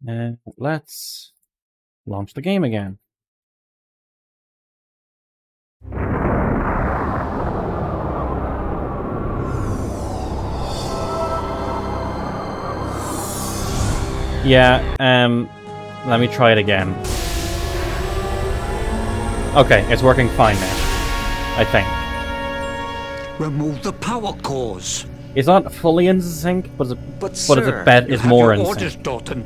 And let's launch the game again. Yeah, let me try it again. Okay, it's working fine now, I think. Remove the power cores. It's not fully in sync, but Sir, it's more in orders, sync. Dalton.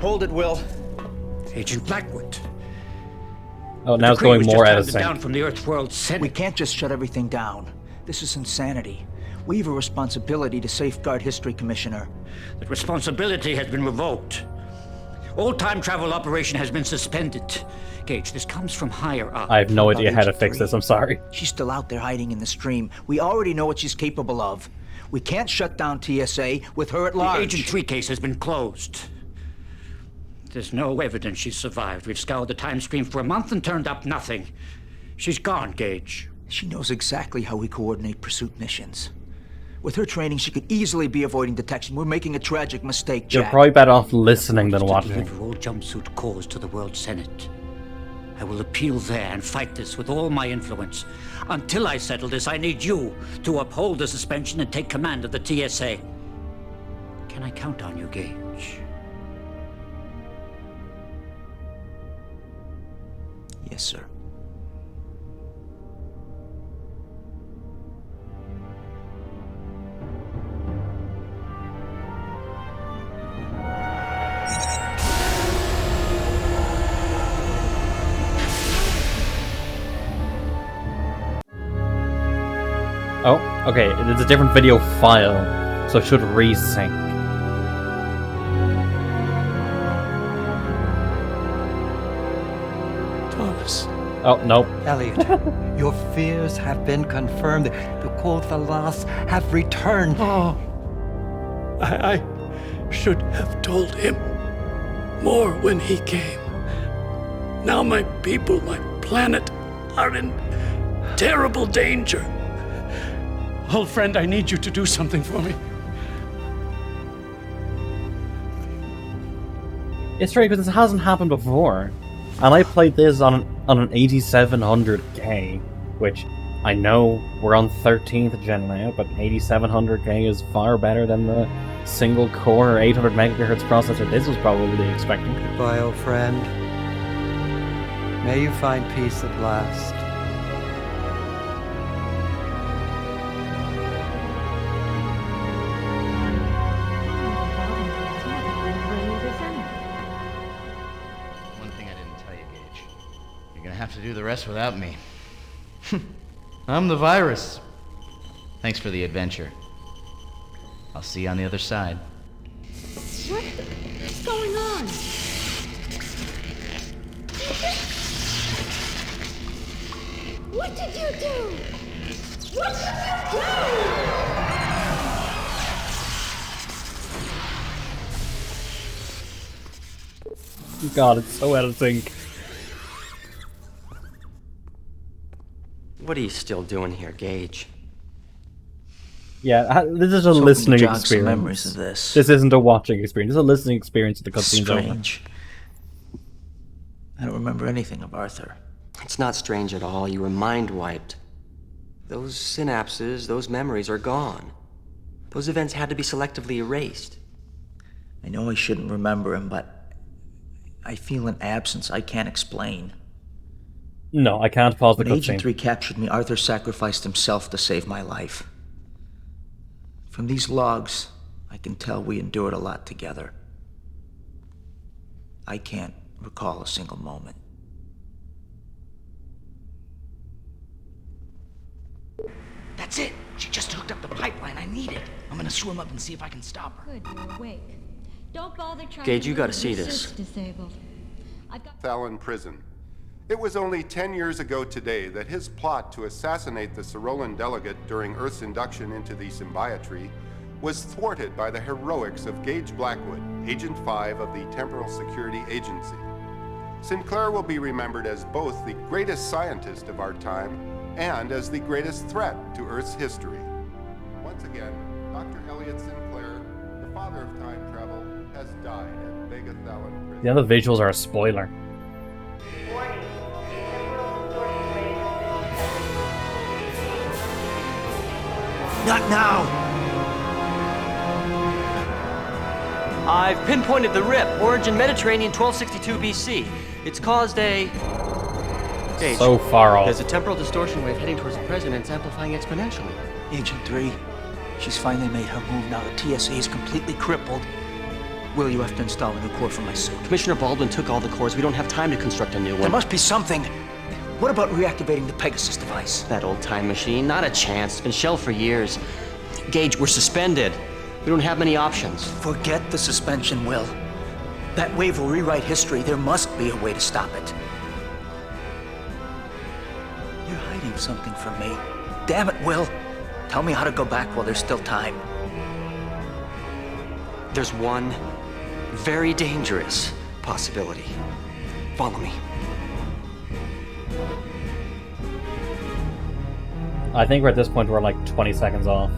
Hold it, Will. Agent Blackwood. Oh, now it's going more out of sync. Down from the Earth World Senate. We can't just shut everything down. This is insanity. We have a responsibility to safeguard history, Commissioner. That responsibility has been revoked. All time travel operation has been suspended. Gage, this comes from higher up. I have no idea how to fix this, I'm sorry. She's still out there hiding in the stream. We already know what she's capable of. We can't shut down TSA with her at large. The Agent 3 case has been closed. There's no evidence she's survived. We've scoured the time stream for a month and turned up nothing. She's gone, Gage. She knows exactly how we coordinate pursuit missions. With her training, she could easily be avoiding detection. We're making a tragic mistake, Jack. You're probably better off listening than watching. Deliver all jumpsuit cores to the World Senate. I will appeal there and fight this with all my influence. Until I settle this, I need you to uphold the suspension and take command of the TSA. Can I count on you, Gage? Yes, sir. Oh, okay, it's a different video file, so it should resync. Thomas. Oh, nope. Elliot, your fears have been confirmed. The Quoth Alas have returned. Oh, I should have told him more when he came. Now my people, my planet, are in terrible danger. Old friend, I need you to do something for me. It's strange because this hasn't happened before. And I played this on an 8700K, which I know we're on 13th gen now, but 8700K is far better than the single core 800 megahertz processor this was probably expecting. Goodbye, old friend. May you find peace at last. Have to do the rest without me. I'm the virus. Thanks for the adventure. I'll see you on the other side. What's going on? What did you do? What did you do? God, it's so out of sync. What are you still doing here, Gage? Yeah, this is a listening experience. Memories of this. This isn't a watching experience. This is a listening experience of the cutscene's over. Strange. I don't remember anything of Arthur. It's not strange at all. You were mind-wiped. Those synapses, those memories are gone. Those events had to be selectively erased. I know I shouldn't remember him, but I feel an absence I can't explain. No, I can't pause the cutscene. When Agent 3 cutscene. captured me, Arthur sacrificed himself to save my life. From these logs, I can tell we endured a lot together. I can't recall a single moment. That's it! She just hooked up the pipeline I needed. I'm gonna swim up and see if I can stop her. Good, you're awake. Don't bother trying Gage, to you gotta move see your this. suit's disabled. I've got Fallon Prison. It was only 10 years ago today that his plot to assassinate the Cyrolan delegate during Earth's induction into the Symbiotry was thwarted by the heroics of Gage Blackwood, Agent 5 of the Temporal Security Agency. Sinclair will be remembered as both the greatest scientist of our time and as the greatest threat to Earth's history. Once again, Dr. Elliot Sinclair, the father of time travel, has died at Vegathalon Prison. The other visuals are a spoiler. Not now! I've pinpointed the rip. Origin Mediterranean 1262 BC. It's caused a... Gage, So far off. there's a temporal distortion wave heading towards the present and it's amplifying exponentially. Agent 3, she's finally made her move now. The TSA is completely crippled. Will, you have to install a new core for my suit. Commissioner Baldwin took all the cores. We don't have time to construct a new one. There must be something. What about reactivating the Pegasus device? That old time machine? Not a chance. It's been shelved for years. Gage, we're suspended. We don't have many options. Forget the suspension, Will. That wave will rewrite history. There must be a way to stop it. You're hiding something from me. Damn it, Will. Tell me how to go back while there's still time. There's one very dangerous possibility. Follow me. I think we're at this point we're like 20 seconds off.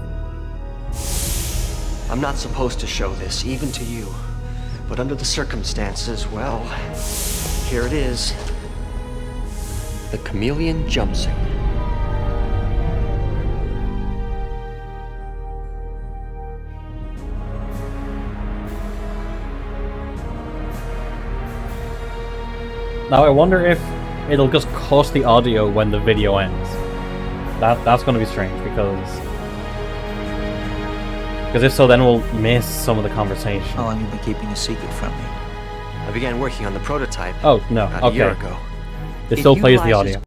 I'm not supposed to show this, even to you. But under the circumstances, well, here it is. The chameleon jumpsuit. Now I wonder if it'll just cut the audio when the video ends. That's going to be strange because if so, then we'll miss some of the conversation. How long have you been keeping a secret from me? I began working on the prototype. Oh no! about Okay. a year ago. It It still plays the utilizes- audio.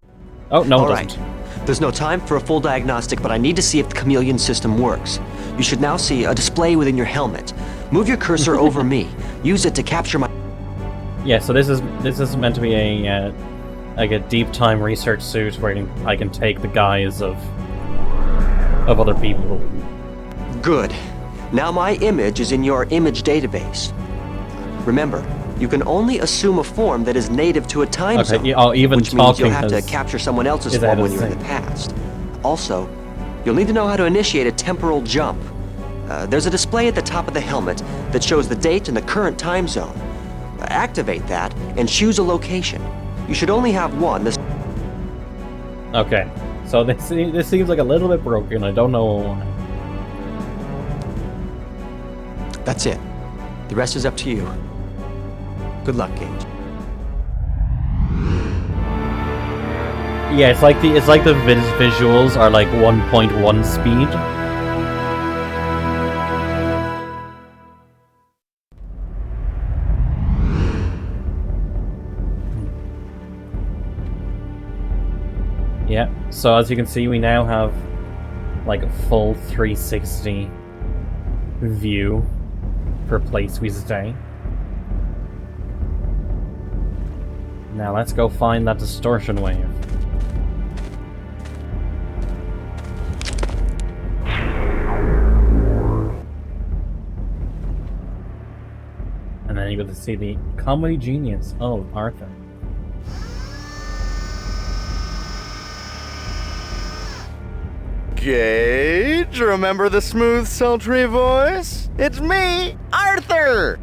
Oh no, All it right. doesn't. There's no time for a full diagnostic, but I need to see if the chameleon system works. You should now see a display within your helmet. Move your cursor over me. Use it to capture my... Yeah. So this is meant to be a like a deep time research suit where I can take the guise of other people. Good. Now my image is in your image database. Remember, you can only assume a form that is native to a time Okay, zone, yeah, oh, even which means you'll talking have to is- capture someone else's is ahead form of when the you're in the same. past. Also, you'll need to know how to initiate a temporal jump. There's a display at the top of the helmet that shows the date and the current time zone. Activate that and choose a location. You should only have one. Okay. So this seems like a little bit broken. I don't know why. That's it. The rest is up to you. Good luck, Gage. Yeah, it's like the visuals are like 1.1 speed. Yeah, so as you can see, we now have like a full 360 view per place we stay. Now let's go find that distortion wave. And then you get to see the comedy genius of Arthur. Gage, remember the smooth, sultry voice? It's me, Arthur!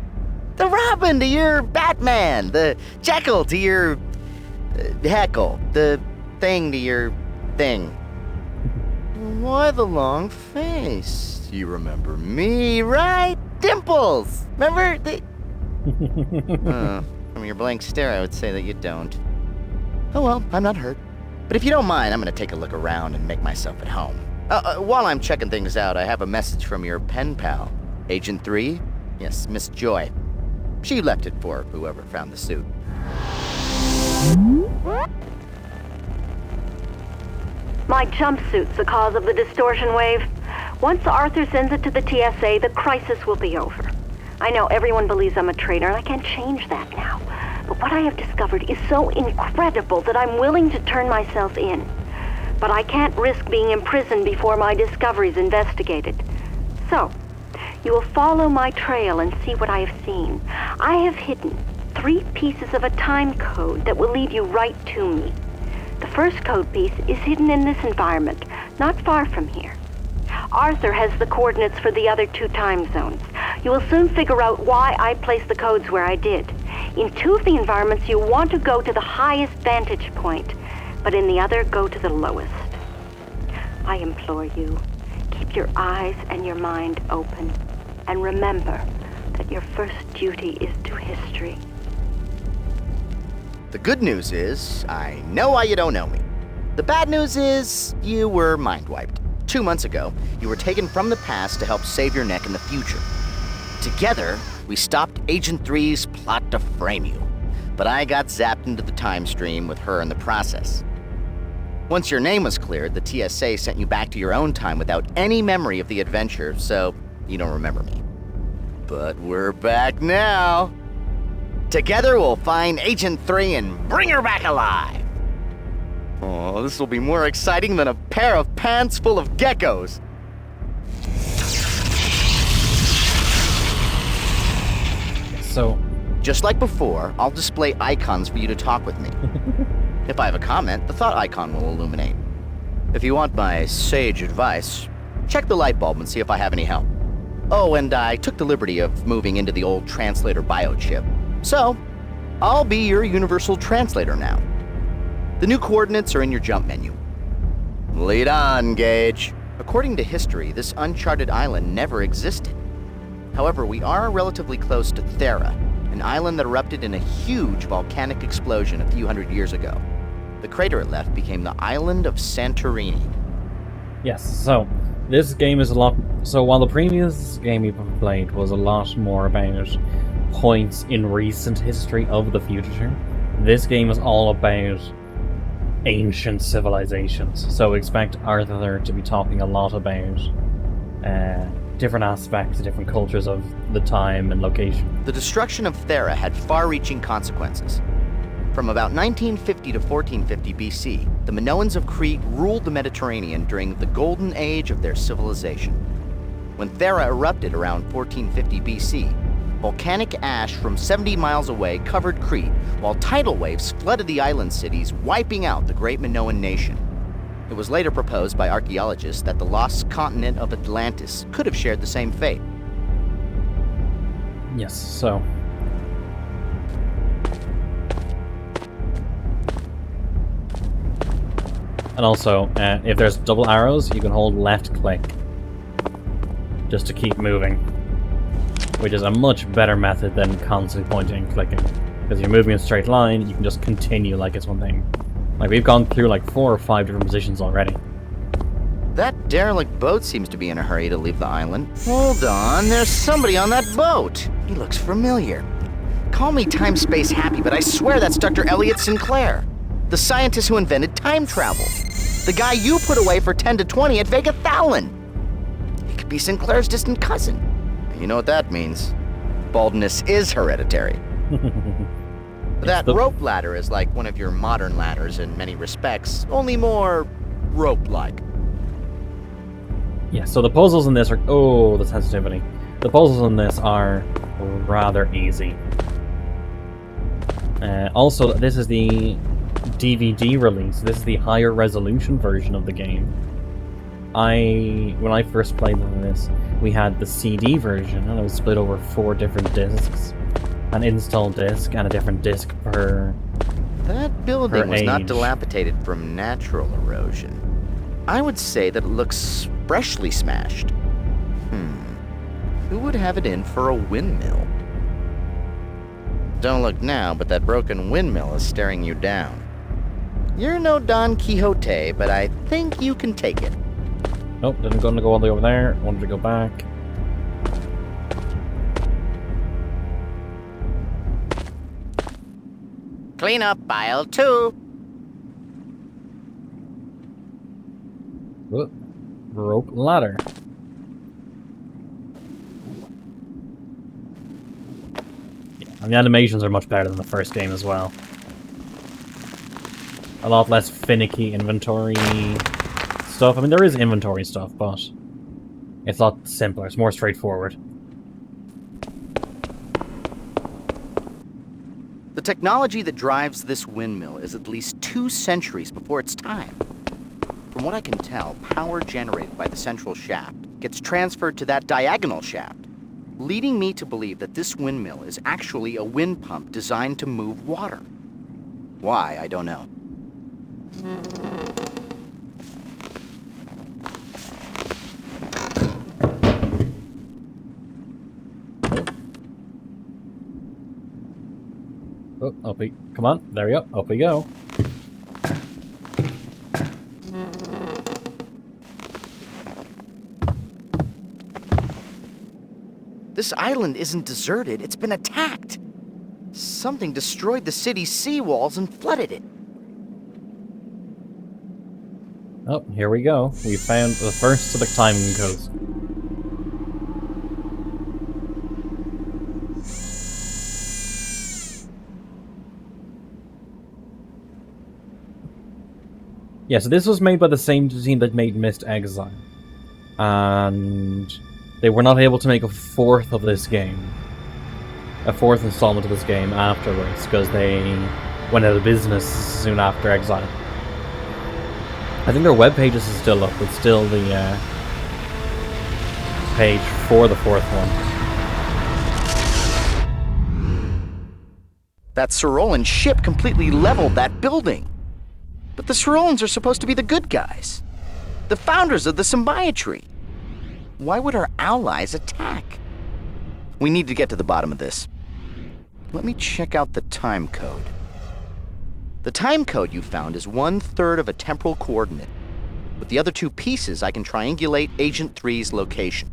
The Robin to your Batman, the Jekyll to your Heckle, the Thing to your Thing. Why the long face? You remember me, right? Dimples! Remember the... From your blank stare, I would say that you don't. Oh well, I'm not hurt. But if you don't mind, I'm gonna take a look around and make myself at home. While I'm checking things out, I have a message from your pen pal, Agent 3. Yes, Miss Joy. She left it for whoever found the suit. My jumpsuit's the cause of the distortion wave. Once Arthur sends it to the TSA, the crisis will be over. I know everyone believes I'm a traitor, and I can't change that now. But what I have discovered is so incredible that I'm willing to turn myself in. But I can't risk being imprisoned before my discovery's investigated. So, you will follow my trail and see what I have seen. I have hidden 3 pieces of a time code that will lead you right to me. The first code piece is hidden in this environment, not far from here. Arthur has the coordinates for the other 2 time zones. You will soon figure out why I placed the codes where I did. In 2 of the environments, you want to go to the highest vantage point, but in the other, go to the lowest. I implore you, keep your eyes and your mind open, and remember that your first duty is to history. The good news is, I know why you don't know me. The bad news is, you were mind-wiped. 2 months ago, you were taken from the past to help save your neck in the future. Together, we stopped Agent 3's plot to frame you. But I got zapped into the time stream with her in the process. Once your name was cleared, the TSA sent you back to your own time without any memory of the adventure, so you don't remember me. But we're back now. Together, we'll find Agent 3 and bring her back alive. Oh, this will be more exciting than a pair of pants full of geckos. So, just like before, I'll display icons for you to talk with me. If I have a comment, the thought icon will illuminate. If you want my sage advice, check the light bulb and see if I have any help. Oh, and I took the liberty of moving into the old translator biochip. So, I'll be your universal translator now. The new coordinates are in your jump menu. Lead on, Gage. According to history, this uncharted island never existed. However, we are relatively close to Thera, an island that erupted in a huge volcanic explosion a few hundred years ago. The crater it left became the island of Santorini. Yes, so this game is a lot... So while the previous game we played was a lot more about points in recent history of the future, this game is all about ancient civilizations. So expect Arthur to be talking a lot about different aspects, different cultures of the time and location. The destruction of Thera had far-reaching consequences. From about 1950 to 1450 BC, the Minoans of Crete ruled the Mediterranean during the golden age of their civilization. When Thera erupted around 1450 BC, volcanic ash from 70 miles away covered Crete, while tidal waves flooded the island cities, wiping out the great Minoan nation. It was later proposed by archaeologists that the lost continent of Atlantis could have shared the same fate. Yes, so... And also, if there's double arrows, you can hold left click just to keep moving, which is a much better method than constantly pointing and clicking. Because you're moving in a straight line, you can just continue like it's one thing. Like, we've gone through like 4 or 5 different positions already. That derelict boat seems to be in a hurry to leave the island. Hold on, there's somebody on that boat. He looks familiar. Call me time-space happy, but I swear that's Dr. Elliot Sinclair, the scientist who invented time travel. The guy you put away for 10 to 20 at Vega Thallon. He could be Sinclair's distant cousin. You know what that means. Baldness is hereditary. That rope ladder is like one of your modern ladders in many respects, only more rope-like. Yeah, so the puzzles in this are... Oh, the sensitivity. The puzzles in this are rather easy. Also, this is the DVD release. This is the higher resolution version of the game. When I first played this, we had the CD version, and it was split over 4 different discs. An install disc and a different disc per... That building was age. not dilapidated from natural erosion. I would say that it looks freshly smashed. Who would have it in for a windmill? Don't look now, but that broken windmill is staring you down. You're no Don Quixote, but I think you can take it. Nope, didn't want to go all the way over there. Wanted to go back. Clean up aisle 2. Whoop. Rope ladder. Yeah, and the animations are much better than the first game as well. A lot less finicky inventory stuff. I mean, there is inventory stuff, but it's a lot simpler. It's more straightforward. The technology that drives this windmill is at least 2 centuries before its time. From what I can tell, power generated by the central shaft gets transferred to that diagonal shaft, leading me to believe that this windmill is actually a wind pump designed to move water. Why, I don't know. Oh, up we... Come on, there we go. Up we go. This island isn't deserted, it's been attacked. Something destroyed the city's seawalls and flooded it. Oh, here we go. We found the first of the timing codes. Yeah, so this was made by the same team that made Mist Exile. And they were not able to make a fourth of this game. A fourth installment of this game afterwards, because they went out of business soon after Exile. I think their web pages is still up, it's still the page for the fourth one. That Cyrolan ship completely leveled that building. But the Cyrolans are supposed to be the good guys. The founders of the symbiotree. Why would our allies attack? We need to get to the bottom of this. Let me check out the time code. The time code you found is 1/3 of a temporal coordinate. With the other 2 pieces, I can triangulate Agent 3's location.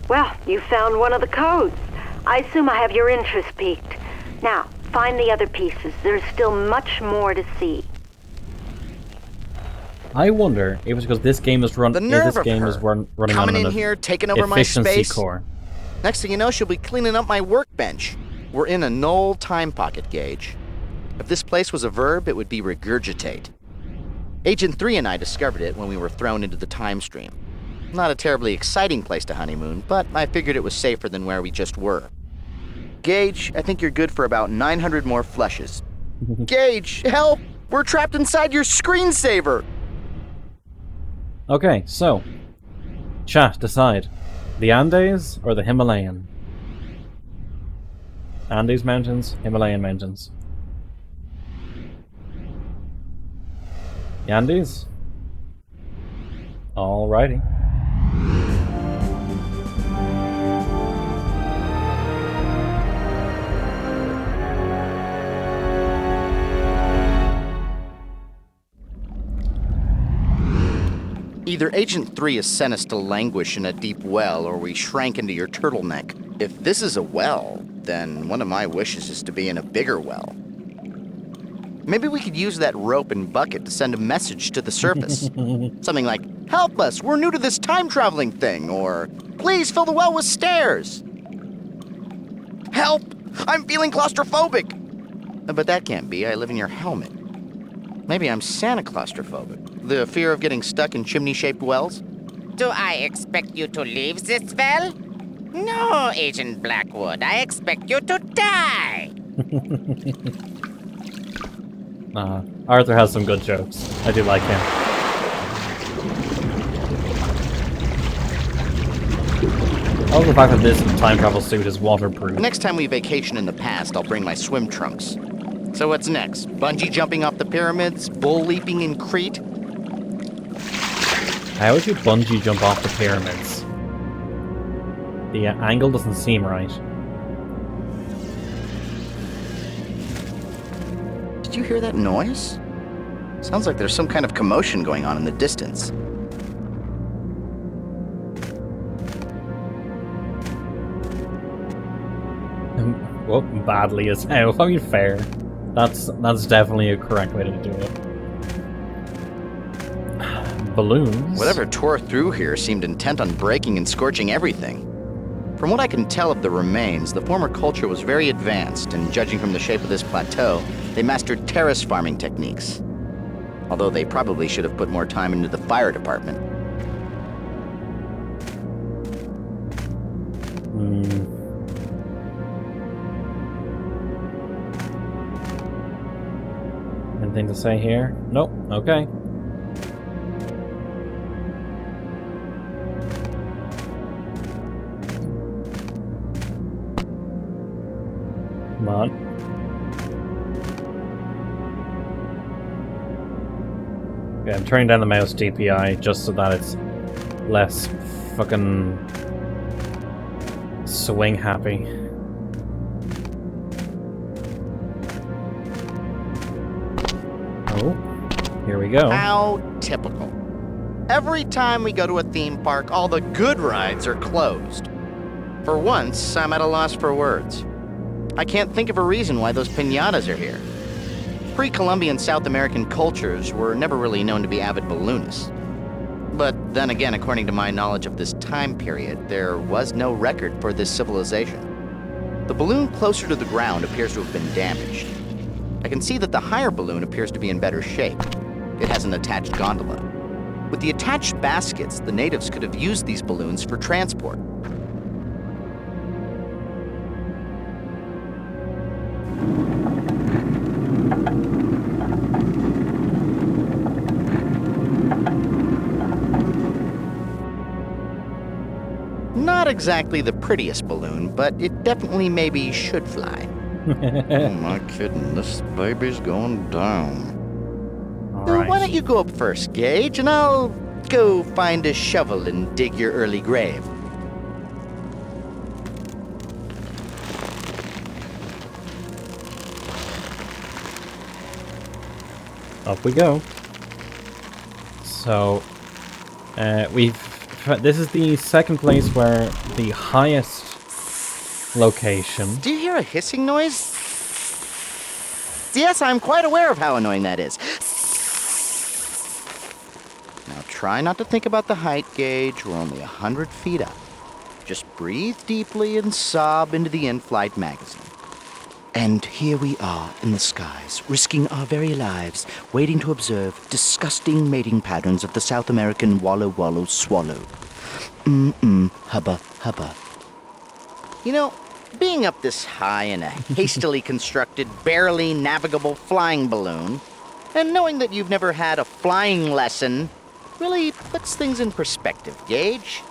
Well, you found one of the codes. I assume I have your interest piqued. Now, find the other pieces. There's still much more to see. I wonder if it's because this game is running Coming on in an here, taking over my efficiency space. core. Next thing you know, she'll be cleaning up my workbench. We're in a null time pocket, Gage. If this place was a verb, it would be regurgitate. Agent 3 and I discovered it when we were thrown into the time stream. Not a terribly exciting place to honeymoon, but I figured it was safer than where we just were. Gage, I think you're good for about 900 more flushes. Gage, help! We're trapped inside your screensaver! Okay, so, chat, decide. The Andes or the Himalayan? Andes Mountains, Himalayan Mountains. The Andes? Alrighty. Either Agent 3 has sent us to languish in a deep well, or we shrank into your turtleneck. If this is a well, then one of my wishes is to be in a bigger well. Maybe we could use that rope and bucket to send a message to the surface. Something like, "Help us, we're new to this time-traveling thing," or, "Please fill the well with stairs." Help! I'm feeling claustrophobic! But that can't be, I live in your helmet. Maybe I'm Santa claustrophobic. The fear of getting stuck in chimney-shaped wells? Do I expect you to leave this well? No, Agent Blackwood, I expect you to die! Arthur has some good jokes. I do like him. Also the fact that this time travel suit is waterproof. Next time we vacation in the past, I'll bring my swim trunks. So what's next? Bungee jumping off the pyramids? Bull leaping in Crete? How would you bungee jump off the pyramids? The angle doesn't seem right. Did you hear that noise? Sounds like there's some kind of commotion going on in the distance. Well, badly as hell. I mean, fair. That's definitely a correct way to do it. Balloons. Whatever tore through here seemed intent on breaking and scorching everything. From what I can tell of the remains, the former culture was very advanced, and judging from the shape of this plateau, they mastered terrace farming techniques. Although they probably should have put more time into the fire department. Anything to say here? Nope. Okay. Come on. Okay, I'm turning down the mouse DPI just so that it's less fucking swing happy. Oh, here we go. How typical. Every time we go to a theme park, all the good rides are closed. For once, I'm at a loss for words. I can't think of a reason why those piñatas are here. Pre-Columbian South American cultures were never really known to be avid balloonists. But then again, according to my knowledge of this time period, there was no record for this civilization. The balloon closer to the ground appears to have been damaged. I can see that the higher balloon appears to be in better shape. It has an attached gondola. With the attached baskets, the natives could have used these balloons for transport. Not exactly the prettiest balloon, but it definitely maybe should fly. Oh my kidding, this baby's going down. All Why don't you go up first, Gage, and I'll go find a shovel and dig your early grave. Up we go. So, this is the second place where the highest location. Do you hear a hissing noise? Yes, I'm quite aware of how annoying that is. Now try not to think about the height, Gage. We're only 100 feet up. Just breathe deeply and sob into the in-flight magazine. And here we are in the skies, risking our very lives, waiting to observe disgusting mating patterns of the South American wallow swallow. Hubba hubba. You know, being up this high in a hastily constructed, barely navigable flying balloon, and knowing that you've never had a flying lesson, really puts things in perspective, Gage.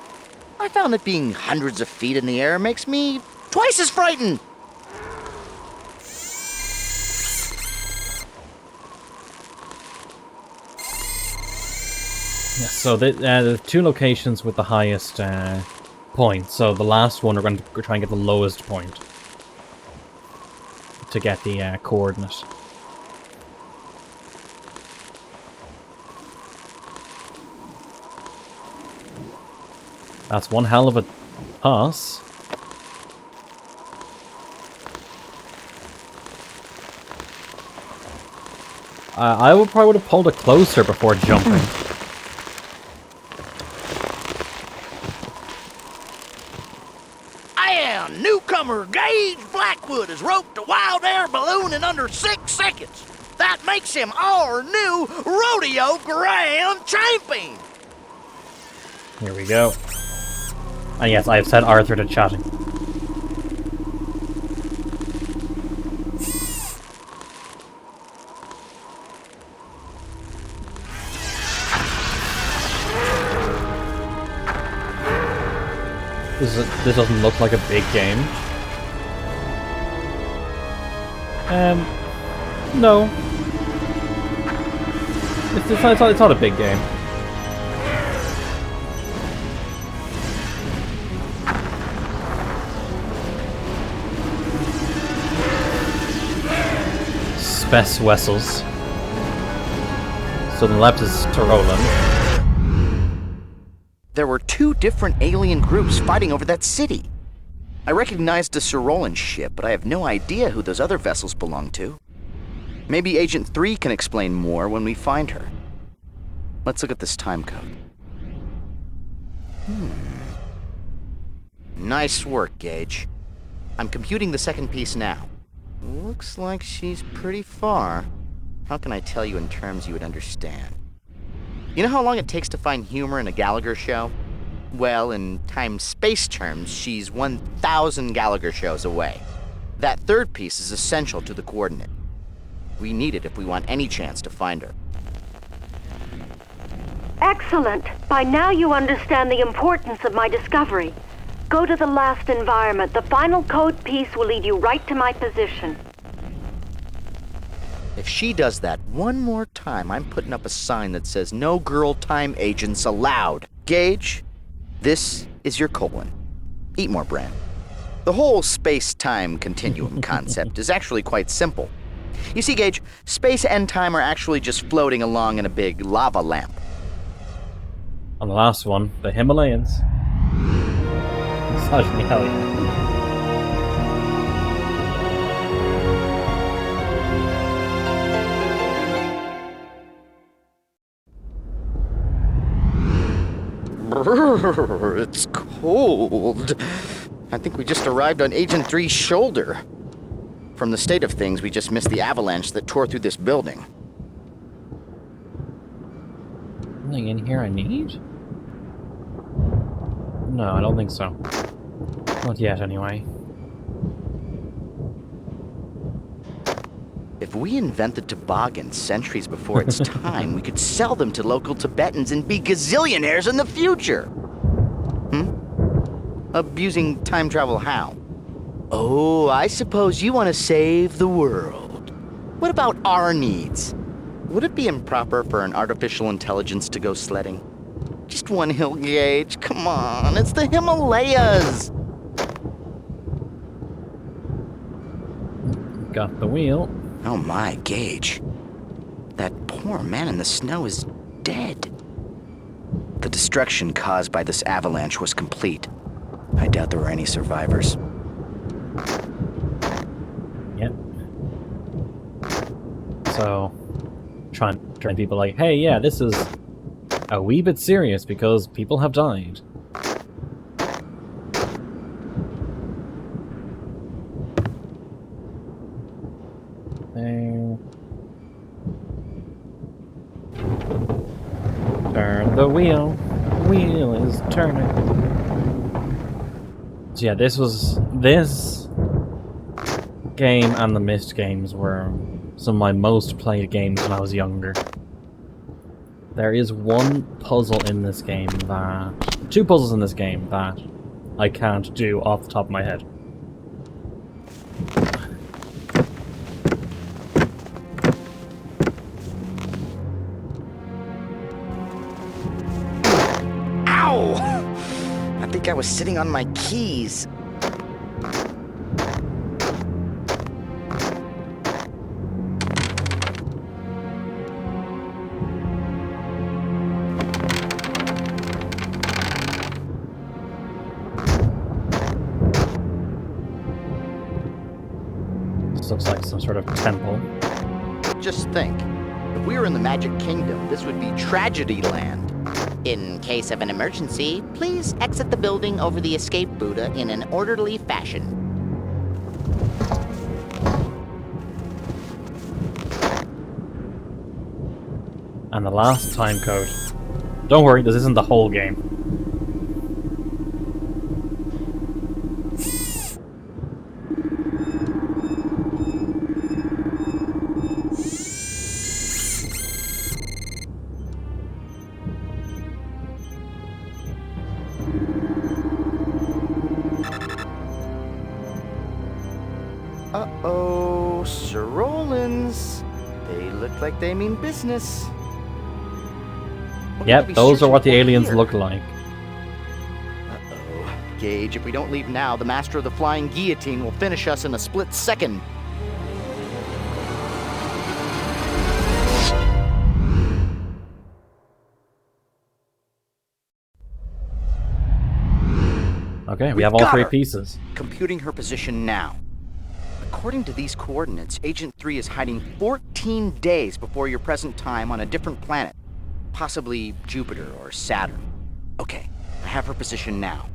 I found that being hundreds of feet in the air makes me twice as frightened. Yeah, so the two locations with the highest point. So the last one, we're going to try and get the lowest point to get the coordinate. That's one hell of a pass. I probably would have pulled it closer before jumping. Newcomer Gage Blackwood has roped a wild air balloon in under 6 seconds. That makes him our new rodeo grand champion. Here we go. And yes, I have set Arthur to chatting. This doesn't look like a big game. No. It's not a big game. Spess Wessels. So the left is Tyroland. There were 2 different alien groups fighting over that city. I recognized the Tyrolan ship, but I have no idea who those other vessels belong to. Maybe Agent 3 can explain more when we find her. Let's look at this time code. Nice work, Gage. I'm computing the second piece now. Looks like she's pretty far. How can I tell you in terms you would understand? You know how long it takes to find humor in a Gallagher show? Well, in time-space terms, she's 1,000 Gallagher shows away. That third piece is essential to the coordinate. We need it if we want any chance to find her. Excellent. By now you understand the importance of my discovery. Go to the last environment. The final code piece will lead you right to my position. If she does that one more time, I'm putting up a sign that says no girl time agents allowed. Gage, this is your colon. Eat more, Bran. The whole space-time continuum concept is actually quite simple. You see, Gage, space and time are actually just floating along in a big lava lamp. On the last one, the Himalayas. Misogyny, hell yeah. Brrr, it's cold. I think we just arrived on Agent 3's shoulder. From the state of things, we just missed the avalanche that tore through this building. Something in here I need? No, I don't think so. Not yet, anyway. If we invent the toboggan centuries before its time, we could sell them to local Tibetans and be gazillionaires in the future. Abusing time travel how? Oh, I suppose you want to save the world. What about our needs? Would it be improper for an artificial intelligence to go sledding? Just one hill, Gage. Come on, it's the Himalayas. Got the wheel. Oh my, Gage. That poor man in the snow is dead. The destruction caused by this avalanche was complete. I doubt there were any survivors. Yep. So, trying people like, hey, yeah, this is a wee bit serious because people have died. Turn the wheel. Wheel is turning. So yeah, this game and the Myst games were some of my most played games when I was younger. There is one puzzle in this game two puzzles in this game that I can't do off the top of my head. Ow! I think I was sitting on my keys. This looks like some sort of temple. Just think, if we were in the Magic Kingdom, this would be Tragedy Land. In case of an emergency, please exit the building over the escape Buddha in an orderly fashion. And the last time code. Don't worry, this isn't the whole game. Uh-oh, Sir Rollins. They look like they mean business. Yep, those are what the aliens look like. Uh-oh. Gage, if we don't leave now, the Master of the Flying Guillotine will finish us in a split second. Okay, we have all three pieces. Computing her position now. According to these coordinates, Agent 3 is hiding 14 days before your present time on a different planet. Possibly Jupiter or Saturn. Okay, I have her position now.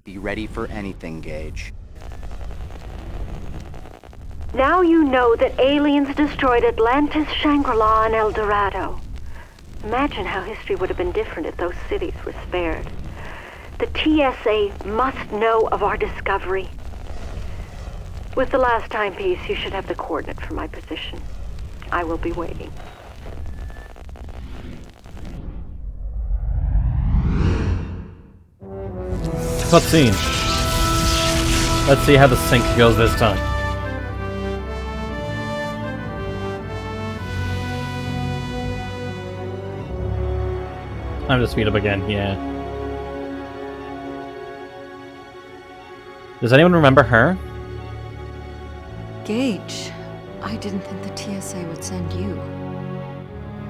Be ready for anything, Gage. Now you know that aliens destroyed Atlantis, Shangri-La, and El Dorado. Imagine how history would have been different if those cities were spared. The TSA must know of our discovery. With the last timepiece, you should have the coordinate for my position. I will be waiting. Cutscene. Let's see how the sync goes this time. Time to speed up again, yeah. Does anyone remember her? Gage, I didn't think the TSA would send you.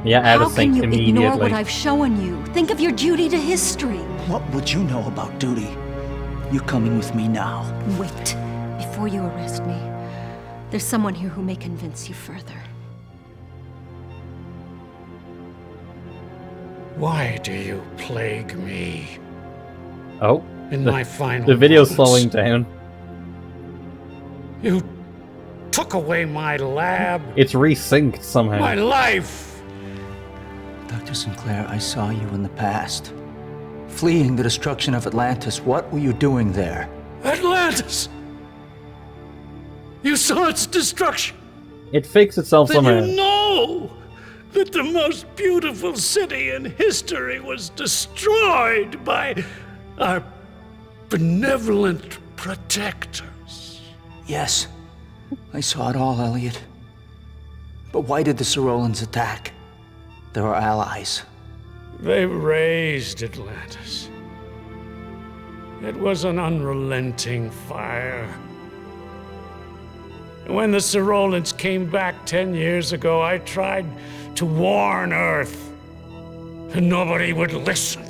Yeah, out of sync How can you immediately. ignore what I've shown you? Think of your duty to history. What would you know about duty? You're coming with me now. Wait, before you arrest me, there's someone here who may convince you further. Why do you plague me? Oh. In my final The video's moments? slowing down. You took away my lab, It's resynced somehow. my life. Dr. Sinclair, I saw you in the past. Fleeing the destruction of Atlantis, what were you doing there? Atlantis! You saw its destruction. It fixed itself Then somehow. you know that the most beautiful city in history was destroyed by our benevolent protectors. Yes, I saw it all, Elliot. But why did the Sorolans attack? They were allies. They razed Atlantis. It was an unrelenting fire. When the Sorolans came back 10 years ago, I tried to warn Earth, and nobody would listen.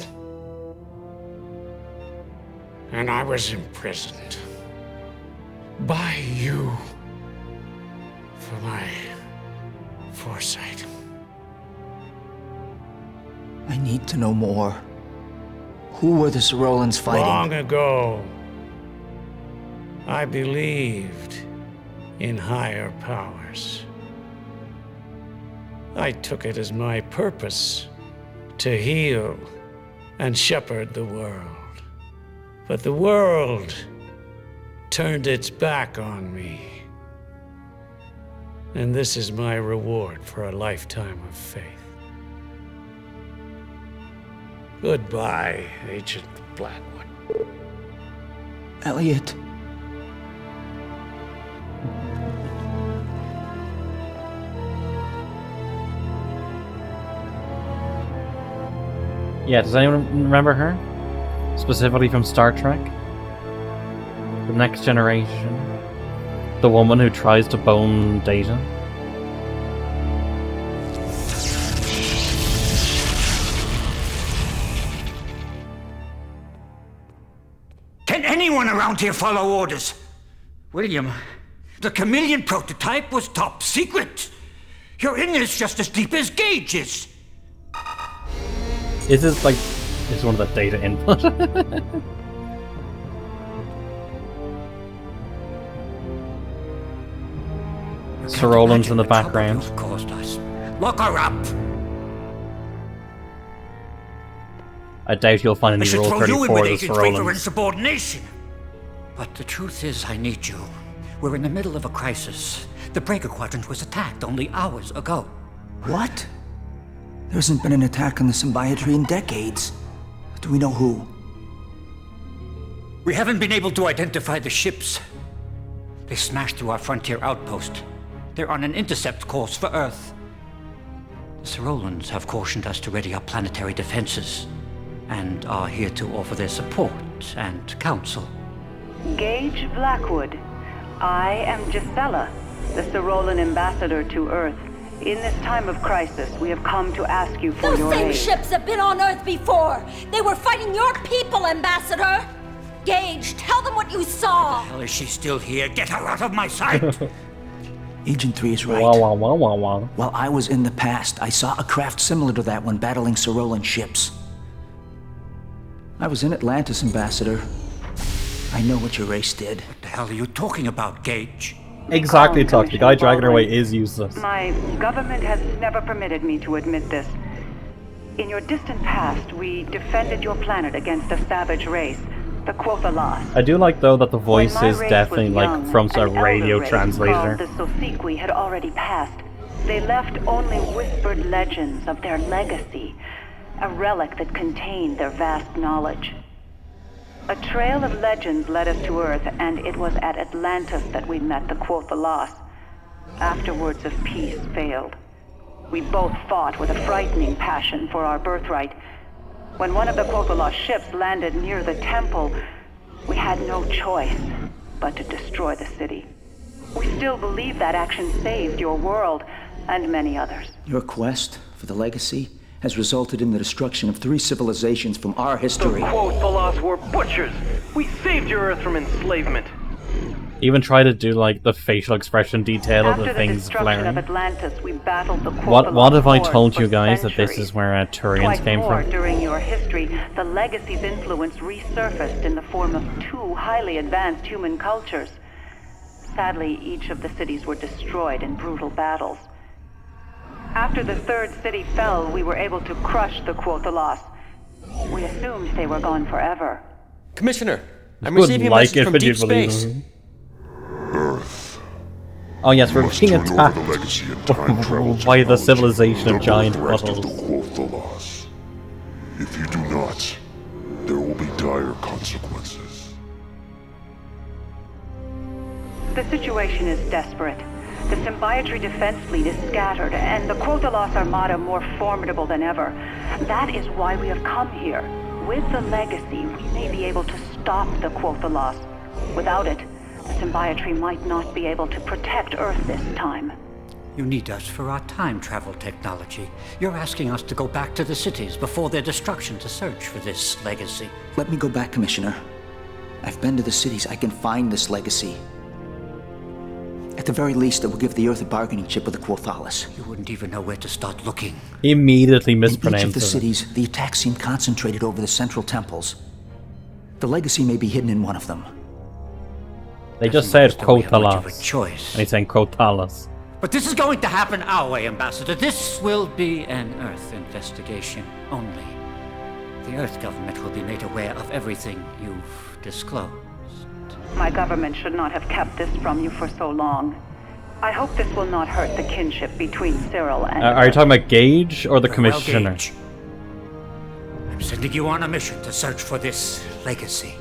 And I was imprisoned by you for my foresight. I need to know more. Who were the Sorolans fighting? Long ago, I believed in higher powers. I took it as my purpose to heal and shepherd the world. But the world turned its back on me. And this is my reward for a lifetime of faith. Goodbye, Agent Blackwood. Elliot. Yeah, does anyone remember her? Specifically from Star Trek? The Next Generation? The woman who tries to bone Data? Can anyone around here follow orders? William, the chameleon prototype was top secret. You're in this just as deep as Gage is. Is this like... Is one of the data input? Sorolans in the background. Caused us. Lock her up. I doubt you'll find I any should Rule throw you in 34 with of the Agent 3 for Sorolans. insubordination. But the truth is, I need you. We're in the middle of a crisis. The Breaker Quadrant was attacked only hours ago. What? There hasn't been an attack on the Symbiotry in decades. Do we know who? We haven't been able to identify the ships. They smashed through our frontier outpost. They're on an intercept course for Earth. The Sorolans have cautioned us to ready our planetary defenses, and are here to offer their support and counsel. Gage Blackwood, I am Gisela, the Sorolan ambassador to Earth. In this time of crisis, we have come to ask you for your Those same aid. ships have been on Earth before. They were fighting your people, Ambassador. Gage, tell them what you saw. Hell, is she still here? Get her out of my sight! Agent 3 is right. Wah, wah, wah, wah, wah. While I was in the past, I saw a craft similar to that one battling Sorolan ships. I was in Atlantis, Ambassador. I know what your race did. What the hell are you talking about, Gage? Exactly, Tuck. The guy dragging her away is useless. My government has never permitted me to admit this. In your distant past, we defended your planet against a savage race, the Quothalas. I do like, though, that the voice When my is race definitely was like young, from a an elder radio race translator. called the Sosequi had already passed. They left only whispered legends of their legacy, a relic that contained their vast knowledge. A trail of legends led us to Earth, and it was at Atlantis that we met the Quothalas. After words of peace failed. We both fought with a frightening passion for our birthright. When one of the Quothalas ships landed near the temple, we had no choice but to destroy the city. We still believe that action saved your world, and many others. Your quest for the legacy has resulted in the destruction of 3 civilizations from our history. The Quothalas were butchers! We saved your Earth from enslavement! Even try to do like the facial expression detail of the things destruction flaring. of Atlantis, we battled the What have I told you for guys that this centuries. is where Turians Twice came more from? during your history, the legacy's influence resurfaced in the form of 2 highly advanced human cultures. Sadly, each of the cities were destroyed in brutal battles. After the 3rd city fell, we were able to crush the Quothalas. We assumed they were gone forever. Commissioner, I'm Good receiving a like message it from when you deep believe space. him. Oh yes, we're being attacked by the civilization of giant puddles. Quothalas. If you do not, there will be dire consequences. The situation is desperate. The Symbiotree defense fleet is scattered, and the Quothalas Armada more formidable than ever. That is why we have come here. With the legacy, we may be able to stop the Quothalas. Without it, the Symbiotree might not be able to protect Earth this time. You need us for our time travel technology. You're asking us to go back to the cities before their destruction to search for this legacy. Let me go back, Commissioner. I've been to the cities. I can find this legacy. At the very least, it will give the Earth a bargaining chip with the Quothalas. You wouldn't even know where to start looking. Immediately In each mispronounced of the it. cities, the attacks seem concentrated over the central temples. The legacy may be hidden in one of them. They just said that we have much of a Quothalas. choice. And he's saying Quothalas. But this is going to happen our way, Ambassador. This will be an Earth investigation only. The Earth government will be made aware of everything you've disclosed. My government should not have kept this from you for so long. I hope this will not hurt the kinship between Cyril and... Are you talking about Gage or the Very well, Commissioner? Gage. I'm sending you on a mission to search for this legacy.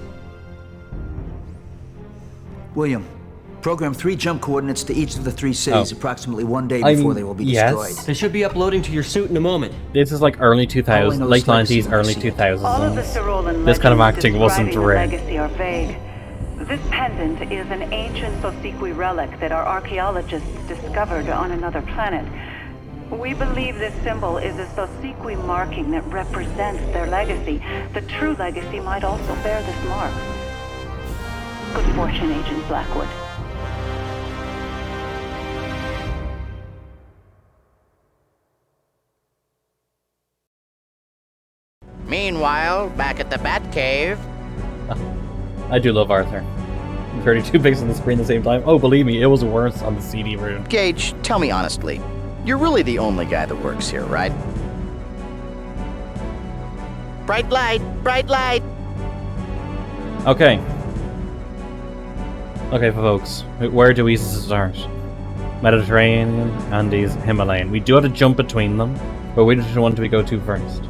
William, program 3 jump coordinates to each of the 3 cities approximately 1 day I before mean, they will be yes. destroyed. They should be uploading to your suit in a moment. This is like early 2000s, know late is legacy 90s, when I early see it. 2000s. All of the Cyrillan This kind of legends acting wasn't describing the rare. legacy are vague. This pendant is an ancient Sosequi relic that our archaeologists discovered on another planet. We believe this symbol is a Sosequi marking that represents their legacy. The true legacy might also bear this mark. Good fortune, Agent Blackwood. Meanwhile, back at the Batcave. I do love Arthur. 32 pics on the screen at the same time. Oh, believe me, it was worse on the CD room. Gage, tell me honestly, you're really the only guy that works here, right? Bright light, bright light. Okay. Okay, folks. Where do we start? Mediterranean, Andes, Himalayan. We do have to jump between them, but which one do we go to first?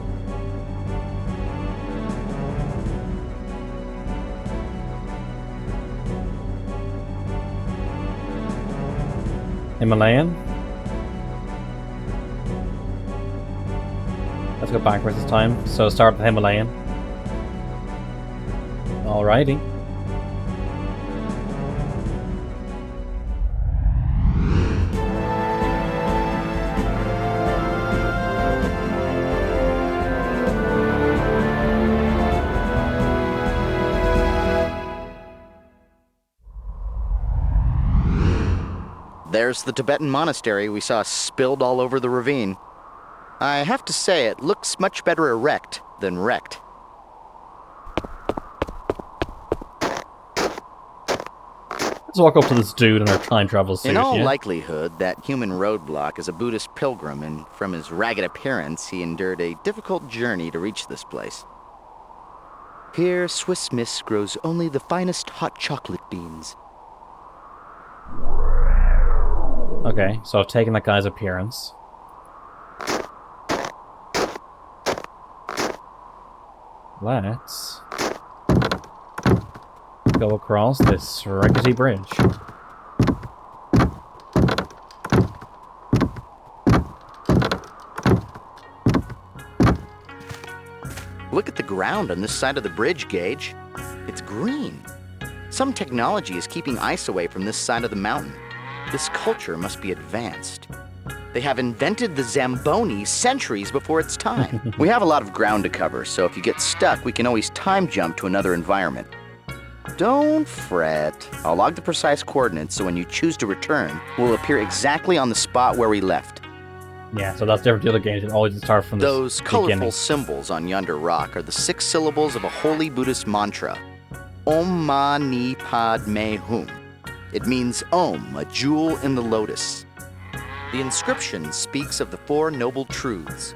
Himalayan? Let's go backwards this time. So start with Himalayan. Alrighty. There's the Tibetan monastery we saw spilled all over the ravine. I have to say, it looks much better erect than wrecked. Let's walk up to this dude in our time travel suit. In all yeah? likelihood, that human roadblock is a Buddhist pilgrim, and from his ragged appearance, he endured a difficult journey to reach this place. Here, Swiss Miss grows only the finest hot chocolate beans. Okay, Okay, so I've taken that guy's appearance. Let's go across this rickety bridge. Look at the ground on this side of the bridge, Gage. It's green. Some technology is keeping ice away from this side of the mountain. This culture must be advanced. They have invented the Zamboni centuries before its time. We have a lot of ground to cover, so if you get stuck, we can always time jump to another environment. Don't fret. I'll log the precise coordinates so when you choose to return, we'll appear exactly on the spot where we left. Yeah, so that's different to other games. It always start from the Those colorful beginning. symbols on yonder rock are the 6 syllables of a holy Buddhist mantra, Om Mani Padme Hum. It means Om, a jewel in the lotus. The inscription speaks of the 4 noble truths.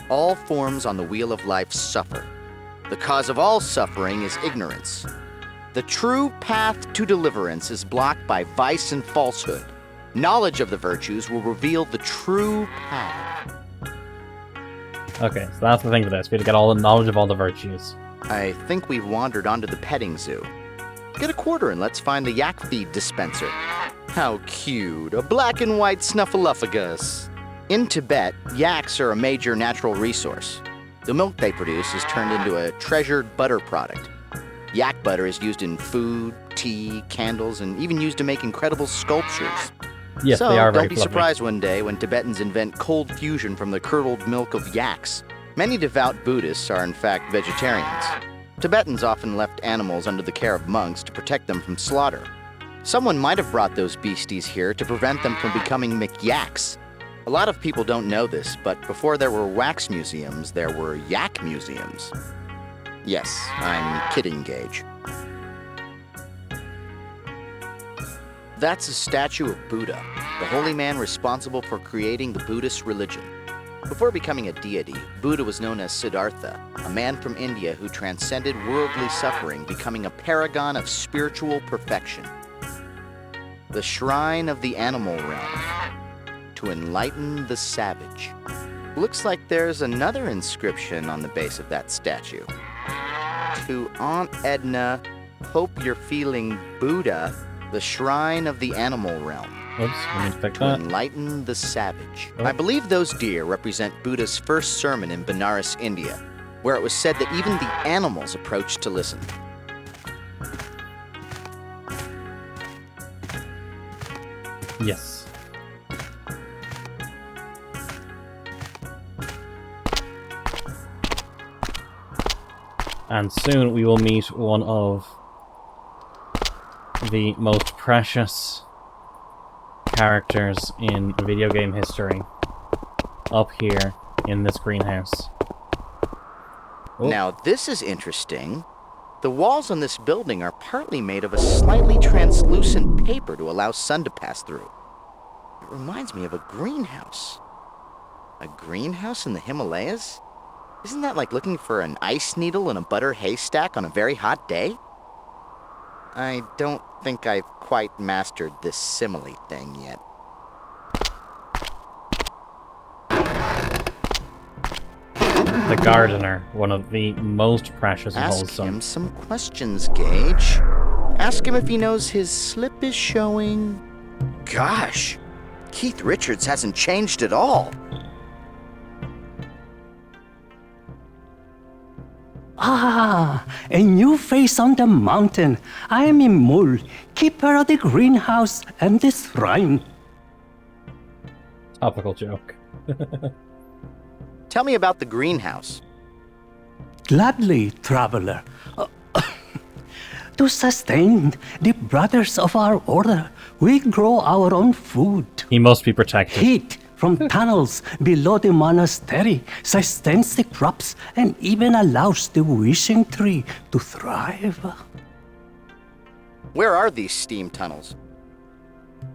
All forms on the wheel of life suffer. The cause of all suffering is ignorance. The true path to deliverance is blocked by vice and falsehood. Knowledge of the virtues will reveal the true path. Okay, so that's the thing for this. We have to get all the knowledge of all the virtues. I think we've wandered onto the petting zoo. Get a quarter and let's find the yak feed dispenser. How cute, a black and white snuffleupagus. In Tibet, yaks are a major natural resource. The milk they produce is turned into a treasured butter product. Yak butter is used in food, tea, candles, and even used to make incredible sculptures. Yes, so they are very don't be lovely. surprised one day when Tibetans invent cold fusion from the curdled milk of yaks. Many devout Buddhists are in fact vegetarians. Tibetans often left animals under the care of monks to protect them from slaughter. Someone might have brought those beasties here to prevent them from becoming McYaks. A lot of people don't know this, but before there were wax museums, there were yak museums. Yes, I'm kidding, Gage. That's a statue of Buddha, the holy man responsible for creating the Buddhist religion. Before becoming a deity, Buddha was known as Siddhartha, a man from India who transcended worldly suffering, becoming a paragon of spiritual perfection. The shrine of the animal realm, to enlighten the savage. Looks like there's another inscription on the base of that statue. To Aunt Edna, hope you're feeling Buddha, the shrine of the animal realm. Oops, let me pick To that. enlighten the savage. Oh. I believe those deer represent Buddha's first sermon in Benares, India, where it was said that even the animals approached to listen. Yes. And soon we will meet one of the most precious characters in video game history. Up here in this greenhouse. Oh. Now, this is interesting. The walls on this building are partly made of a slightly translucent paper to allow sun to pass through. It reminds me of a greenhouse. A greenhouse in the Himalayas? Isn't that like looking for an ice needle in a butter haystack on a very hot day? I don't think I've quite mastered this simile thing yet. The gardener, one of the most precious and Ask wholesome. him some questions, Gage. Ask him if he knows his slip is showing. Gosh, Keith Richards hasn't changed at all. Ah, a new face on the mountain. I am Imul, keeper of the greenhouse and the shrine. Topical joke. Tell me about the greenhouse. Gladly, traveler. To sustain the brothers of our order, we grow our own food. He must be protected. Heat from tunnels below the monastery sustains the crops and even allows the wishing tree to thrive. Where are these steam tunnels?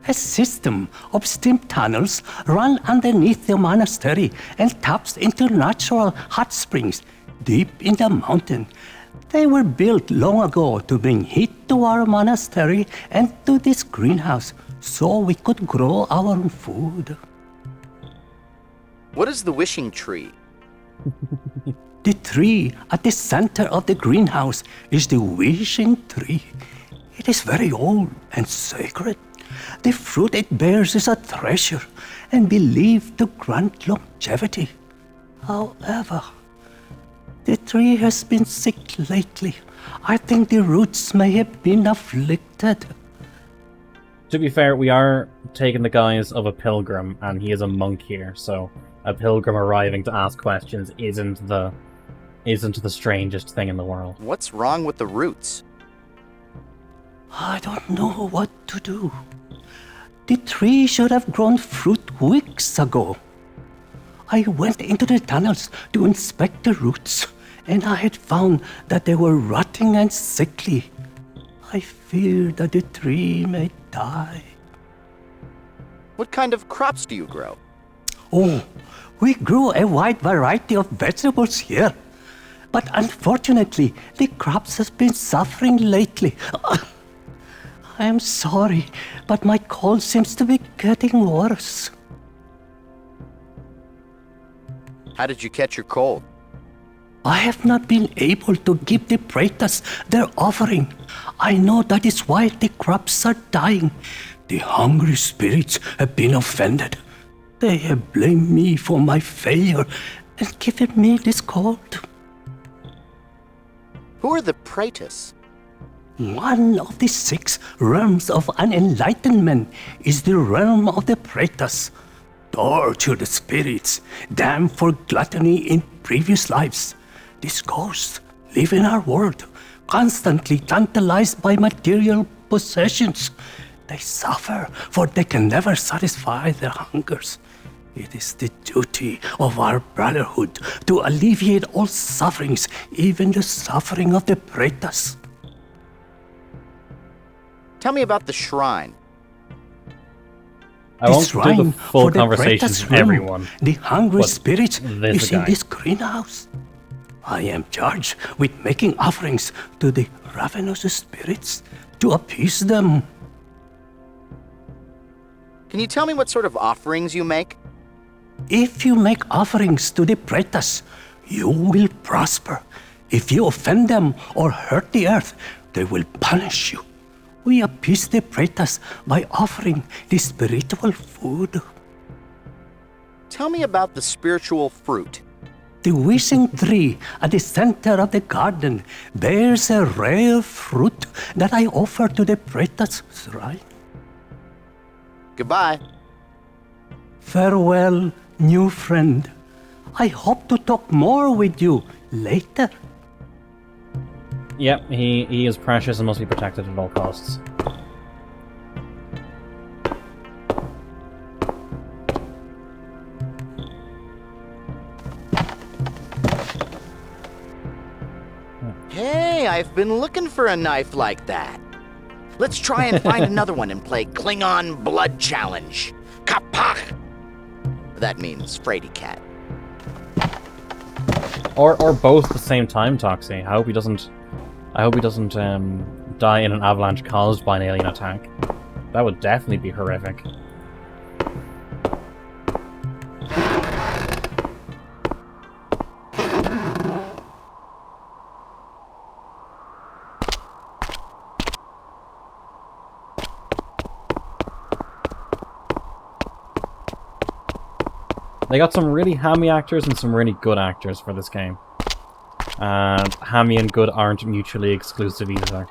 A system of steam tunnels run underneath the monastery and taps into natural hot springs deep in the mountain. They were built long ago to bring heat to our monastery and to this greenhouse, so we could grow our own food. What is the wishing tree? The tree at the center of the greenhouse is the wishing tree. It is very old and sacred. The fruit it bears is a treasure and believed to grant longevity. However, the tree has been sick lately. I think the roots may have been afflicted. To be fair, we are taking the guise of a pilgrim, and he is a monk here, so a pilgrim arriving to ask questions isn't the strangest thing in the world. What's wrong with the roots? I don't know what to do. The tree should have grown fruit weeks ago. I went into the tunnels to inspect the roots, and I had found that they were rotting and sickly. I fear that the tree may die. What kind of crops do you grow? Oh, we grew a wide variety of vegetables here. But unfortunately, the crops have been suffering lately. I am sorry, but my cold seems to be getting worse. How did you catch your cold? I have not been able to give the Praetors their offering. I know that is why the crops are dying. The hungry spirits have been offended. They have blamed me for my failure and given me this cold. Who are the Praetors? One of the 6 realms of unenlightenment is the realm of the Praetors. Tortured spirits, damned for gluttony in previous lives. These ghosts live in our world, constantly tantalized by material possessions. They suffer, for they can never satisfy their hungers. It is the duty of our brotherhood to alleviate all sufferings, even the suffering of the Praetors. Tell me about the shrine. I won't do the full conversation to everyone. The hungry spirit this is in guy. this greenhouse. I am charged with making offerings to the ravenous spirits to appease them. Can you tell me what sort of offerings you make? If you make offerings to the Praetors, you will prosper. If you offend them or hurt the earth, they will punish you. We appease the Praetors by offering the spiritual food. Tell me about the spiritual fruit. The wishing tree at the center of the garden bears a rare fruit that I offer to the Praetors' shrine. Goodbye. Farewell, new friend. I hope to talk more with you later. Yep, he is precious and must be protected at all costs. Hey, I've been looking for a knife like that. Let's try and find another one and play Klingon Blood Challenge. Kapach! That means Frady Cat. Or both at the same time, Toxie. I hope he doesn't die in an avalanche caused by an alien attack. That would definitely be horrific. They got some really hammy actors and some really good actors for this game. And hammy and good aren't mutually exclusive either.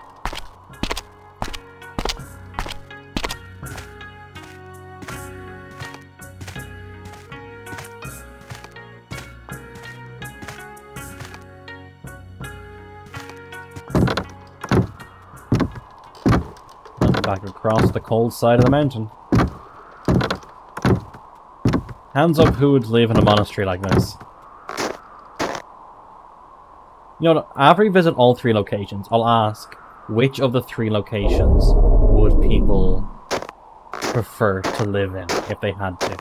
Back across the cold side of the mountain. Hands up who would live in a monastery like this. You know, after we visit all 3 locations, I'll ask which of the 3 locations would people prefer to live in if they had to.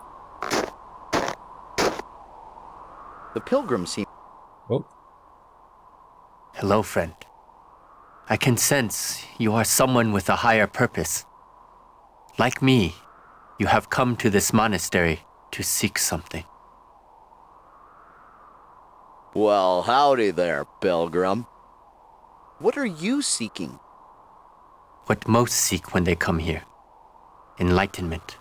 The pilgrims seem... Oh. Hello, friend. I can sense you are someone with a higher purpose. Like me, you have come to this monastery to seek something. Well, howdy there, pilgrim. What are you seeking? What most seek when they come here. Enlightenment.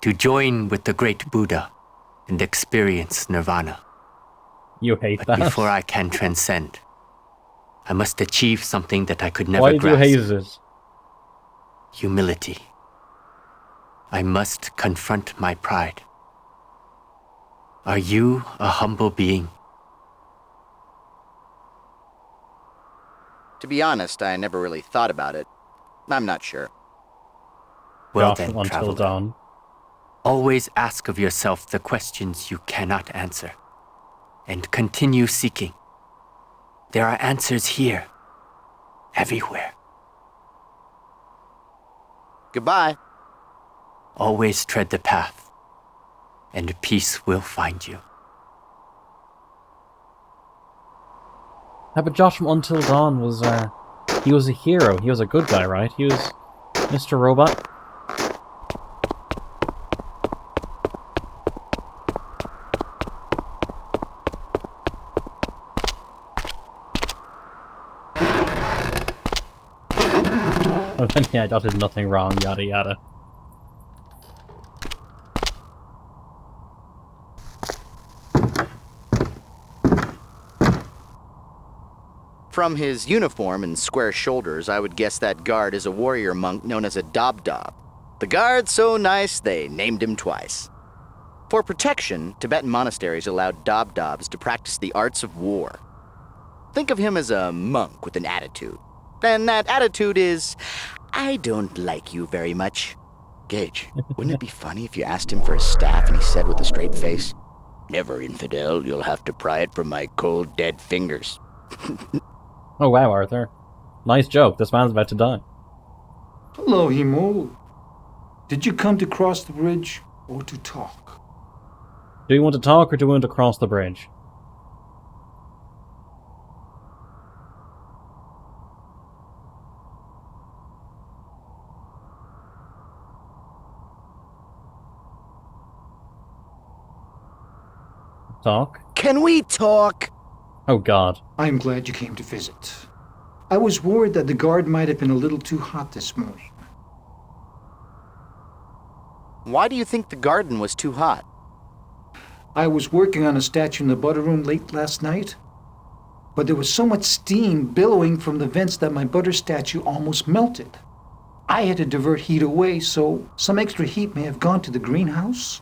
To join with the great Buddha and experience nirvana. You hate but that. Before I can transcend, I must achieve something that I could never Why grasp. do you hate it? Humility. I must confront my pride. Are you a humble being? To be honest, I never really thought about it. I'm not sure. Well Josh, then, until traveler. dawn. Always ask of yourself the questions you cannot answer. And continue seeking. There are answers here. Everywhere. Goodbye. Always tread the path. And peace will find you. Yeah, but Josh from Until Dawn was, he was a hero. He was a good guy, right? He was Mr. Robot. Oh, then yeah, Josh did nothing wrong, yada yada. From his uniform and square shoulders, I would guess that guard is a warrior monk known as a Dob-Dob. The guard's so nice, they named him twice. For protection, Tibetan monasteries allowed Dob-Dobs to practice the arts of war. Think of him as a monk with an attitude. And that attitude is, I don't like you very much. Gage, wouldn't it be funny if you asked him for a staff and he said with a straight face, "Never, infidel, you'll have to pry it from my cold, dead fingers." Oh wow, Arthur. Nice joke, this man's about to die. Hello, Himo. Did you come to cross the bridge or to talk? Do you want to talk or do you want to cross the bridge? Talk? Can we talk? Oh god. I'm glad you came to visit. I was worried that the guard might have been a little too hot this morning. Why do you think the garden was too hot? I was working on a statue in the butter room late last night, but there was so much steam billowing from the vents that my butter statue almost melted. I had to divert heat away, so some extra heat may have gone to the greenhouse.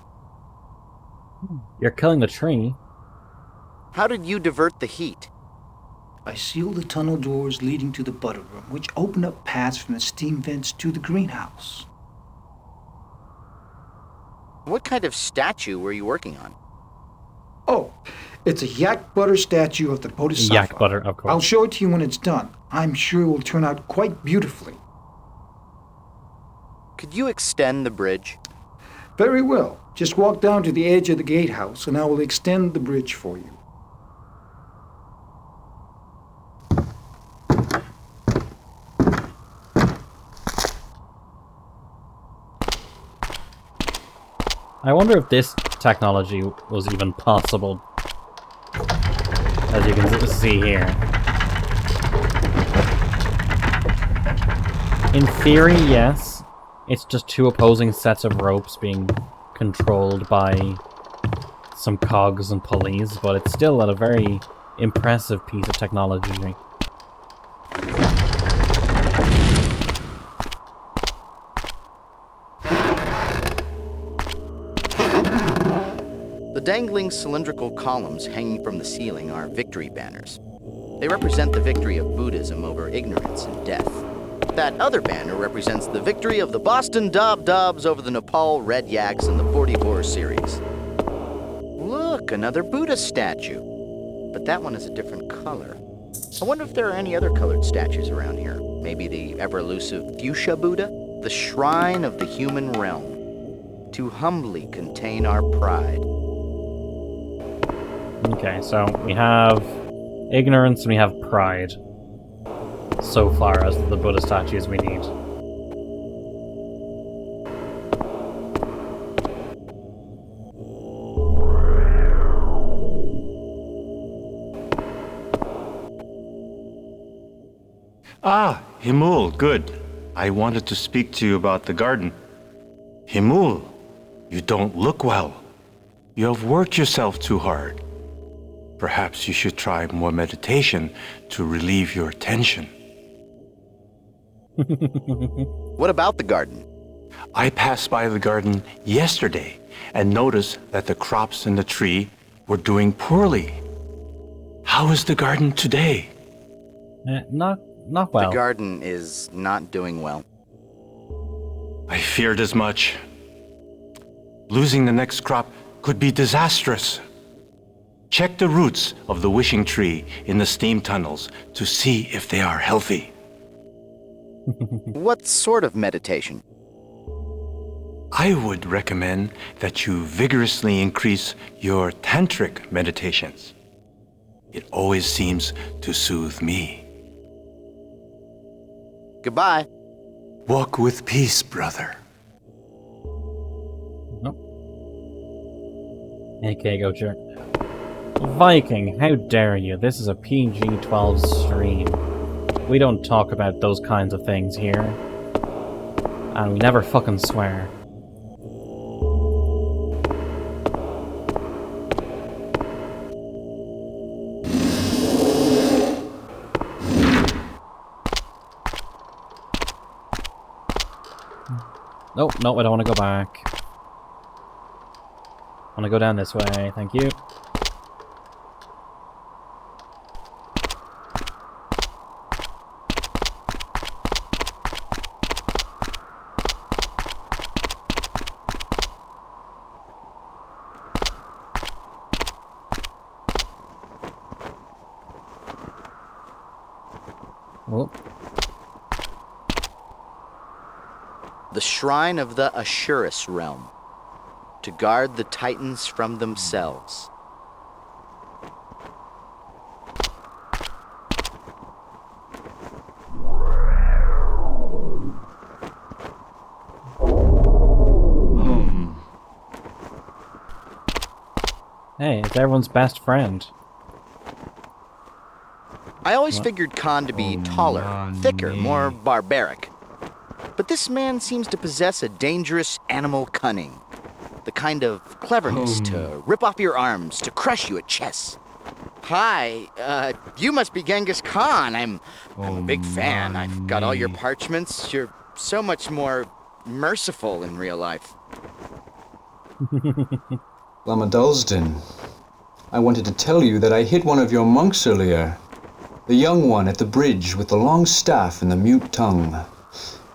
You're killing the tree. How did you divert the heat? I sealed the tunnel doors leading to the butter room, which opened up paths from the steam vents to the greenhouse. What kind of statue were you working on? Oh, it's a yak butter statue of the Bodhisattva. Yak butter, of course. I'll show it to you when it's done. I'm sure it will turn out quite beautifully. Could you extend the bridge? Very well. Just walk down to the edge of the gatehouse and I will extend the bridge for you. I wonder if this technology was even possible. As you can see here. In theory, yes. It's just two opposing sets of ropes being controlled by some cogs and pulleys, but it's still a very impressive piece of technology. The dangling cylindrical columns hanging from the ceiling are victory banners. They represent the victory of Buddhism over ignorance and death. That other banner represents the victory of the Boston Dob-Dobs over the Nepal Red Yaks in the 44 series. Look, another Buddha statue. But that one is a different color. I wonder if there are any other colored statues around here. Maybe the ever-elusive Fuchsia Buddha? The shrine of the human realm. To humbly contain our pride. Okay, so we have ignorance and we have pride. So far as the Buddha statues we need. Ah, Himul, good. I wanted to speak to you about the garden. Himul, you don't look well. You have worked yourself too hard. Perhaps you should try more meditation to relieve your tension. What about the garden? I passed by the garden yesterday and noticed that the crops in the tree were doing poorly. How is the garden today? Not well. The garden is not doing well. I feared as much. Losing the next crop could be disastrous. Check the roots of the wishing tree in the steam tunnels to see if they are healthy. What sort of meditation? I would recommend that you vigorously increase your tantric meditations. It always seems to soothe me. Goodbye. Walk with peace, brother. Nope. Okay, go jerk. Viking, how dare you? This is a PG-12 stream. We don't talk about those kinds of things here. And we never fucking swear. Nope, no, I don't want to go back. I want to go down this way, thank you. Oh. The Shrine of the Ashurus Realm, to guard the Titans from themselves. Hey, it's everyone's best friend. I always figured Khan to be taller, thicker, more barbaric. But this man seems to possess a dangerous animal cunning. The kind of cleverness to rip off your arms, to crush you at chess. Hi, you must be Genghis Khan. I'm a big fan. I've got all your parchments. You're so much more merciful in real life. Lama Dulsden, I wanted to tell you that I hit one of your monks earlier. The young one at the bridge with the long staff and the mute tongue.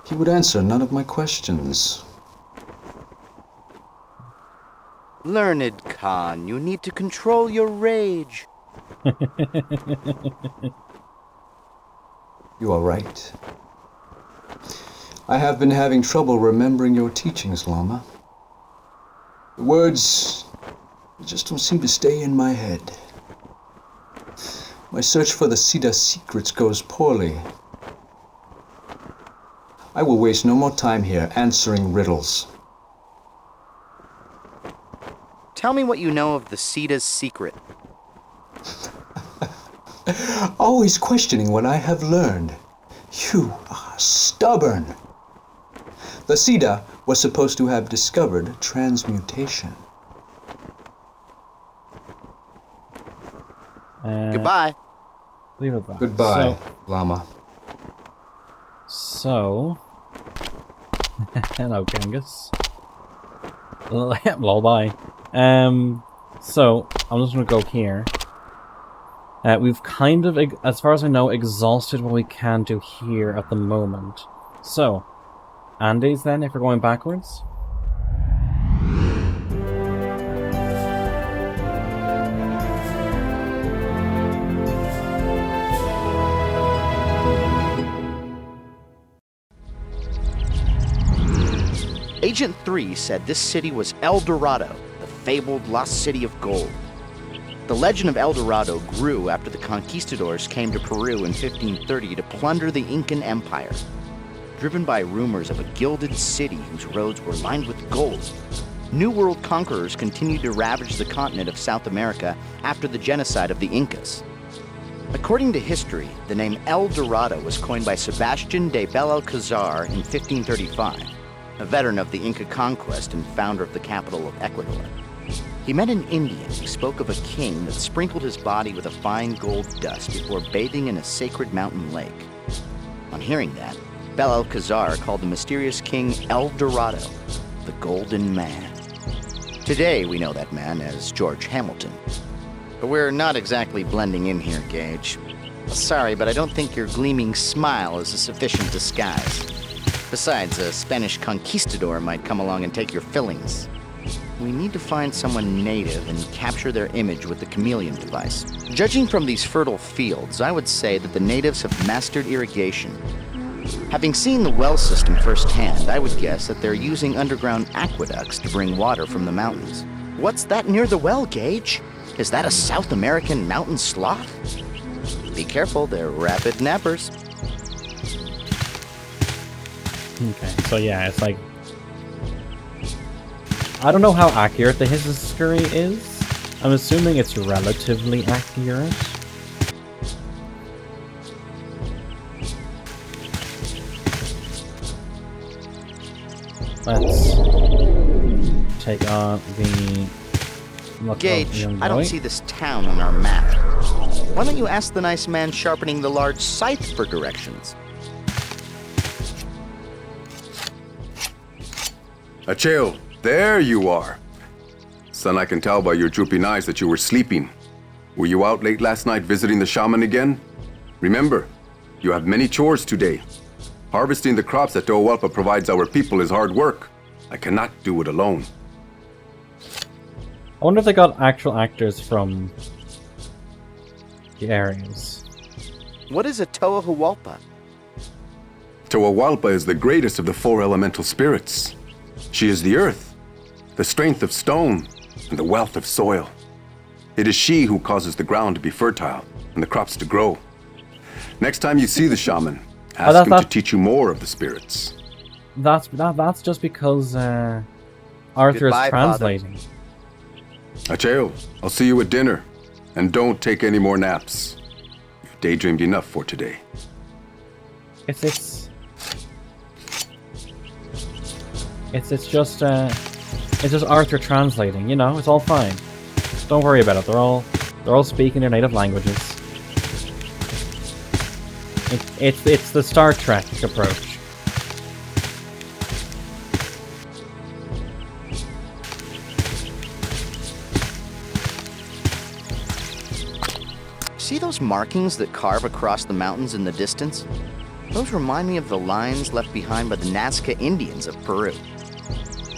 He would answer none of my questions. Learned Khan, you need to control your rage. You are right. I have been having trouble remembering your teachings, Lama. The words just don't seem to stay in my head. My search for the Siddha secrets goes poorly. I will waste no more time here answering riddles. Tell me what you know of the Siddha's secret. Always questioning what I have learned. You are stubborn. The Siddha was supposed to have discovered transmutation. Goodbye. Leave it back. Goodbye, Lama. So... Hello, Genghis. Lol, bye. So, I'm just gonna go here. We've kind of, as far as I know, exhausted what we can do here at the moment. So, Andes then, if we're going backwards? Agent 3 said this city was El Dorado, the fabled lost city of gold. The legend of El Dorado grew after the conquistadors came to Peru in 1530 to plunder the Incan Empire. Driven by rumors of a gilded city whose roads were lined with gold, New World conquerors continued to ravage the continent of South America after the genocide of the Incas. According to history, the name El Dorado was coined by Sebastian de Belalcazar in 1535, a veteran of the Inca conquest and founder of the capital of Ecuador. He met an Indian who spoke of a king that sprinkled his body with a fine gold dust before bathing in a sacred mountain lake. On hearing that, Belalcazar called the mysterious king El Dorado, the Golden Man. Today we know that man as George Hamilton. But we're not exactly blending in here, Gage. Sorry, but I don't think your gleaming smile is a sufficient disguise. Besides, a Spanish conquistador might come along and take your fillings. We need to find someone native and capture their image with the chameleon device. Judging from these fertile fields, I would say that the natives have mastered irrigation. Having seen the well system firsthand, I would guess that they're using underground aqueducts to bring water from the mountains. What's that near the well, Gage? Is that a South American mountain sloth? Be careful, they're rapid nappers. Okay, so yeah, it's like... I don't know how accurate the history is. I'm assuming it's relatively accurate. Let's take on the... Gage, I don't see this town on our map. Why don't you ask the nice man sharpening the large scythe for directions? Acheo, there you are. Son, I can tell by your drooping eyes that you were sleeping. Were you out late last night visiting the shaman again? Remember, you have many chores today. Harvesting the crops that Tohualpa provides our people is hard work. I cannot do it alone. I wonder if they got actual actors from the areas. What is a Tohualpa? Tohualpa is the greatest of the four elemental spirits. She is the earth, the strength of stone, and the wealth of soil. It is she who causes the ground to be fertile and the crops to grow. Next time you see the shaman, ask him to teach you more of the spirits. That's just because Arthur is translating. Father. Acheo, I'll see you at dinner. And don't take any more naps. You've daydreamed enough for today. It's just Arthur translating, you know, it's all fine. Don't worry about it, they're all speaking their native languages. It's the Star Trek approach. See those markings that carve across the mountains in the distance? Those remind me of the lines left behind by the Nazca Indians of Peru.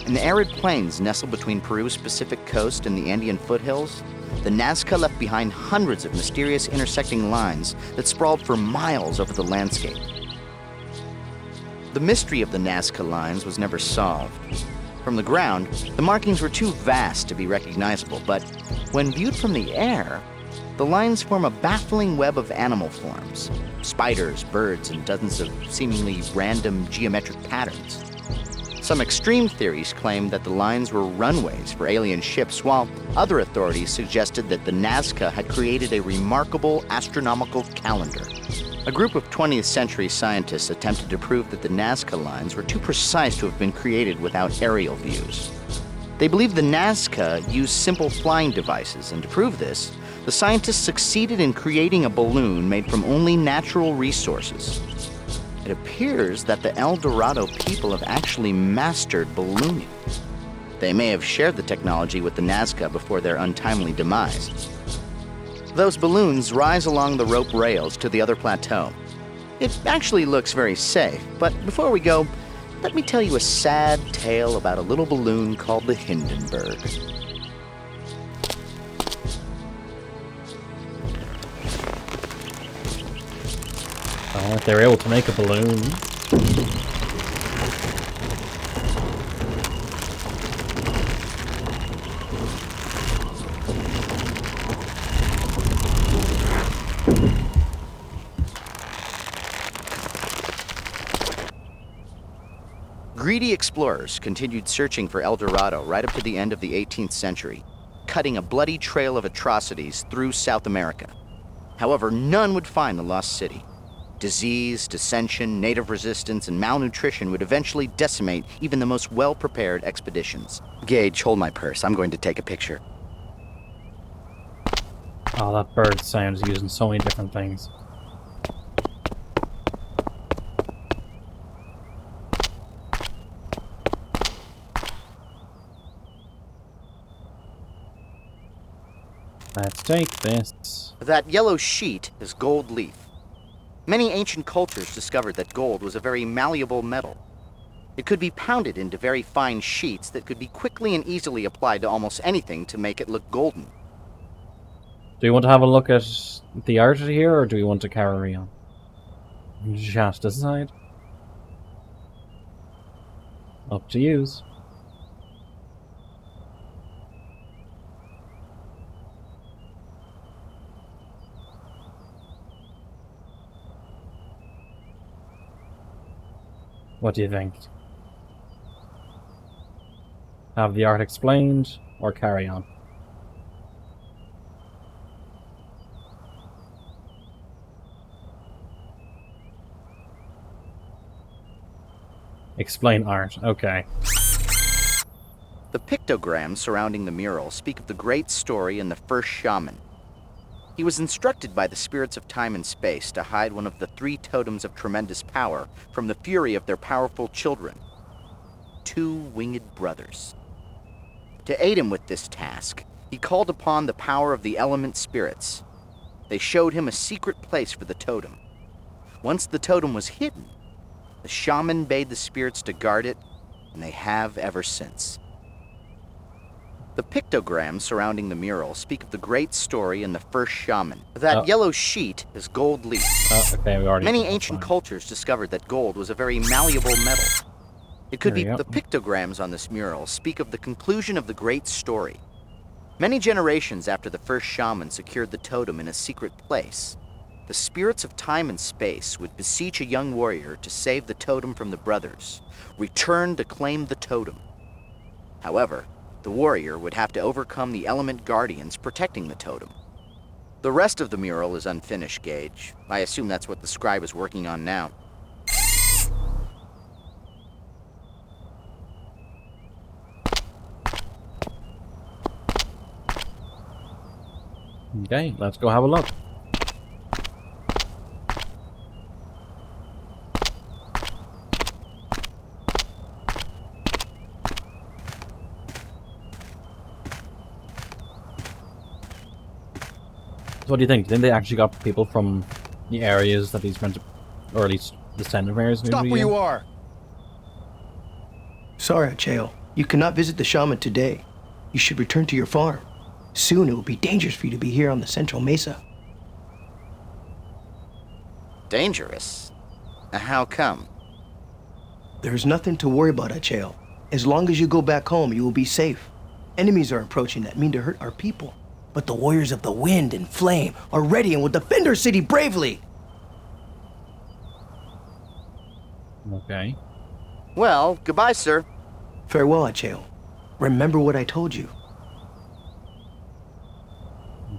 In the arid plains nestled between Peru's Pacific coast and the Andean foothills, the Nazca left behind hundreds of mysterious intersecting lines that sprawled for miles over the landscape. The mystery of the Nazca lines was never solved. From the ground, the markings were too vast to be recognizable, but when viewed from the air, the lines form a baffling web of animal forms. Spiders, birds, and dozens of seemingly random geometric patterns. Some extreme theories claim that the lines were runways for alien ships, while other authorities suggested that the Nazca had created a remarkable astronomical calendar. A group of 20th century scientists attempted to prove that the Nazca lines were too precise to have been created without aerial views. They believed the Nazca used simple flying devices, and to prove this, the scientists succeeded in creating a balloon made from only natural resources. It appears that the El Dorado people have actually mastered ballooning. They may have shared the technology with the Nazca before their untimely demise. Those balloons rise along the rope rails to the other plateau. It actually looks very safe, but before we go, let me tell you a sad tale about a little balloon called the Hindenburg. Oh, if they're able to make a balloon. Greedy explorers continued searching for El Dorado right up to the end of the 18th century, cutting a bloody trail of atrocities through South America. However, none would find the lost city. Disease, dissension, native resistance, and malnutrition would eventually decimate even the most well-prepared expeditions. Gage, hold my purse. I'm going to take a picture. Oh, that bird sounds used in so many different things. Let's take this. That yellow sheet is gold leaf. Many ancient cultures discovered that gold was a very malleable metal. It could be pounded into very fine sheets that could be quickly and easily applied to almost anything to make it look golden. Do you want to have a look at the art here, or do we want to carry on? Just decide. Up to yous. What do you think? Have the art explained, or carry on? Explain art, okay. The pictograms surrounding the mural speak of the great story and the first shaman. He was instructed by the spirits of time and space to hide one of the 3 totems of tremendous power from the fury of their powerful children, 2 winged brothers. To aid him with this task, he called upon the power of the element spirits. They showed him a secret place for the totem. Once the totem was hidden, the shaman bade the spirits to guard it, and they have ever since. The pictograms surrounding the mural speak of the great story and the first shaman. That yellow sheet is gold leaf. Okay, we already. Many ancient cultures discovered that gold was a very malleable metal. It could be the pictograms on this mural speak of the conclusion of the great story. Many generations after the first shaman secured the totem in a secret place, the spirits of time and space would beseech a young warrior to save the totem from the brothers, return to claim the totem. However, the warrior would have to overcome the element guardians protecting the totem. The rest of the mural is unfinished, Gage. I assume that's what the scribe is working on now. Okay, let's go have a look. So what do you think? Do you think they actually got people from the areas that he's meant to, or at least the center of areas? Stop where you are! Sorry, Cheo. You cannot visit the shaman today. You should return to your farm. Soon it will be dangerous for you to be here on the Central Mesa. Dangerous? How come? There's nothing to worry about, Acheo. As long as you go back home, you will be safe. Enemies are approaching that mean to hurt our people. But the warriors of the wind and flame are ready and will defend our city bravely. Okay. Well, goodbye, sir. Farewell, Acheo. Remember what I told you.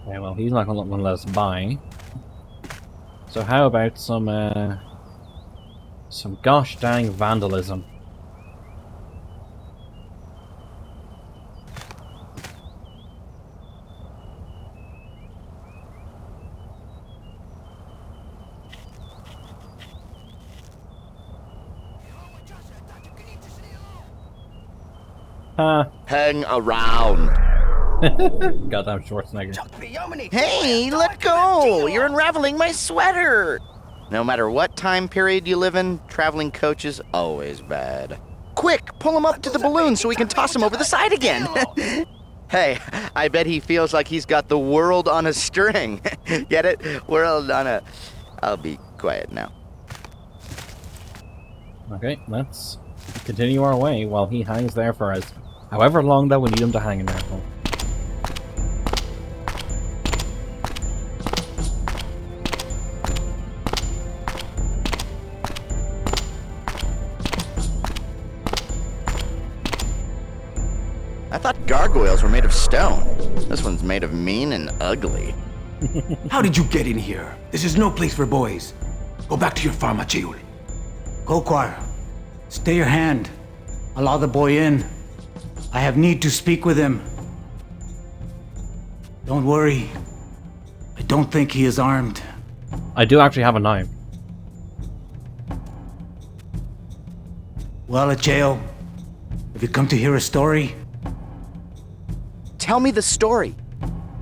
Okay, well, he's not going to let us buy. So how about some gosh dang vandalism? Hang around. Goddamn Schwarzenegger. Hey, let go! You're unraveling my sweater! No matter what time period you live in, traveling coach is always bad. Quick, pull him up to the balloon so we can toss him over the side again. Hey, I bet he feels like he's got the world on a string. Get it? World on a... I'll be quiet now. Okay, let's continue our way while he hangs there for us. However long that we need him to hang in there for. I thought gargoyles were made of stone. This one's made of mean and ugly. How did you get in here? This is no place for boys. Go back to your farm, Acheul. Kokwar, stay your hand. Allow the boy in. I have need to speak with him. Don't worry. I don't think he is armed. I do actually have a knife. Well, Acheul, have you come to hear a story? Tell me the story.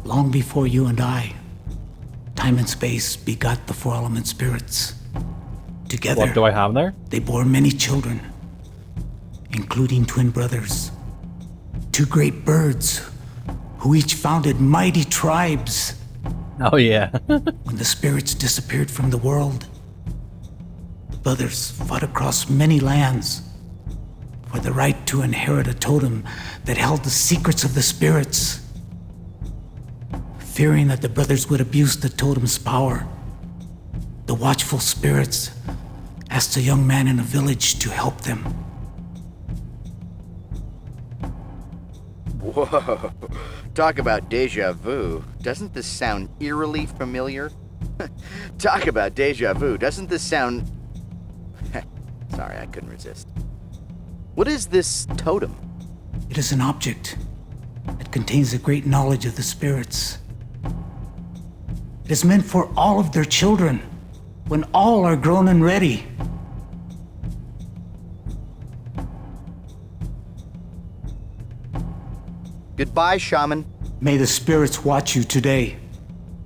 Long before you and I, time and space begot the four element spirits. Together, What do I have there? they bore many children, including twin brothers. Two great birds, who each founded mighty tribes. Oh yeah. When the spirits disappeared from the world, the brothers fought across many lands for the right to inherit a totem that held the secrets of the spirits. Fearing that the brothers would abuse the totem's power, the watchful spirits asked a young man in a village to help them. Whoa. Talk about deja vu. Doesn't this sound eerily familiar? Talk about deja vu. Doesn't this sound... Sorry, I couldn't resist. What is this totem? It is an object that contains a great knowledge of the spirits. It is meant for all of their children, when all are grown and ready. Goodbye, shaman. May the spirits watch you today.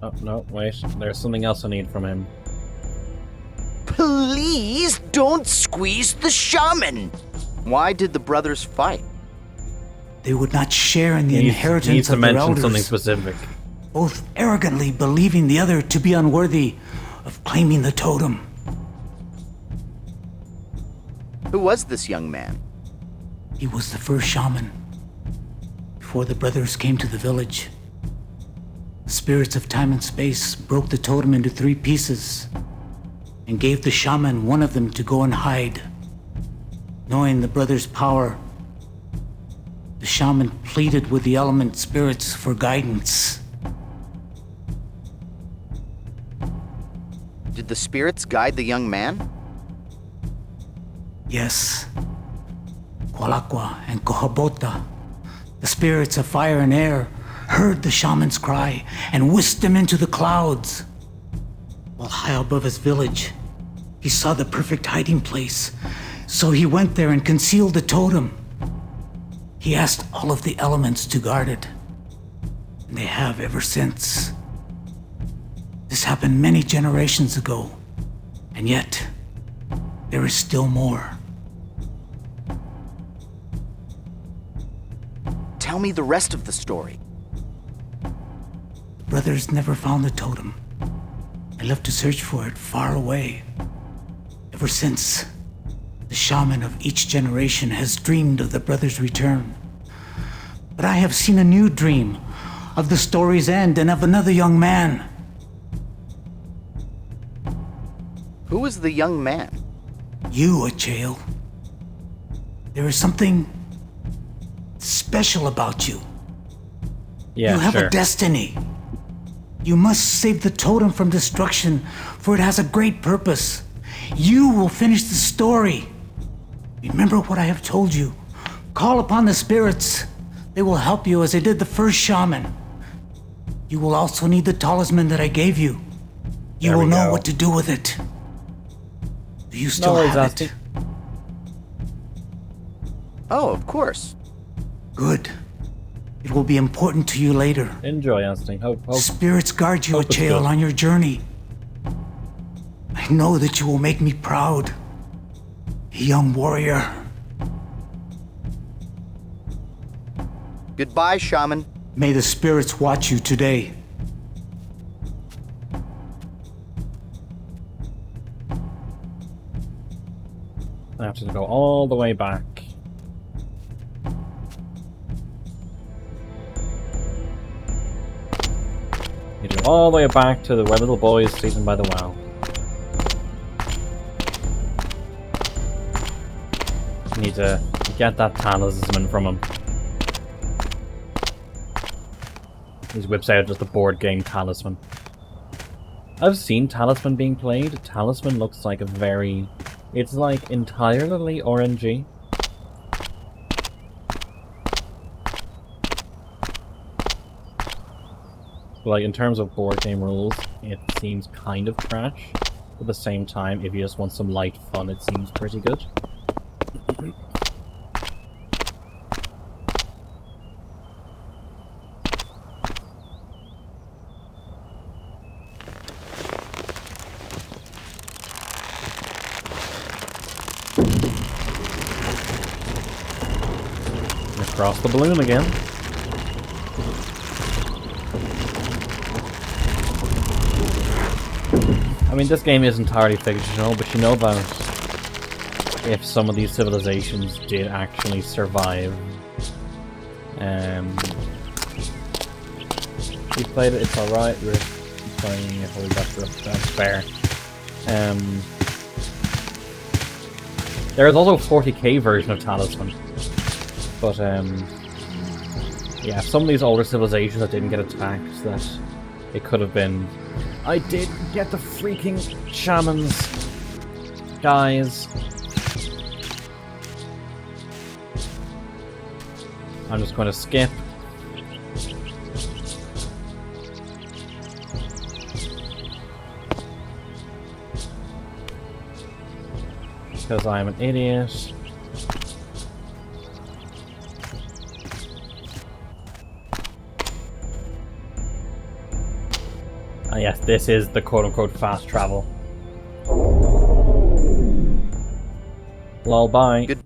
Oh, no, wait. There's something else I need from him. Please don't squeeze the shaman. Why did the brothers fight? They would not share in the He inheritance needs to of their mention elders, something specific. both arrogantly believing the other to be unworthy of claiming the totem. Who was this young man? He was the first shaman. Before the brothers came to the village, the spirits of time and space broke the totem into 3 pieces and gave the shaman one of them to go and hide. Knowing the brothers' power, the shaman pleaded with the element spirits for guidance. Did the spirits guide the young man? Yes. Kualakwa and Kohabota, the spirits of fire and air, heard the shaman's cry and whisked him into the clouds. While high above his village, he saw the perfect hiding place, so he went there and concealed the totem. He asked all of the elements to guard it, and they have ever since. This happened many generations ago, and yet there is still more. Tell me the rest of the story. The brothers never found the totem. They left to search for it far away. Ever since, the shaman of each generation has dreamed of the brothers' return. But I have seen a new dream of the story's end and of another young man. Who was the young man? You, Acheul. There is something special about you. Yeah, you have sure. a destiny. You must save the totem from destruction, for it has a great purpose. You will finish the story. Remember what I have told you. Call upon the spirits. They will help you as they did the first shaman. You will also need the talisman that I gave you. You There will we know go. what to do with it. Do you still worries, have Asti. it? Oh, of course. Good. It will be important to you later. Enjoy, Anthony. Hope. Spirits guard you, hope it's Acheul, good. on your journey. I know that you will make me proud. A young warrior. Goodbye, shaman. May the spirits watch you today. I have to go all the way back. You go all the way back to where little boy is sleeping by the well. Need to get that talisman from him. He whips out just a board game talisman. I've seen Talisman being played. Talisman looks like a very... It's like entirely RNG. Like, in terms of board game rules, it seems kind of trash. At the same time, if you just want some light fun, it seems pretty good. Across the balloon again. I mean, this game is entirely fictional, but you know that if some of these civilizations did actually survive, we played it, it's alright, we're playing it, we got that's fair. There's also a 40k version of Talisman, but yeah, some of these older civilizations that didn't get attacked, that it could have been... I did get the freaking shamans, guys. I'm just going to skip. Because I'm an idiot. Yes, this is the quote-unquote fast travel. Lol, bye. Good.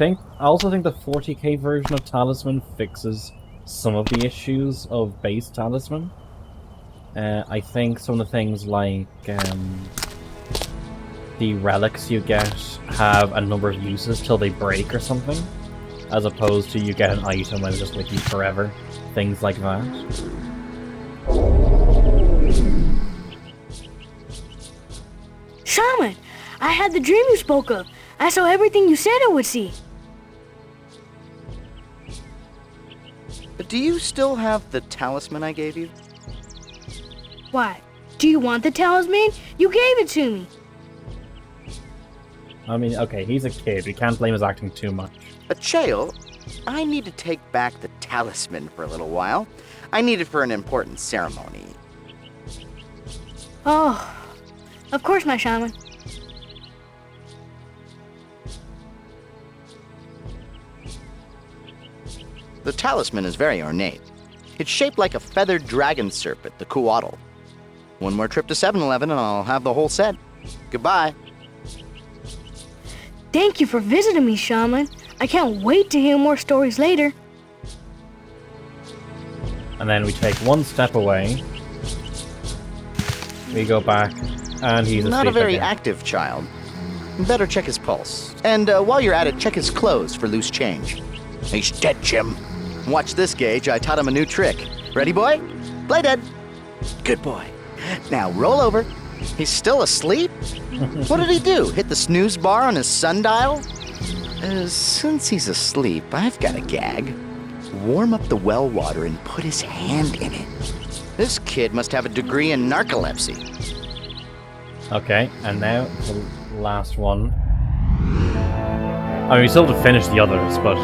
I also think the 40k version of Talisman fixes some of the issues of base Talisman. I think some of the things like the relics you get have a number of uses till they break or something, as opposed to you get an item and it's just with you forever. Things like that. Shaman! I had the dream you spoke of. I saw everything you said I would see. Do you still have the talisman I gave you? Why? Do you want the talisman? You gave it to me. I mean, okay, he's a kid. We can't blame his acting too much. Chael, I need to take back the talisman for a little while. I need it for an important ceremony. Oh, of course, my shaman. The talisman is very ornate. It's shaped like a feathered dragon serpent, the Kuatl. One more trip to 7-Eleven and I'll have the whole set. Goodbye. Thank you for visiting me, Shaman. I can't wait to hear more stories later. And then we take one step away. We go back, and he's Not a very again. active child. Better check his pulse. And while you're at it, check his clothes for loose change. He's dead, Jim. Watch this, Gage. I taught him a new trick. Ready, boy? Play dead. Good boy. Now roll over. He's still asleep? What did he do? Hit the snooze bar on his sundial? Since he's asleep, I've got a gag. Warm up the well water and put his hand in it. This kid must have a degree in narcolepsy. Okay, and now the last one. I mean, we still have to finish the others, but...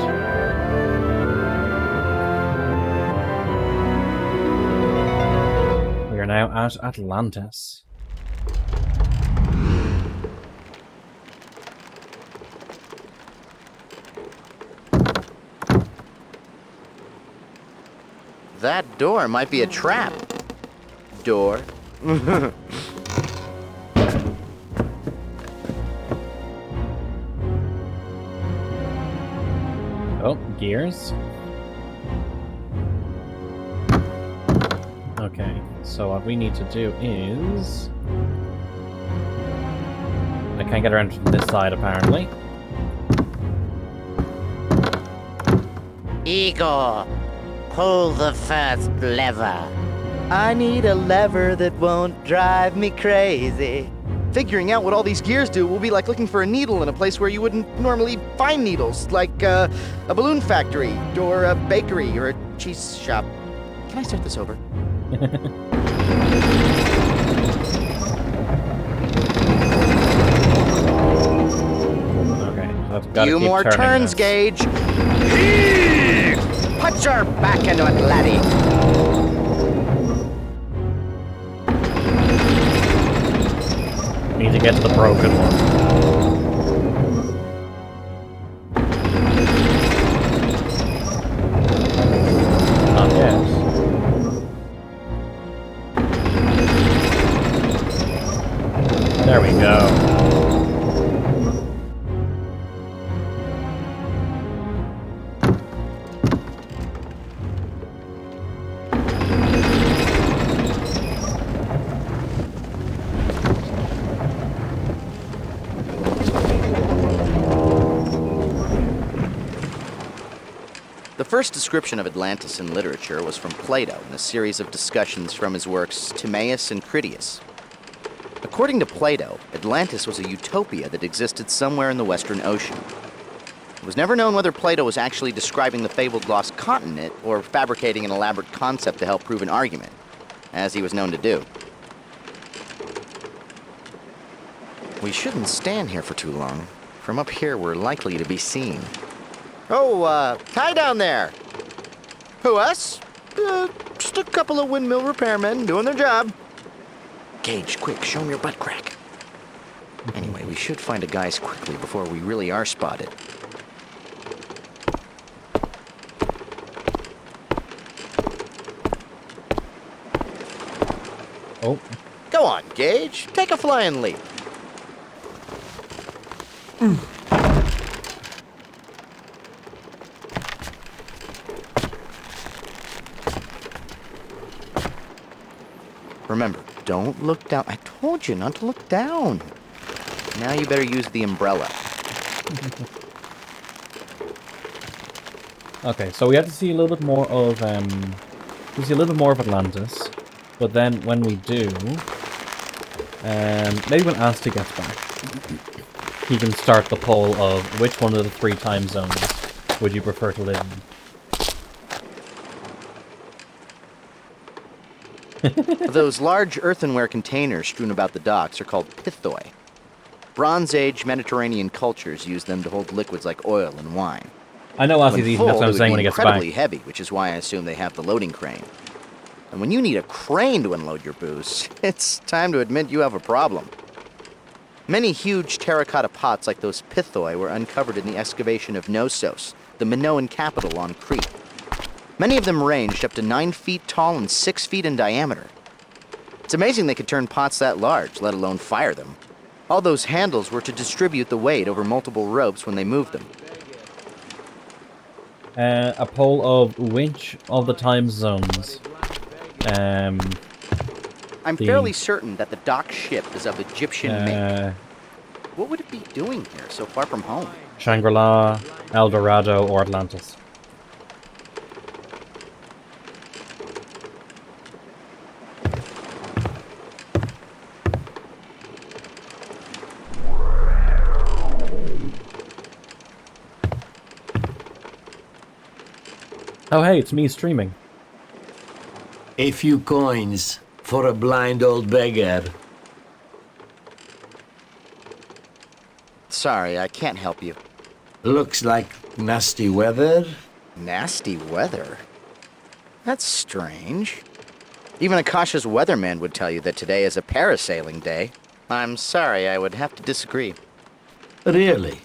we are now at Atlantis. That door might be a trap. Door. Oh, gears. Okay, so what we need to do is... I can't get around from this side, apparently. Igor, pull the first lever. I need a lever that won't drive me crazy. Figuring out what all these gears do will be like looking for a needle in a place where you wouldn't normally find needles, like a balloon factory, or a bakery, or a cheese shop. Can I start this over? Okay, so that's gotta Few keep more turning turns, this. Gage. Put your back into it, laddie. Need to get to the broken one. Not yet. There we go. The first description of Atlantis in literature was from Plato in a series of discussions from his works Timaeus and Critias. According to Plato, Atlantis was a utopia that existed somewhere in the Western Ocean. It was never known whether Plato was actually describing the fabled lost continent or fabricating an elaborate concept to help prove an argument, as he was known to do. We shouldn't stand here for too long. From up here, we're likely to be seen. Oh, hi down there. Who, us? Just a couple of windmill repairmen doing their job. Gage, quick, show him your butt crack. Anyway, we should find a guys quickly before we really are spotted. Oh. Go on, Gage. Take a flying leap. Remember, don't look down. I told you not to look down. Now you better use the umbrella. Okay, so we have to see a little bit more of Atlantis, but then when we do, maybe when Asti gets back, he can start the poll of which one of the 3 time zones would you prefer to live in. Those large earthenware containers strewn about the docks are called pithoi. Bronze Age Mediterranean cultures use them to hold liquids like oil and wine. I know Asti's When eating, that's full, what I'm they saying would when be he gets back. incredibly heavy, which is why I assume they have the loading crane. And when you need a crane to unload your booze, it's time to admit you have a problem. Many huge terracotta pots like those pithoi were uncovered in the excavation of Knossos, the Minoan capital on Crete. Many of them ranged up to 9 feet tall and 6 feet in diameter. It's amazing they could turn pots that large, let alone fire them. All those handles were to distribute the weight over multiple ropes when they moved them. A poll of which of the time zones. I'm fairly certain that the dock ship is of Egyptian make. What would it be doing here so far from home? Shangri-La, El Dorado, or Atlantis. Oh hey, it's me streaming. A few coins for a blind old beggar. Sorry, I can't help you. Looks like nasty weather. Nasty weather? That's strange. Even Akasha's weatherman would tell you that today is a parasailing day. I'm sorry, I would have to disagree. Really?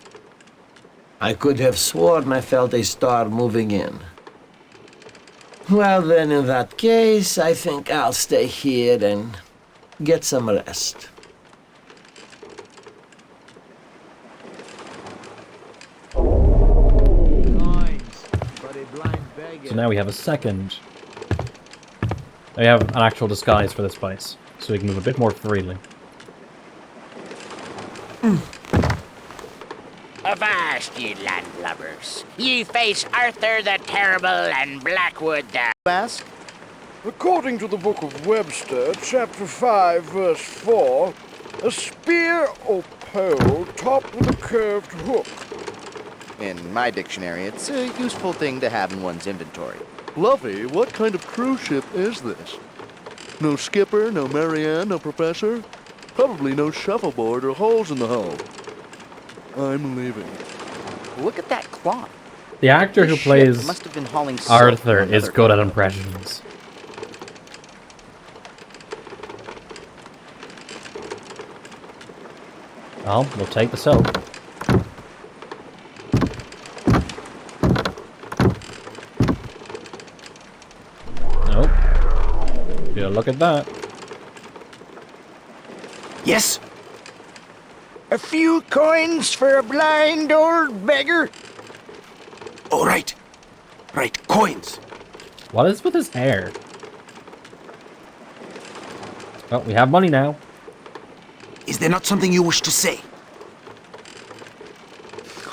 I could have sworn I felt a star moving in. Well then, in that case, I think I'll stay here and get some rest. So now we have a second. We have an actual disguise for this place, so we can move a bit more freely. Avast, ye landlubbers! Ye face Arthur the Terrible and Blackwood the... Ask? According to the Book of Webster, chapter 5, verse 4, a spear or pole topped with a curved hook. In my dictionary, it's a useful thing to have in one's inventory. Luffy, what kind of cruise ship is this? No skipper, no Marianne, no professor? Probably no shuffleboard or holes in the hull. I'm leaving. Look at that clock. The actor who This plays ship must have been hauling silk Arthur for is another good at continent. impressions. Well, we'll take the silk. Nope. Yeah, look at that. Yes? A few coins for a blind old beggar? All right. Right, coins. What is with his hair? Oh, we have money now. Is there not something you wish to say?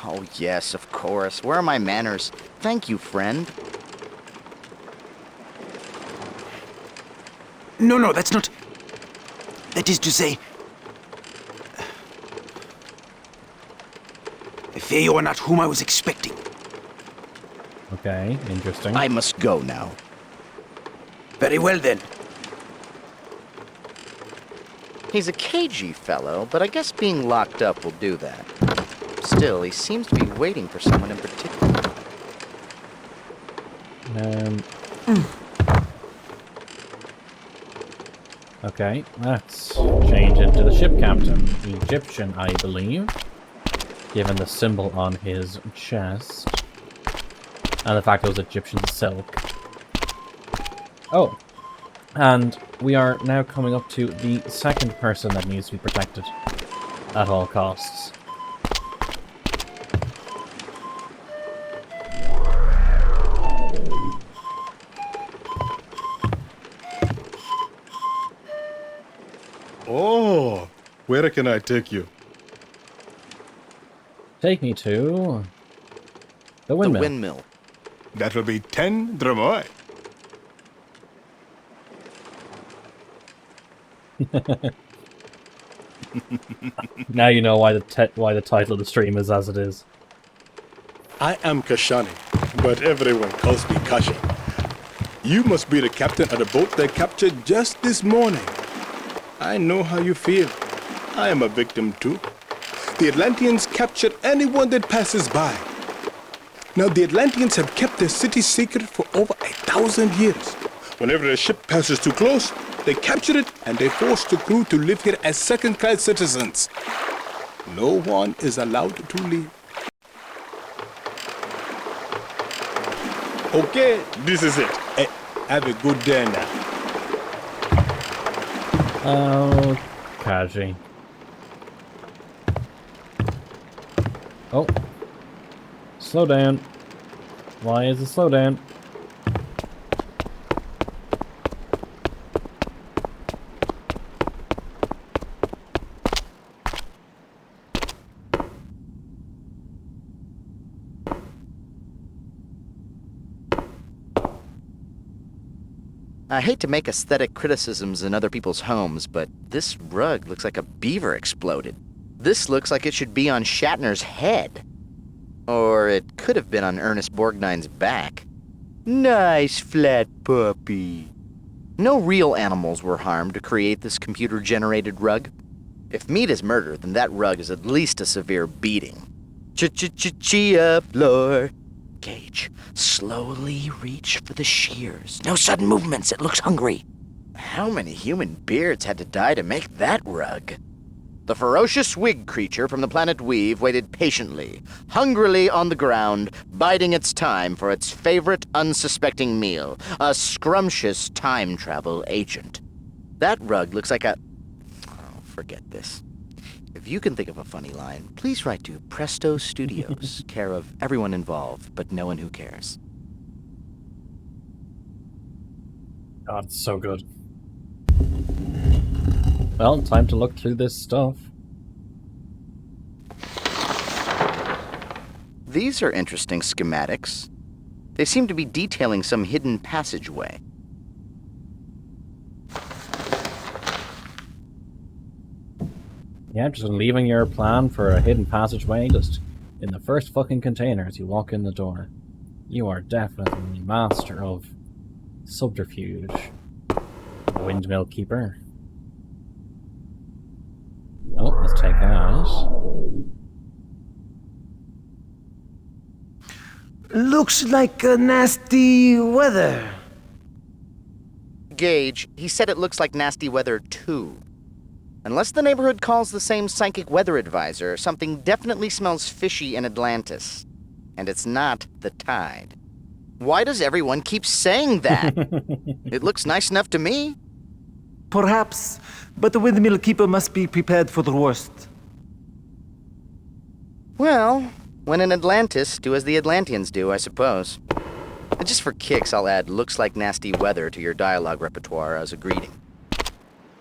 Oh, yes, of course. Where are my manners? Thank you, friend. No, that's not... That is to say... I fear you are not whom I was expecting. Okay, interesting. I must go now. Very well, then. He's a cagey fellow, but I guess being locked up will do that. Still, he seems to be waiting for someone in particular. Okay, let's change into the ship captain. Egyptian, I believe. Given the symbol on his chest. And the fact it was Egyptian silk. Oh. And we are now coming up to the second person that needs to be protected. At all costs. Oh, where can I take you? Take me to... the windmill. The windmill. That will be 10 Dramoi. Now you know why the title of the stream is as it is. I am Kashani, but everyone calls me Kashi. You must be the captain of the boat they captured just this morning. I know how you feel. I am a victim too. The Atlanteans capture anyone that passes by. Now the Atlanteans have kept their city secret for over 1,000 years. Whenever a ship passes too close, they capture it and they force the crew to live here as second-class citizens. No one is allowed to leave. Okay, this is it. Hey, have a good day now. Oh, Kaji. Oh. Slow down. Why is it slow down? I hate to make aesthetic criticisms in other people's homes, but this rug looks like a beaver exploded. This looks like it should be on Shatner's head. Or it could have been on Ernest Borgnine's back. Nice flat puppy. No real animals were harmed to create this computer-generated rug. If meat is murder, then that rug is at least a severe beating. Ch-ch-ch-chia, floor. Gage, slowly reach for the shears. No sudden movements, it looks hungry. How many human beards had to die to make that rug? The ferocious wig creature from the planet Weave waited patiently, hungrily on the ground, biding its time for its favorite unsuspecting meal, a scrumptious time travel agent. That rug looks like a... Oh, forget this. If you can think of a funny line, please write to Presto Studios, care of everyone involved, but no one who cares. God, it's so good. Well, time to look through this stuff. These are interesting schematics. They seem to be detailing some hidden passageway. Yeah, just leaving your plan for a hidden passageway just in the first fucking container as you walk in the door. You are definitely master of subterfuge. Windmill Keeper. Oh, let's take that. Looks like nasty weather. Gage, he said it looks like nasty weather too. Unless the neighborhood calls the same psychic weather advisor, something definitely smells fishy in Atlantis. And it's not the tide. Why does everyone keep saying that? It looks nice enough to me. Perhaps, but the Windmill Keeper must be prepared for the worst. Well, when in Atlantis, do as the Atlanteans do, I suppose. And just for kicks, I'll add looks like nasty weather to your dialogue repertoire as a greeting.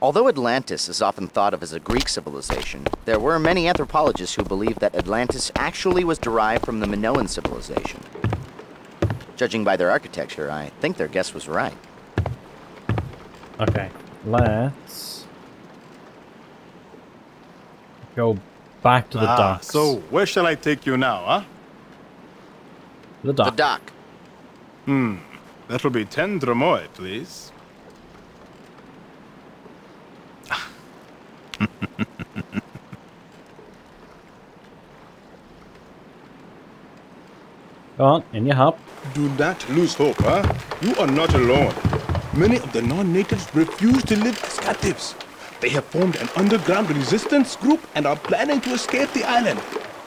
Although Atlantis is often thought of as a Greek civilization, there were many anthropologists who believed that Atlantis actually was derived from the Minoan civilization. Judging by their architecture, I think their guess was right. Okay, let's go back to the docks. So, where shall I take you now, huh? The dock. The dock. That will be 10 Dramoi, please. Go on, in you hop. Do not lose hope, huh? You are not alone. Many of the non-natives refuse to live as captives. They have formed an underground resistance group and are planning to escape the island.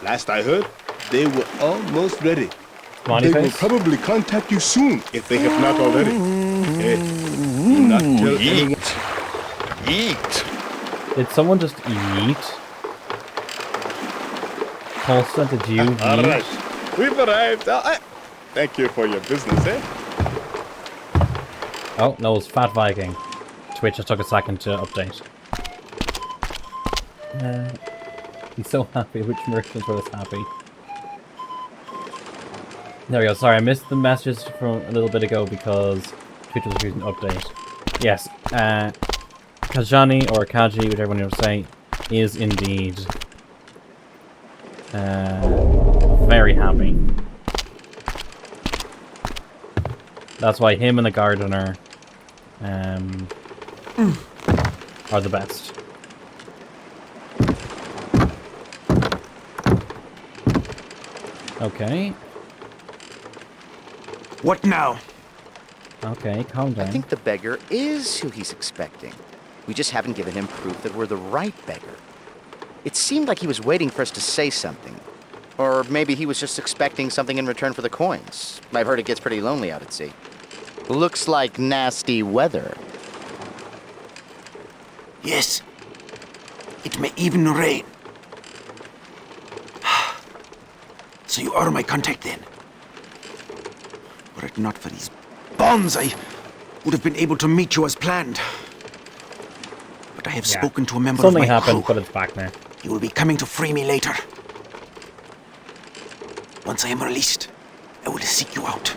Last I heard, they were almost ready. Smiley They will face. probably contact you soon if they have not already. Hey, do not tell anyone. Eat. Did someone just eat? Colston, did you eat? All right, we've arrived. Thank you for your business, eh? Oh, no, it's Fat Viking. Twitch just took a second to update. He's so happy. Which merchants were this happy? There we go. Sorry, I missed the messages from a little bit ago because Twitch was using update. Yes, Kajani or Kaji, whichever one you want to say, is indeed very happy. That's why him and the gardener are the best. Okay. What now? Okay, calm down. I think the beggar is who he's expecting. We just haven't given him proof that we're the right beggar. It seemed like he was waiting for us to say something. Or maybe he was just expecting something in return for the coins. I've heard it gets pretty lonely out at sea. Looks like nasty weather. Yes. It may even rain. So you are my contact then? Were it not for these bonds, I would have been able to meet you as planned. But I have spoken to a member Something of my happened, crew. but it's back now. He will be coming to free me later. Once I am released, I will seek you out.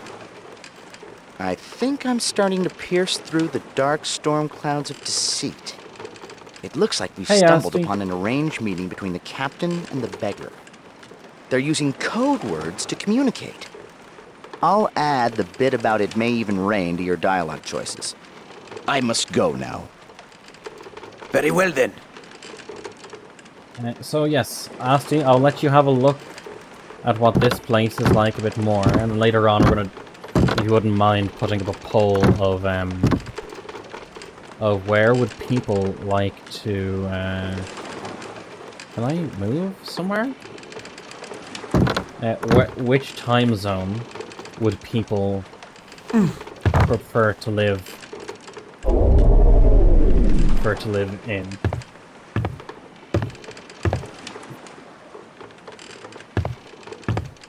I think I'm starting to pierce through the dark storm clouds of deceit. It looks like we've stumbled upon an arranged meeting between the captain and the beggar. They're using code words to communicate. I'll add the bit about it may even rain to your dialogue choices. I must go now. Very well then. So yes, Asti, I'll let you have a look at what this place is like a bit more, and later on we're gonna, if you wouldn't mind, putting up a poll of where would people like to. Can I move somewhere? Which time zone would people prefer to live in?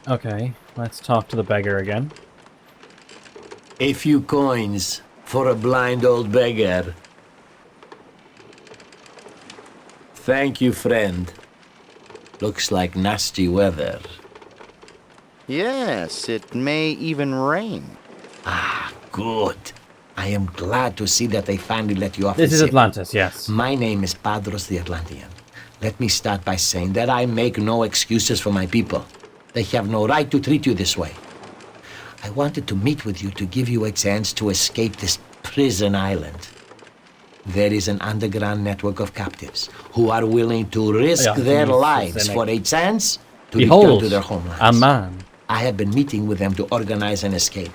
Okay, let's talk to the beggar again. A few coins for a blind old beggar. Thank you, friend. Looks like nasty weather. Yes, it may even rain. Ah, good. I am glad to see that they finally let you off This the is ship. Atlantis, yes. My name is Padros the Atlantean. Let me start by saying that I make no excuses for my people. They have no right to treat you this way. I wanted to meet with you to give you a chance to escape this prison island. There is an underground network of captives who are willing to risk their lives for a chance to return to their homelands. A man. I have been meeting with them to organize an escape.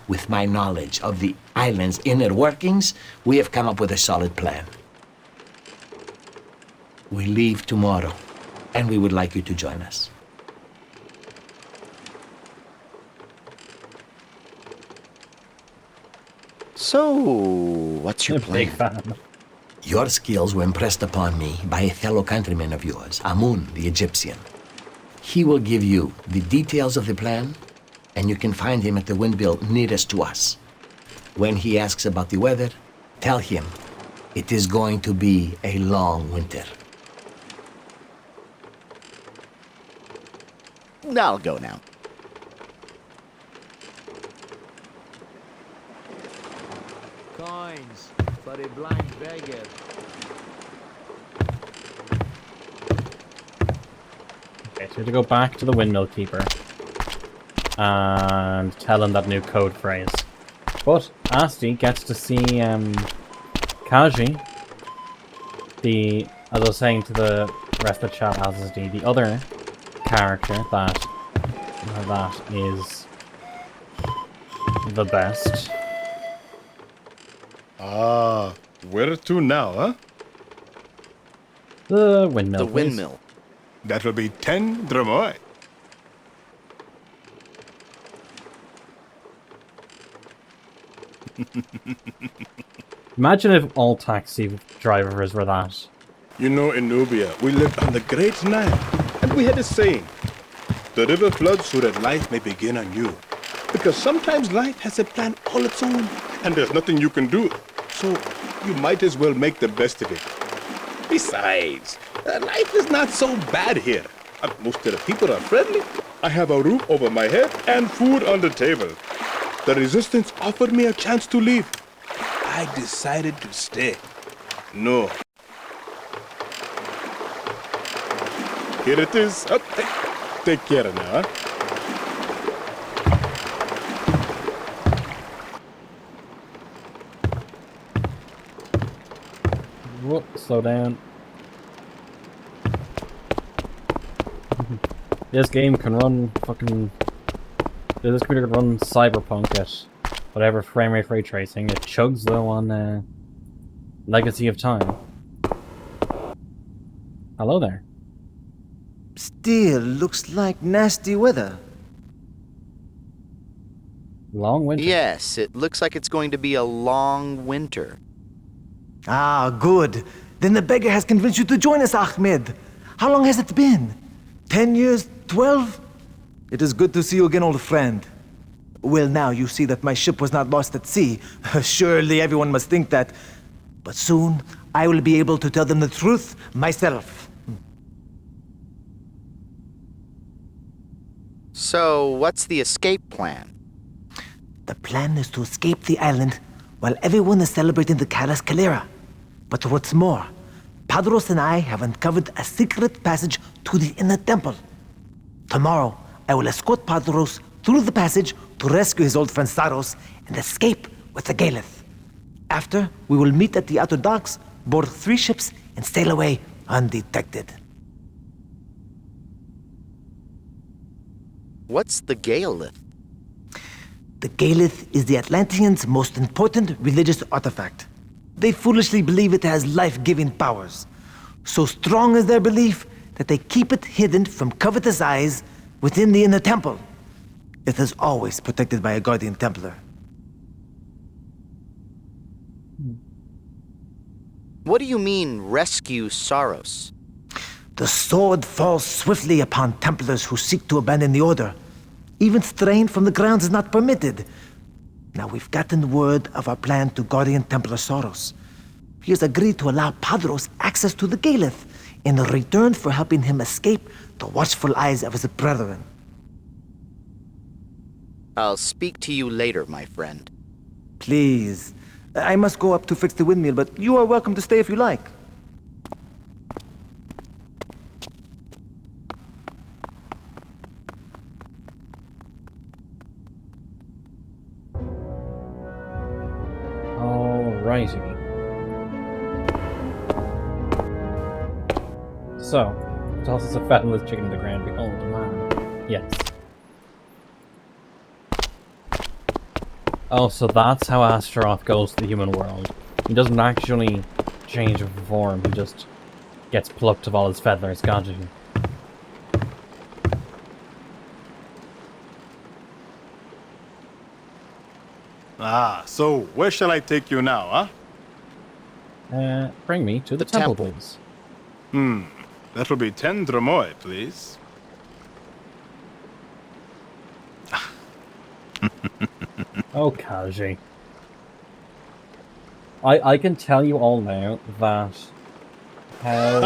With my knowledge of the island's inner workings, we have come up with a solid plan. We leave tomorrow, and we would like you to join us. So, what's your plan? Big fan. Your skills were impressed upon me by a fellow countryman of yours, Amun, the Egyptian. He will give you the details of the plan, and you can find him at the windmill nearest to us. When he asks about the weather, tell him it is going to be a long winter. I'll go now. Coins for a blind beggar. Okay, so we have to go back to the windmill keeper and tell him that new code phrase. But Asti gets to see Kaji, as I was saying to the rest of the chat, Asti, the other character that is the best. Ah, where to now, huh? The windmill. The windmill. That will be 10 Dramoi. Imagine if all taxi drivers were that. You know, in Nubia, we lived on the Great Nile, and we had a saying: the river floods so that life may begin anew. Because sometimes life has a plan all its own, and there's nothing you can do. So you might as well make the best of it. Besides, life is not so bad here. Most of the people are friendly. I have a roof over my head and food on the table. The resistance offered me a chance to leave. I decided to stay. No. Here it is. Take care now, huh? Whoop, slow down. This game can run fucking... This computer can run Cyberpunk at whatever frame rate ray tracing. It chugs though on Legacy of Time. Hello there. Still looks like nasty weather. Long winter? Yes, it looks like it's going to be a long winter. Ah, good. Then the beggar has convinced you to join us, Ahmed. How long has it been? 10 years? 12? It is good to see you again, old friend. Well, now you see that my ship was not lost at sea. Surely everyone must think that. But soon, I will be able to tell them the truth myself. So, what's the escape plan? The plan is to escape the island while everyone is celebrating the Karas Kalera. But what's more, Padros and I have uncovered a secret passage to the inner temple. Tomorrow, I will escort Padros through the passage to rescue his old friend Saros and escape with the Galeth. After, we will meet at the outer docks, board 3 ships, and sail away undetected. What's the Galeth? The Galeth is the Atlanteans' most important religious artifact. They foolishly believe it has life-giving powers. So strong is their belief that they keep it hidden from covetous eyes within the inner temple. It is always protected by a guardian Templar. What do you mean, rescue Saros? The sword falls swiftly upon Templars who seek to abandon the Order. Even straying from the grounds is not permitted. Now we've gotten word of our plan to Guardian Templar Saros. He has agreed to allow Padros access to the Galeth in return for helping him escape the watchful eyes of his brethren. I'll speak to you later, my friend. Please. I must go up to fix the windmill, but you are welcome to stay if you like. Alrighty. So, toss us a fathomless chicken to the ground. Behold, a man. Yes. Oh, so that's how Astaroth goes to the human world. He doesn't actually change of form, he just gets plucked of all his feathers, got you. Ah, so where shall I take you now, huh? Bring me to the temple, please. That'll be 10 Dramoi, please. Oh, Kaji. I can tell you all now that how...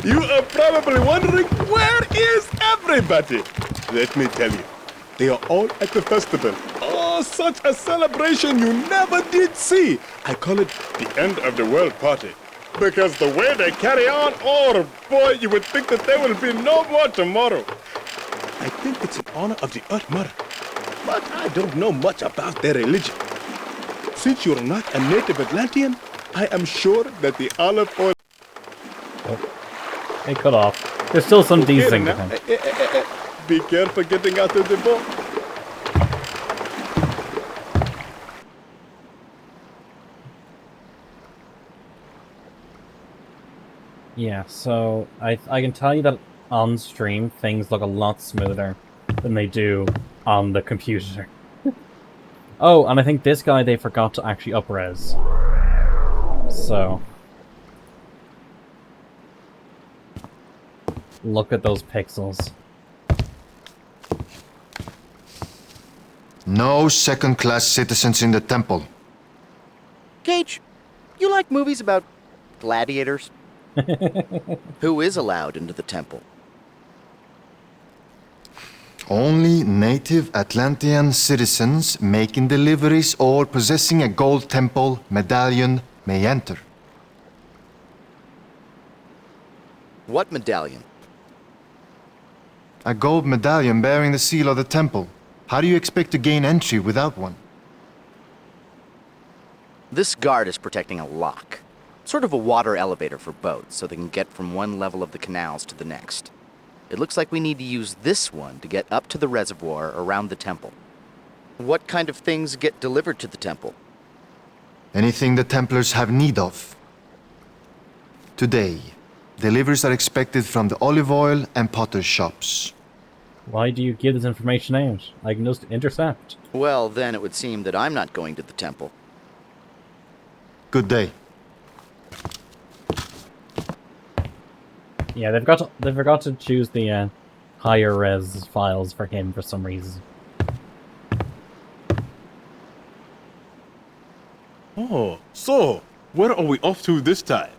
You are probably wondering, where is everybody? Let me tell you, they are all at the festival. Oh, such a celebration you never did see. I call it the end of the world party. Because the way they carry on, oh boy, you would think that there will be no more tomorrow. I think it's in honor of the Earth Mother. But I don't know much about their religion. Since you're not a native Atlantean, I am sure that the olive oil... Oh. Hey, cut off. There's still some decent to him. Be careful getting out of the boat. Yeah, so I can tell you that on stream things look a lot smoother than they do on the computer. Oh, and I think this guy they forgot to actually up-res. So... look at those pixels. No second-class citizens in the temple. Gage, you like movies about gladiators? Who is allowed into the temple? Only native Atlantean citizens making deliveries or possessing a gold temple medallion may enter. What medallion? A gold medallion bearing the seal of the temple. How do you expect to gain entry without one? This guard is protecting a lock. Sort of a water elevator for boats, so they can get from one level of the canals to the next. It looks like we need to use this one to get up to the reservoir around the temple. What kind of things get delivered to the temple? Anything the Templars have need of. Today, deliveries are expected from the olive oil and potter shops. Why do you give this information out? I can just intercept. Well, then it would seem that I'm not going to the temple. Good day. Yeah, they forgot to choose the higher res files for him for some reason. Oh, so where are we off to this time?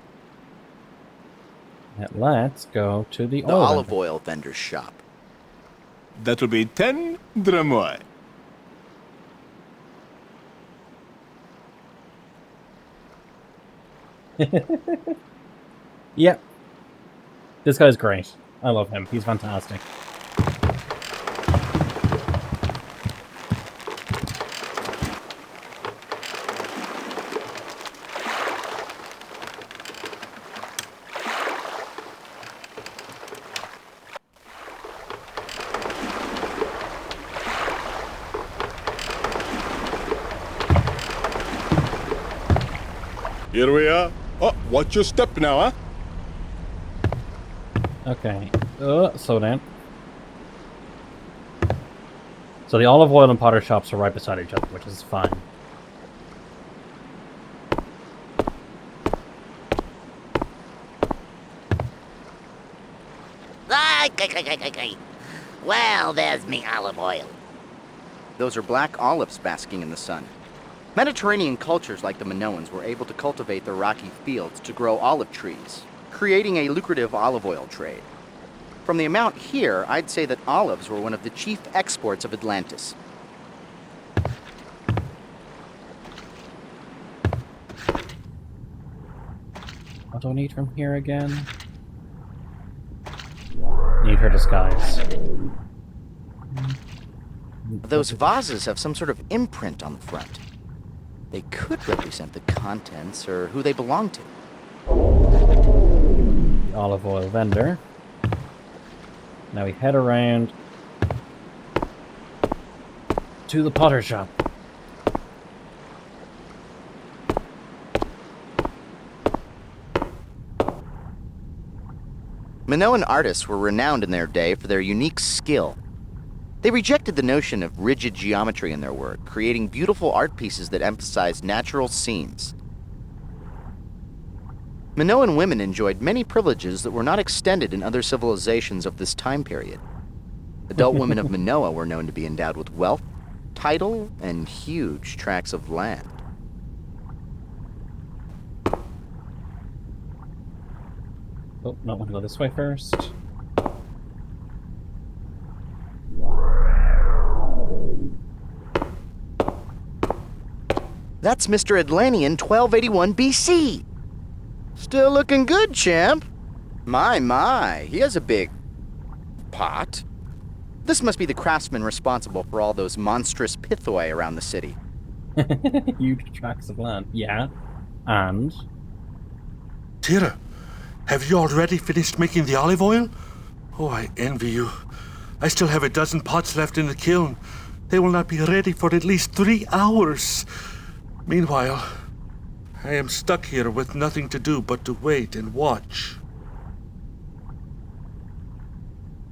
Let's go to the olive oil vendor's shop. That'll be 10 Dramoi. Yep. This guy's great. I love him. He's fantastic. Here we are. Oh, watch your step now, huh? Okay. Slow down. So the olive oil and potter shops are right beside each other, which is fine. Well, there's me olive oil. Those are black olives basking in the sun. Mediterranean cultures like the Minoans were able to cultivate their rocky fields to grow olive trees, creating a lucrative olive oil trade. From the amount here, I'd say that olives were one of the chief exports of Atlantis. What do I need from here again? Need her disguise. Those vases have some sort of imprint on the front. They could represent the contents or who they belong to. The olive oil vendor. Now we head around to the potter shop. Minoan artists were renowned in their day for their unique skill. They rejected the notion of rigid geometry in their work, creating beautiful art pieces that emphasized natural scenes. Minoan women enjoyed many privileges that were not extended in other civilizations of this time period. Adult women of Minoa were known to be endowed with wealth, title, and huge tracts of land. Oh, not want to go this way first. That's Mr. Atlantean 1281 BC. Still looking good, champ. My, he has a big pot. This must be the craftsman responsible for all those monstrous pithoi around the city. Huge tracts of land. Yeah. And? Tira, have you already finished making the olive oil? Oh, I envy you. I still have a dozen pots left in the kiln. They will not be ready for at least 3 hours. Meanwhile, I am stuck here with nothing to do but to wait and watch.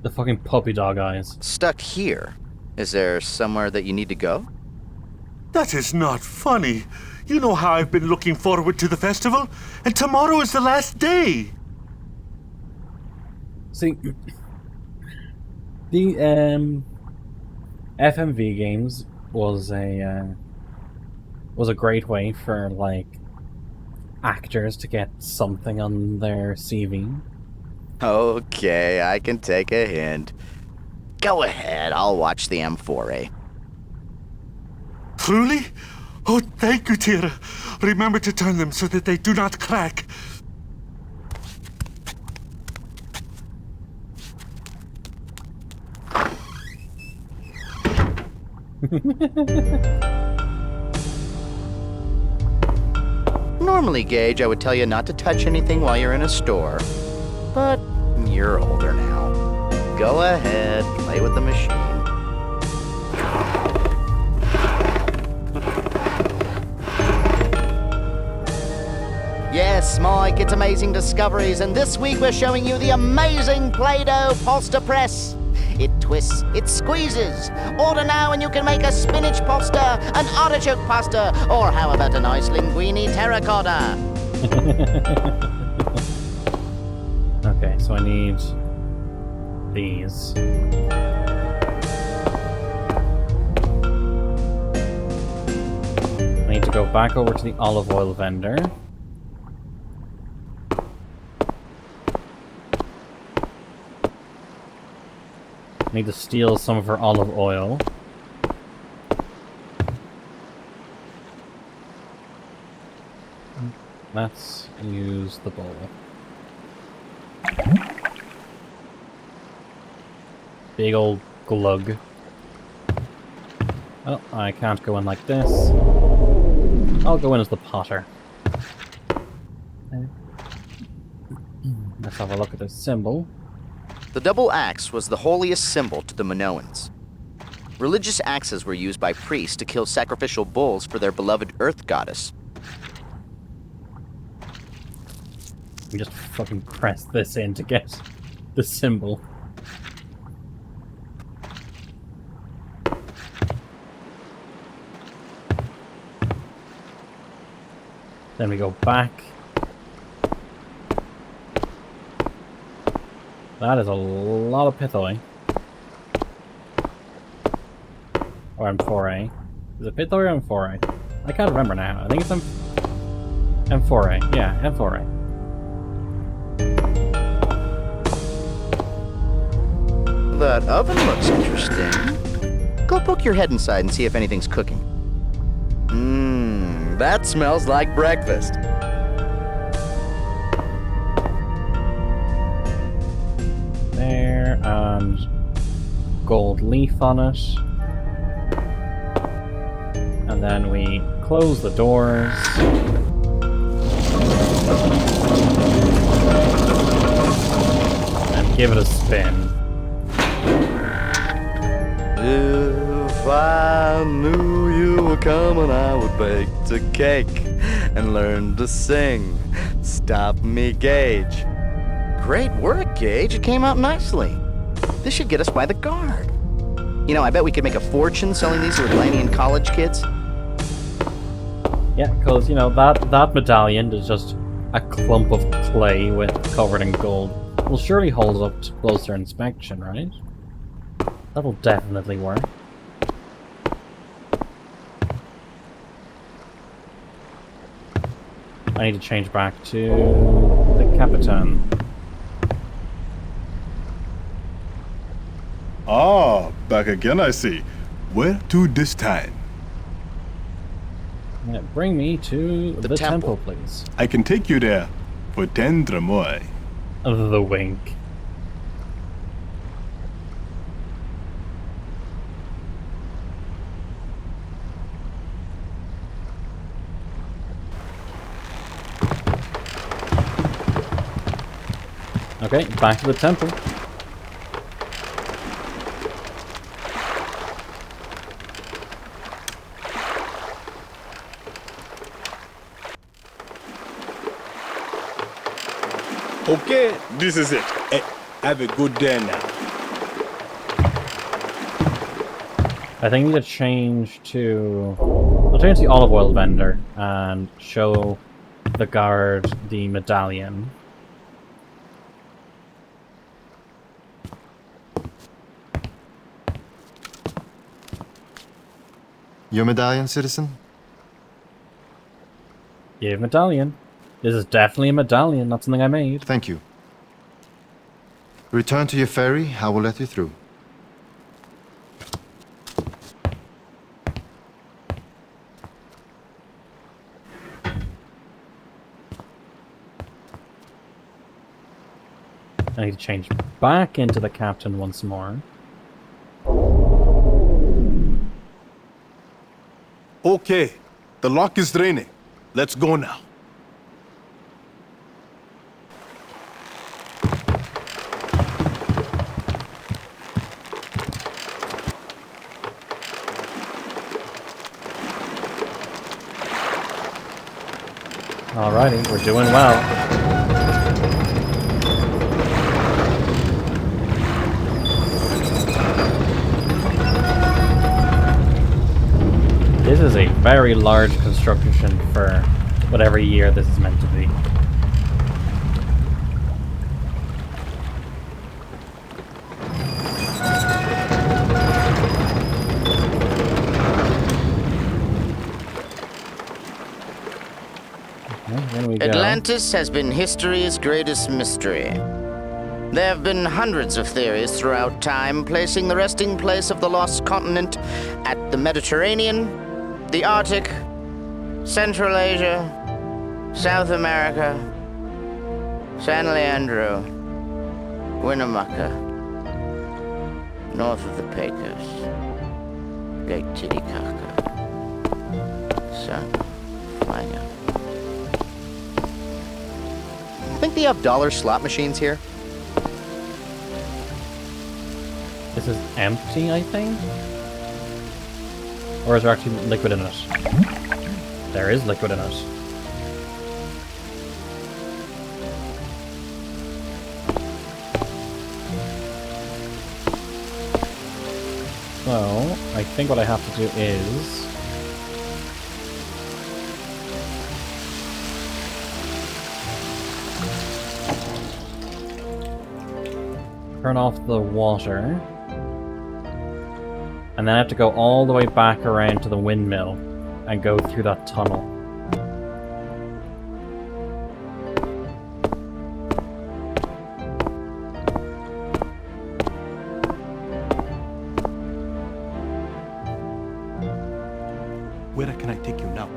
The fucking puppy dog eyes. Stuck here? Is there somewhere that you need to go? That is not funny. You know how I've been looking forward to the festival, and tomorrow is the last day. See, the FMV games was a great way for like actors to get something on their CV. Okay, I can take a hint. Go ahead, I'll watch the M4A. Truly? Oh, thank you, Tira. Remember to turn them so that they do not crack. Normally, Gage, I would tell you not to touch anything while you're in a store. But you're older now. Go ahead, play with the machine. Yes, Mike, it's Amazing Discoveries, and this week we're showing you the amazing Play-Doh Polster Press. It twists, it squeezes. Order now and you can make a spinach pasta, an artichoke pasta, or how about a nice linguine terracotta? Okay, so I need these. I need to go back over to the olive oil vendor. I need to steal some of her olive oil. Let's use the bowl. Big old glug. Oh, I can't go in like this. I'll go in as the potter. Let's have a look at this symbol. The double axe was the holiest symbol to the Minoans. Religious axes were used by priests to kill sacrificial bulls for their beloved earth goddess. We just fucking press this in to get the symbol. Then we go back. That is a lot of pithoi. Or M4A. Is it pithoi or M4A? I can't remember now. I think it's M4A. Yeah, M4A. That oven looks interesting. Go poke your head inside and see if anything's cooking. That smells like breakfast. There, and gold leaf on it. And And then we close the doors. And give it a spin. If I knew you were coming, I would bake a cake and learn to sing. Stop me, Gage. Great work, Gage. It came out nicely. This should get us by the guard. You know, I bet we could make a fortune selling these to Atlantean college kids. Yeah, because, you know, that medallion is just a clump of clay covered in gold. Will surely hold up to closer inspection, right? That'll definitely work. I need to change back to the Capitan. Ah, back again, I see. Where to this time? Yeah, bring me to the temple, please. I can take you there for 10 Dramoi. The wink. Okay, back to the temple. Okay, this is it. Hey, have a good day now. I think I need to change to... I'll change to the olive oil vendor and show the guard the medallion. Your medallion, citizen? Yeah, medallion. This is definitely a medallion, not something I made. Thank you. Return to your ferry, I will let you through. I need to change back into the captain once more. Okay, the lock is draining. Let's go now. Alrighty, we're doing well. This is a very large construction for whatever year this is meant to be. Atlantis has been history's greatest mystery. There have been hundreds of theories throughout time placing the resting place of the lost continent at the Mediterranean, the Arctic, Central Asia, South America, San Leandro, Winnemucca, north of the Pecos, Lake Titicaca, Sun, Flanga. Think they have dollar slot machines here? This is empty, I think? Or is there actually liquid in it? There is liquid in it. So, I think what I have to do is... turn off the water. And then I have to go all the way back around to the windmill and go through that tunnel. Where can I take you now?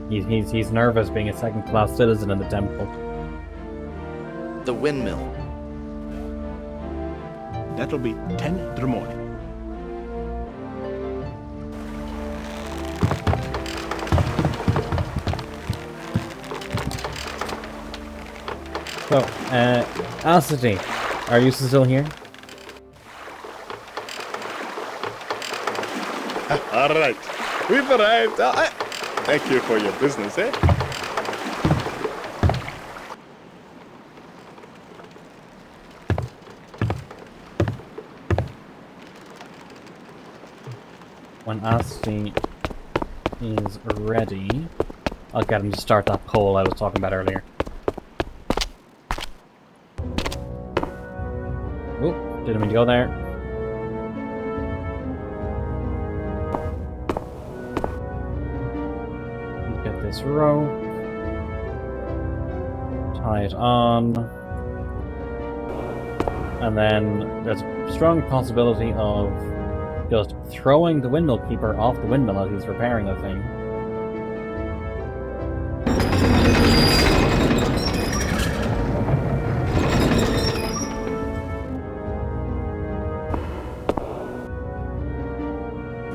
He's nervous being a second-class citizen in the temple. The windmill. That'll be 10 Dramoi. So, Acidity, are you still here? All right, we've arrived. Thank you for your business, eh? When Acidity is ready, I'll get him to start that poll I was talking about earlier. Oop, didn't mean to go there. Let's get this row. Tie it on. And then there's a strong possibility of just throwing the windmill keeper off the windmill as he's repairing the thing.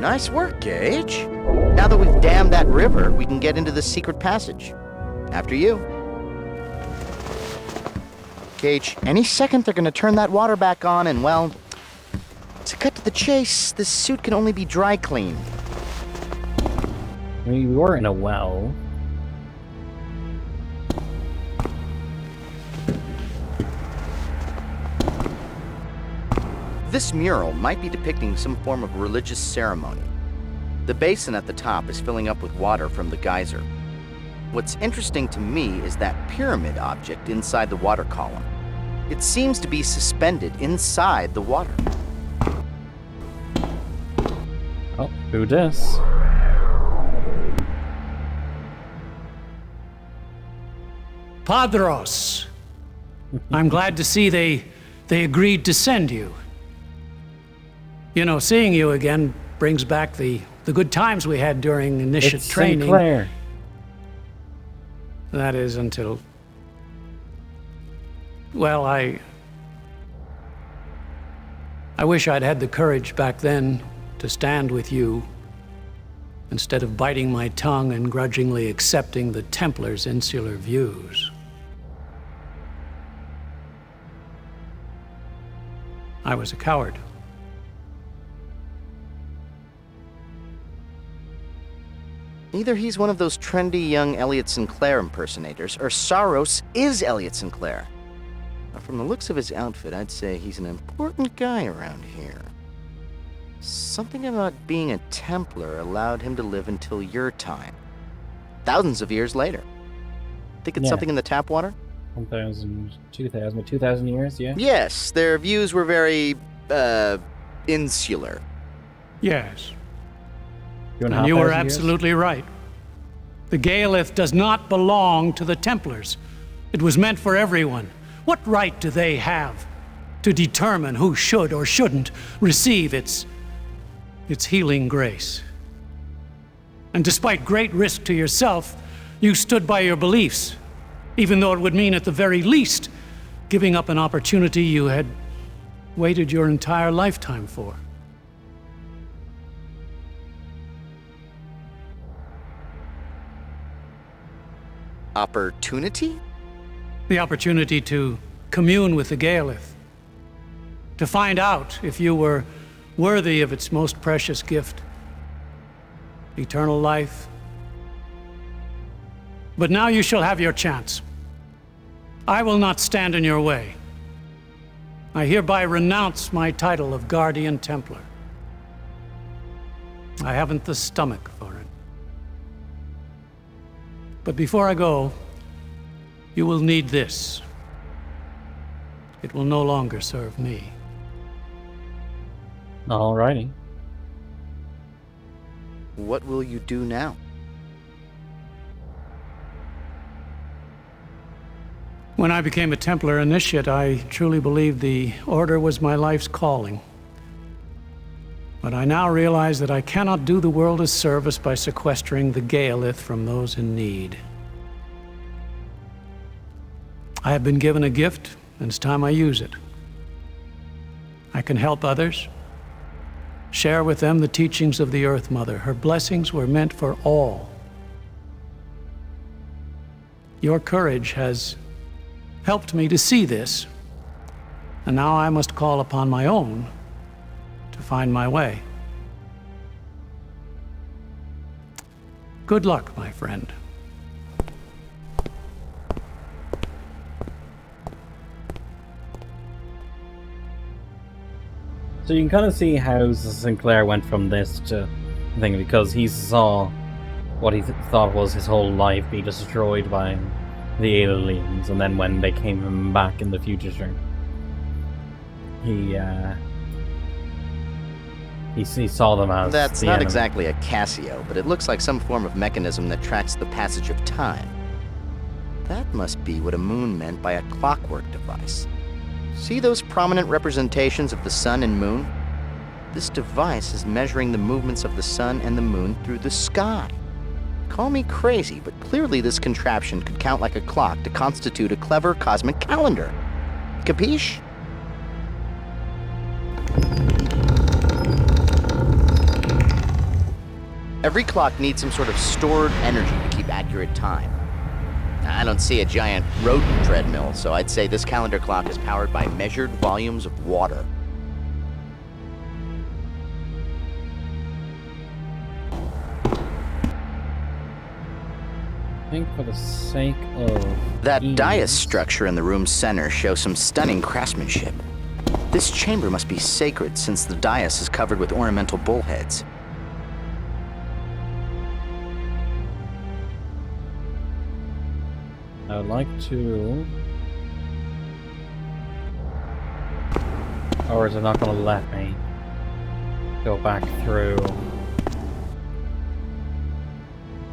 Nice work, Gage. Now that we've dammed that river, we can get into the secret passage. After you. Gage, any second they're gonna turn that water back on and, well, to cut to the chase, this suit can only be dry cleaned. We were in a well. This mural might be depicting some form of religious ceremony. The basin at the top is filling up with water from the geyser. What's interesting to me is that pyramid object inside the water column. It seems to be suspended inside the water. Oh, who dis? Padros. I'm glad to see they agreed to send you. You know, seeing you again brings back the good times we had during initiate training. Sinclair. That is until... Well, I wish I'd had the courage back then to stand with you instead of biting my tongue and grudgingly accepting the Templars' insular views. I was a coward. Either he's one of those trendy young Elliot Sinclair impersonators, or Saros is Elliot Sinclair. Now, from the looks of his outfit, I'd say he's an important guy around here. Something about being a Templar allowed him to live until your time. Thousands of years later. Think it's something in the tap water? 1,000, 2,000, 2,000 years, yeah? Yes, their views were very, insular. Yes. And you were absolutely right. The Gaelith does not belong to the Templars. It was meant for everyone. What right do they have to determine who should or shouldn't receive its healing grace? And despite great risk to yourself, you stood by your beliefs, even though it would mean at the very least giving up an opportunity you had waited your entire lifetime for. Opportunity? The opportunity to commune with the Gaelith. To find out if you were worthy of its most precious gift. Eternal life. But now you shall have your chance. I will not stand in your way. I hereby renounce my title of Guardian Templar. I haven't the stomach for it. But before I go, you will need this. It will no longer serve me. Alrighty. What will you do now? When I became a Templar initiate, I truly believed the Order was my life's calling. But I now realize that I cannot do the world a service by sequestering the Gaelith from those in need. I have been given a gift, and it's time I use it. I can help others, share with them the teachings of the Earth Mother. Her blessings were meant for all. Your courage has helped me to see this. And now I must call upon my own to find my way. Good luck, my friend. So you can kind of see how Sinclair went from this to thing, because he saw what he thought was his whole life be destroyed by the aliens, and then when they came back in the future, he saw them as That's the not enemy. exactly a Casio, but it looks like some form of mechanism that tracks the passage of time. That must be what a moon meant by a clockwork device. See those prominent representations of the sun and moon? This device is measuring the movements of the sun and the moon through the sky. Call me crazy, but clearly this contraption could count like a clock to constitute a clever cosmic calendar. Capiche? Every clock needs some sort of stored energy to keep accurate time. I don't see a giant rodent treadmill, so I'd say this calendar clock is powered by measured volumes of water. I think for the sake of That ease, dais structure in the room's center shows some stunning craftsmanship. This chamber must be sacred since the dais is covered with ornamental bullheads. I would like to... Or is it not going to let me go back through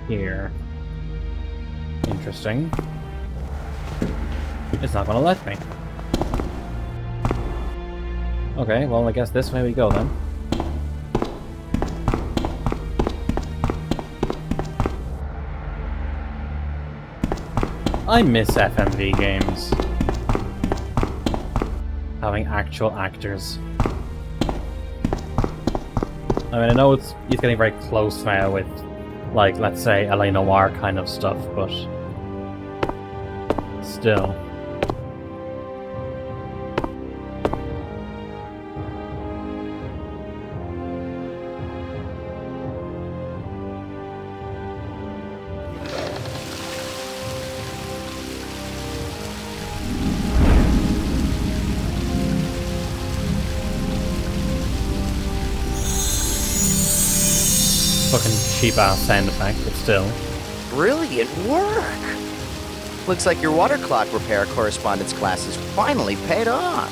here? Interesting. It's not going to let me. Okay, well, I guess this way we go then. I miss FMV games. Having actual actors. I mean, I know it's getting very close now with, like, let's say, LA Noire kind of stuff, but still. Fucking cheap-ass sound effect, but still. Brilliant work! Looks like your water clock repair correspondence class has finally paid off.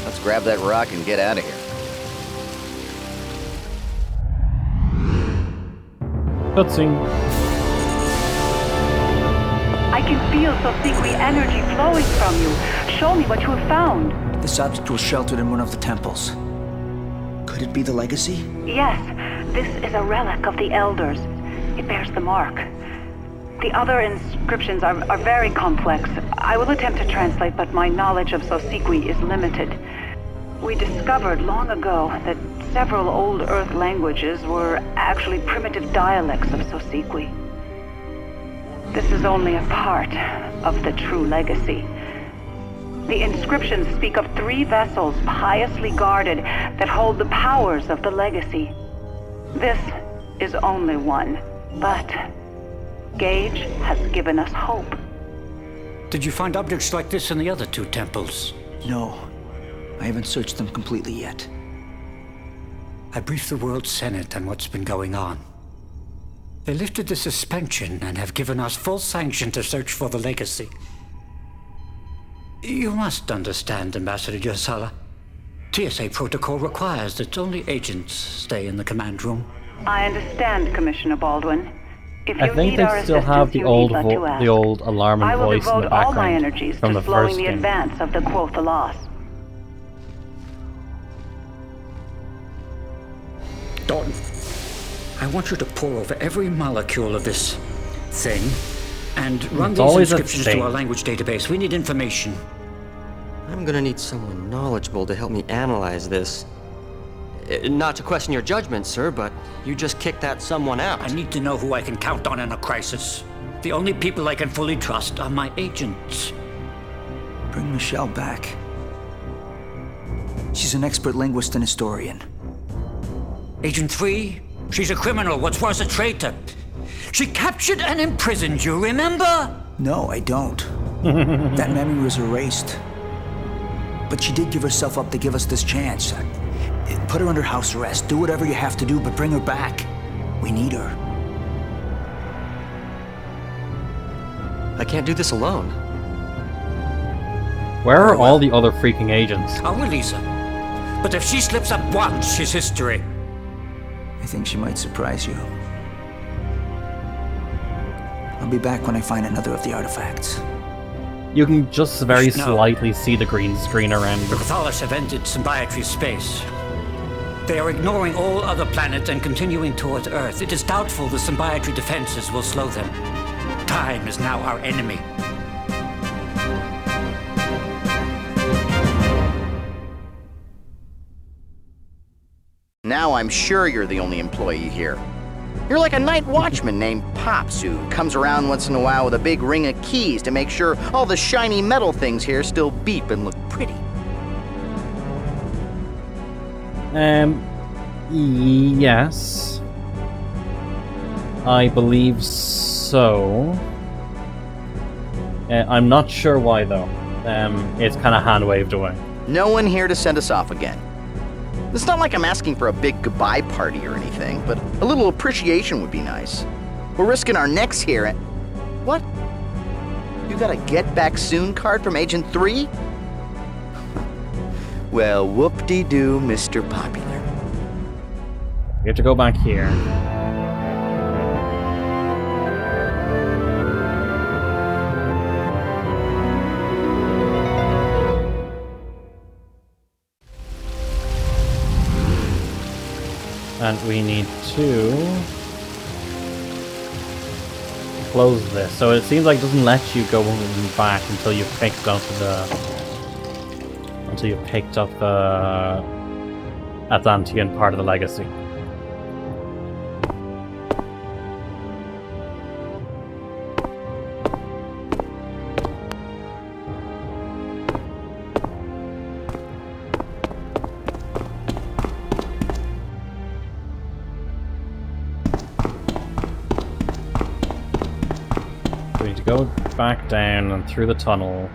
Let's grab that rock and get out of here. Cutscene. I can feel Sosikwi energy flowing from you. Show me what you have found. This object was sheltered in one of the temples. Could it be the legacy? Yes, this is a relic of the Elders. It bears the mark. The other inscriptions are very complex. I will attempt to translate, but my knowledge of Sosikwi is limited. We discovered long ago that several old Earth languages were actually primitive dialects of Sosikwi. This is only a part of the true legacy. The inscriptions speak of 3 vessels piously guarded that hold the powers of the legacy. This is only one, but Gage has given us hope. Did you find objects like this in the other 2 temples? No. I haven't searched them completely yet. I briefed the World Senate on what's been going on. They lifted the suspension and have given us full sanction to search for the legacy. You must understand, Ambassador Yosala. TSA protocol requires that only agents stay in the command room. I understand, Commissioner Baldwin. If I you think need they our still have assistance, the you old need but to ask. the old alarming I will voice in devote the all my background energies from to the slowing first the game. advance of the Quotha. Dalton, I want you to pore over every molecule of this thing and run It's these always a inscriptions thing. to our language database. We need information. I'm gonna need someone knowledgeable to help me analyze this. Not to question your judgment, sir, but you just kicked that someone out. I need to know who I can count on in a crisis. The only people I can fully trust are my agents. Bring Michelle back. She's an expert linguist and historian. Agent 3, she's a criminal, what's worse, a traitor. She captured and imprisoned you, remember? No, I don't. That memory was erased. But she did give herself up to give us this chance. Put her under house arrest. Do whatever you have to do, but bring her back. We need her. I can't do this alone. Where are all the other freaking agents? I'll release her. But if she slips up once, she's history. I think she might surprise you. I'll be back when I find another of the artifacts. You can just very No. slightly see the green screen around The you. Catholics have entered Symbiotry's space. They are ignoring all other planets and continuing towards Earth. It is doubtful the Symbiotry defenses will slow them. Time is now our enemy. Now I'm sure you're the only employee here. You're like a night watchman named Pops who comes around once in a while with a big ring of keys to make sure all the shiny metal things here still beep and look pretty. Yes. I believe so. I'm not sure why though. It's kind of hand-waved away. No one here to send us off again. It's not like I'm asking for a big goodbye party or anything, but a little appreciation would be nice. We're risking our necks here and... What? You got a get back soon card from Agent 3? Well, whoop-de-doo, Mr. Popular. We have to go back here. And we need to close this. So it seems like it doesn't let you go back until you've picked up the Atlantean part of the legacy. We need to go back down and through the tunnel.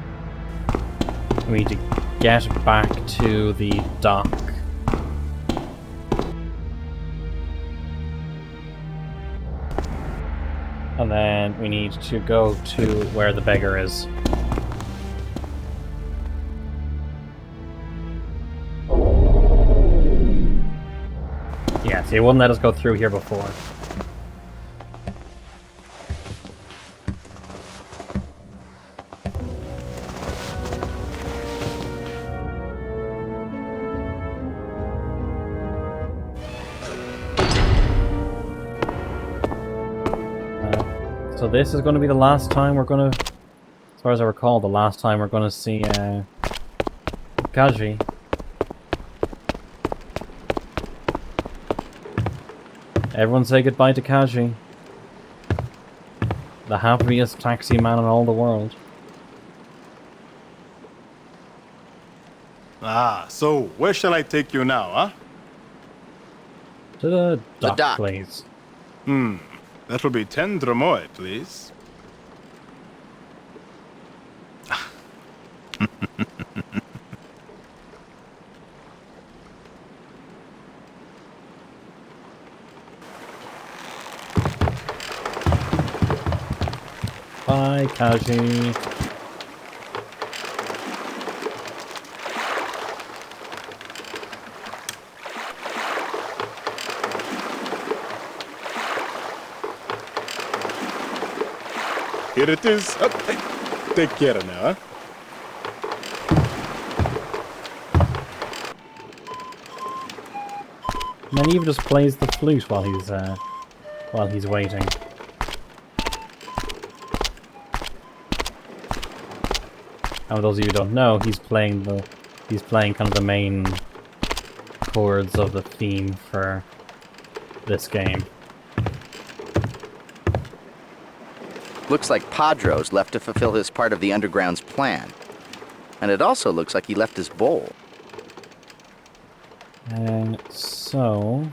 We need to get back to the dock. And then we need to go to where the beggar is. Yeah, see, it wouldn't let us go through here before. So this is going to be the last time we're going to, as far as I recall, the last time we're going to see Kaji. Everyone say goodbye to Kaji. The happiest taxi man in all the world. Ah, so where shall I take you now, huh? To the dock, please. That will be 10 Dramoi, please. Bye, Kaji. Here it is. Oh, take care now, huh? And then he even just plays the flute while he's waiting. And for those of you who don't know, he's playing kind of the main chords of the theme for this game. Looks like Padro's left to fulfill his part of the Underground's plan. And it also looks like he left his bowl. So...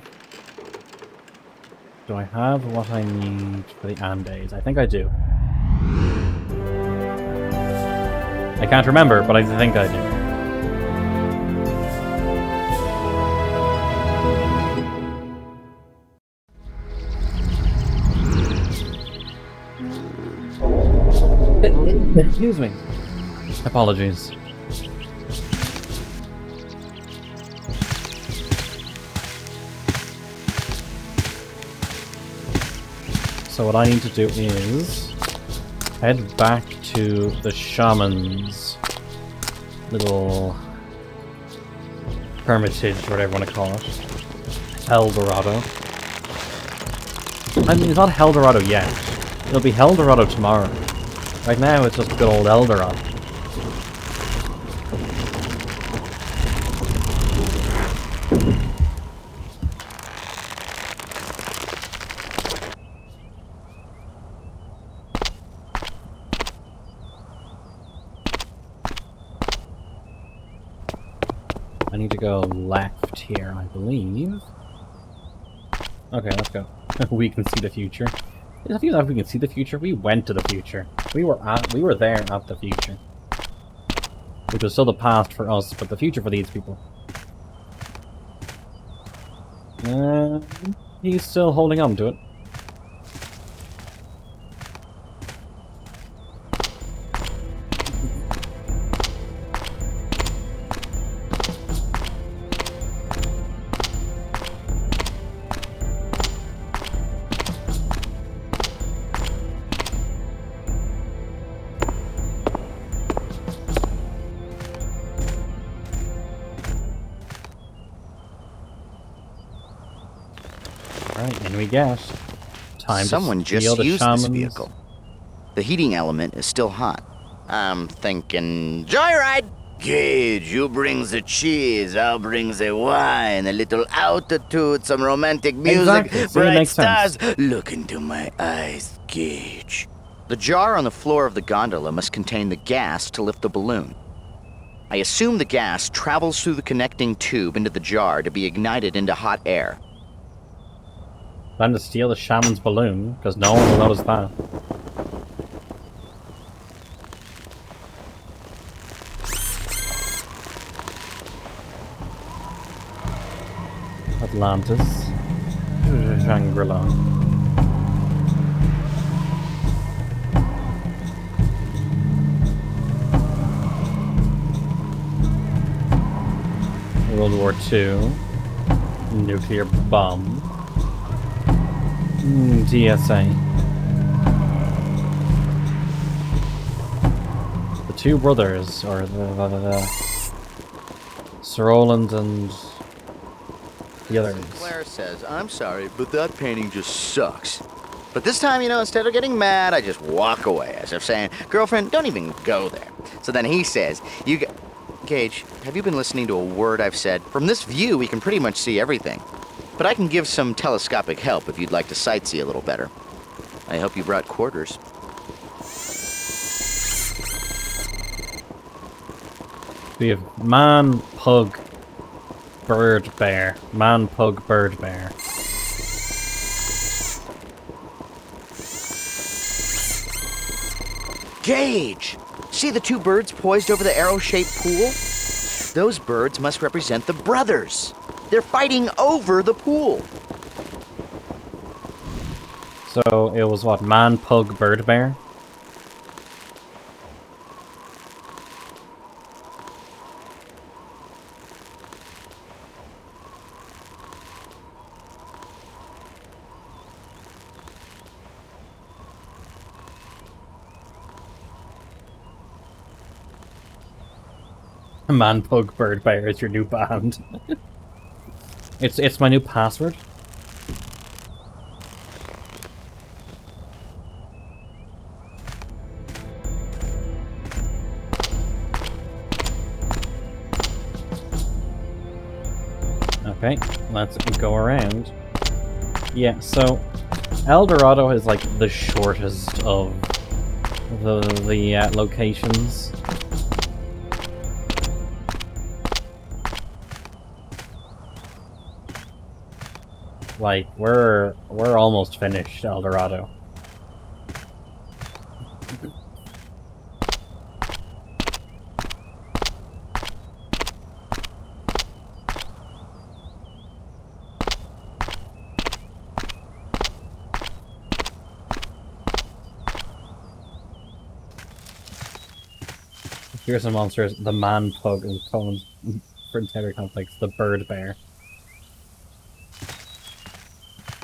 do I have what I need for the Andes? I think I do. I can't remember, but I think I do. Excuse me. Apologies. So what I need to do is head back to the shaman's little hermitage, whatever you want to call it. El Dorado. I mean, it's not El Dorado yet. It'll be El Dorado tomorrow. Right now, it's just good old El Dorado. I need to go left here, I believe. Okay, let's go. We can see the future. I feel like we can see the future. We went to the future. We were there at the future. Which was still the past for us, but the future for these people. He's still holding on to it. Alright, in we get. Time Someone to steal just the used shaman's... this vehicle. The heating element is still hot. I'm thinking, joyride! Gage, you bring the cheese, I'll bring the wine, a little altitude, some romantic music, Exactly. See, it bright makes stars. sense. Look into my eyes, Gage. The jar on the floor of the gondola must contain the gas to lift the balloon. I assume the gas travels through the connecting tube into the jar to be ignited into hot air. Time to steal the shaman's balloon, because no one will notice that. Atlantis. Shangri-La. World War II. Nuclear bomb. DSA. The two brothers, or the Sir Roland and the others. Claire says, I'm sorry, but that painting just sucks. But this time, instead of getting mad, I just walk away, as if saying, girlfriend, don't even go there. So then he says, Gage, have you been listening to a word I've said? From this view, we can pretty much see everything. But I can give some telescopic help if you'd like to sightsee a little better. I hope you brought quarters. We have man, pug, bird, bear. Man, pug, bird, bear. Gage! See the two birds poised over the arrow-shaped pool? Those birds must represent the brothers. They're fighting over the pool. So it was what? Man, pug, bird, bear? Man, pug, bird, bear is your new band. It's my new password. Okay, let's go around. Yeah, so El Dorado is like the shortest of the locations. Like, we're almost finished, El Dorado. Here's some monsters. The man pug is Cohen's frontier complex. The bird bear.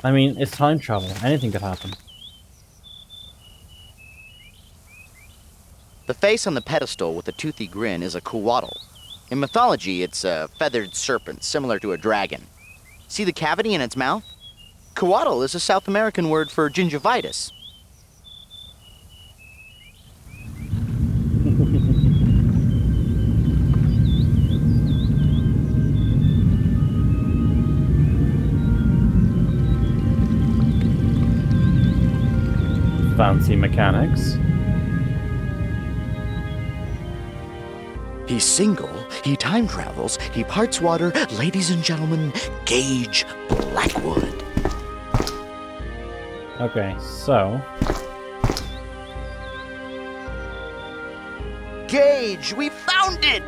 I mean, it's time travel. Anything could happen. The face on the pedestal with a toothy grin is a coatl. In mythology, it's a feathered serpent, similar to a dragon. See the cavity in its mouth? Coatl is a South American word for gingivitis. Fancy mechanics. He's single, he time travels, he parts water. Ladies and gentlemen, Gage Blackwood. Okay, so... Gage, we found it!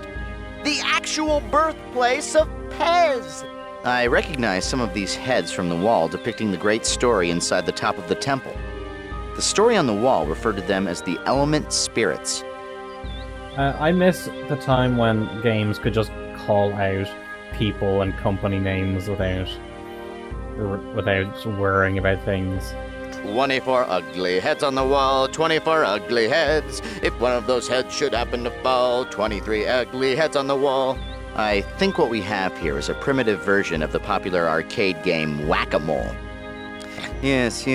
The actual birthplace of Pez! I recognize some of these heads from the wall depicting the great story inside the top of the temple. The story on the wall referred to them as the element spirits. I miss the time when games could just call out people and company names without worrying about things. 24 ugly heads on the wall, 24 ugly heads. If one of those heads should happen to fall, 23 ugly heads on the wall. I think what we have here is a primitive version of the popular arcade game Whack-A-Mole. Yes.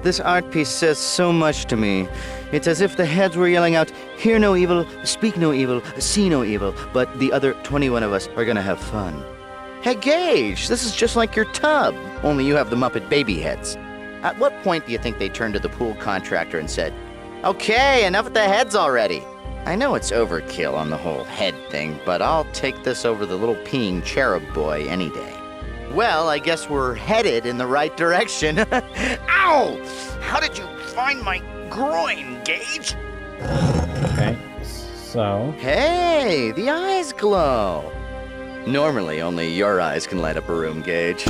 This art piece says so much to me. It's as if the heads were yelling out, hear no evil, speak no evil, see no evil, but the other 21 of us are gonna have fun. Hey, Gage, this is just like your tub, only you have the Muppet baby heads. At what point do you think they turned to the pool contractor and said, okay, enough with the heads already? I know it's overkill on the whole head thing, but I'll take this over the little peeing cherub boy any day. Well, I guess we're headed in the right direction. Ow! How did you find my groin, Gage? Okay, so... Hey, the eyes glow. Normally, only your eyes can light up a room, Gage.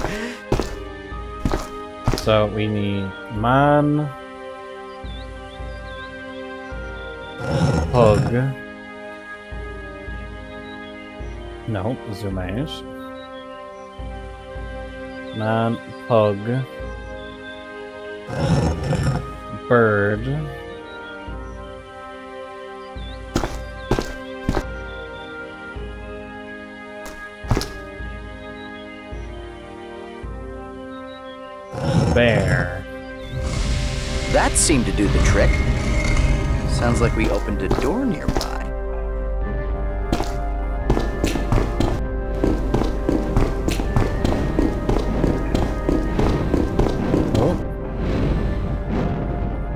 So, we need man... Pug... No, zoom out. Man, pug, bird, bear. That seemed to do the trick. Sounds like we opened a door nearby.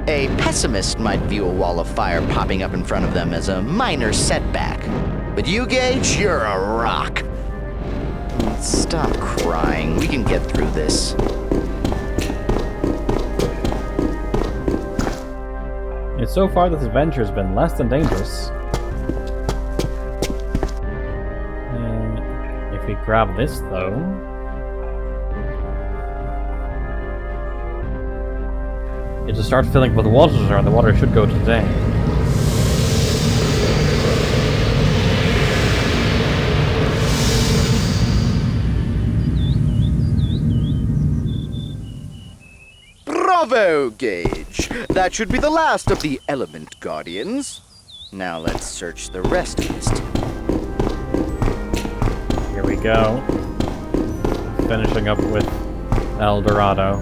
A pessimist might view a wall of fire popping up in front of them as a minor setback. But you, Gage, you're a rock. Stop crying. We can get through this. And so far, this adventure has been less than dangerous. If we grab this, though... It just starts filling up with water, and the water should go today. Bravo, Gage! That should be the last of the Element Guardians. Now let's search the rest of this temple. Here we go. Finishing up with El Dorado.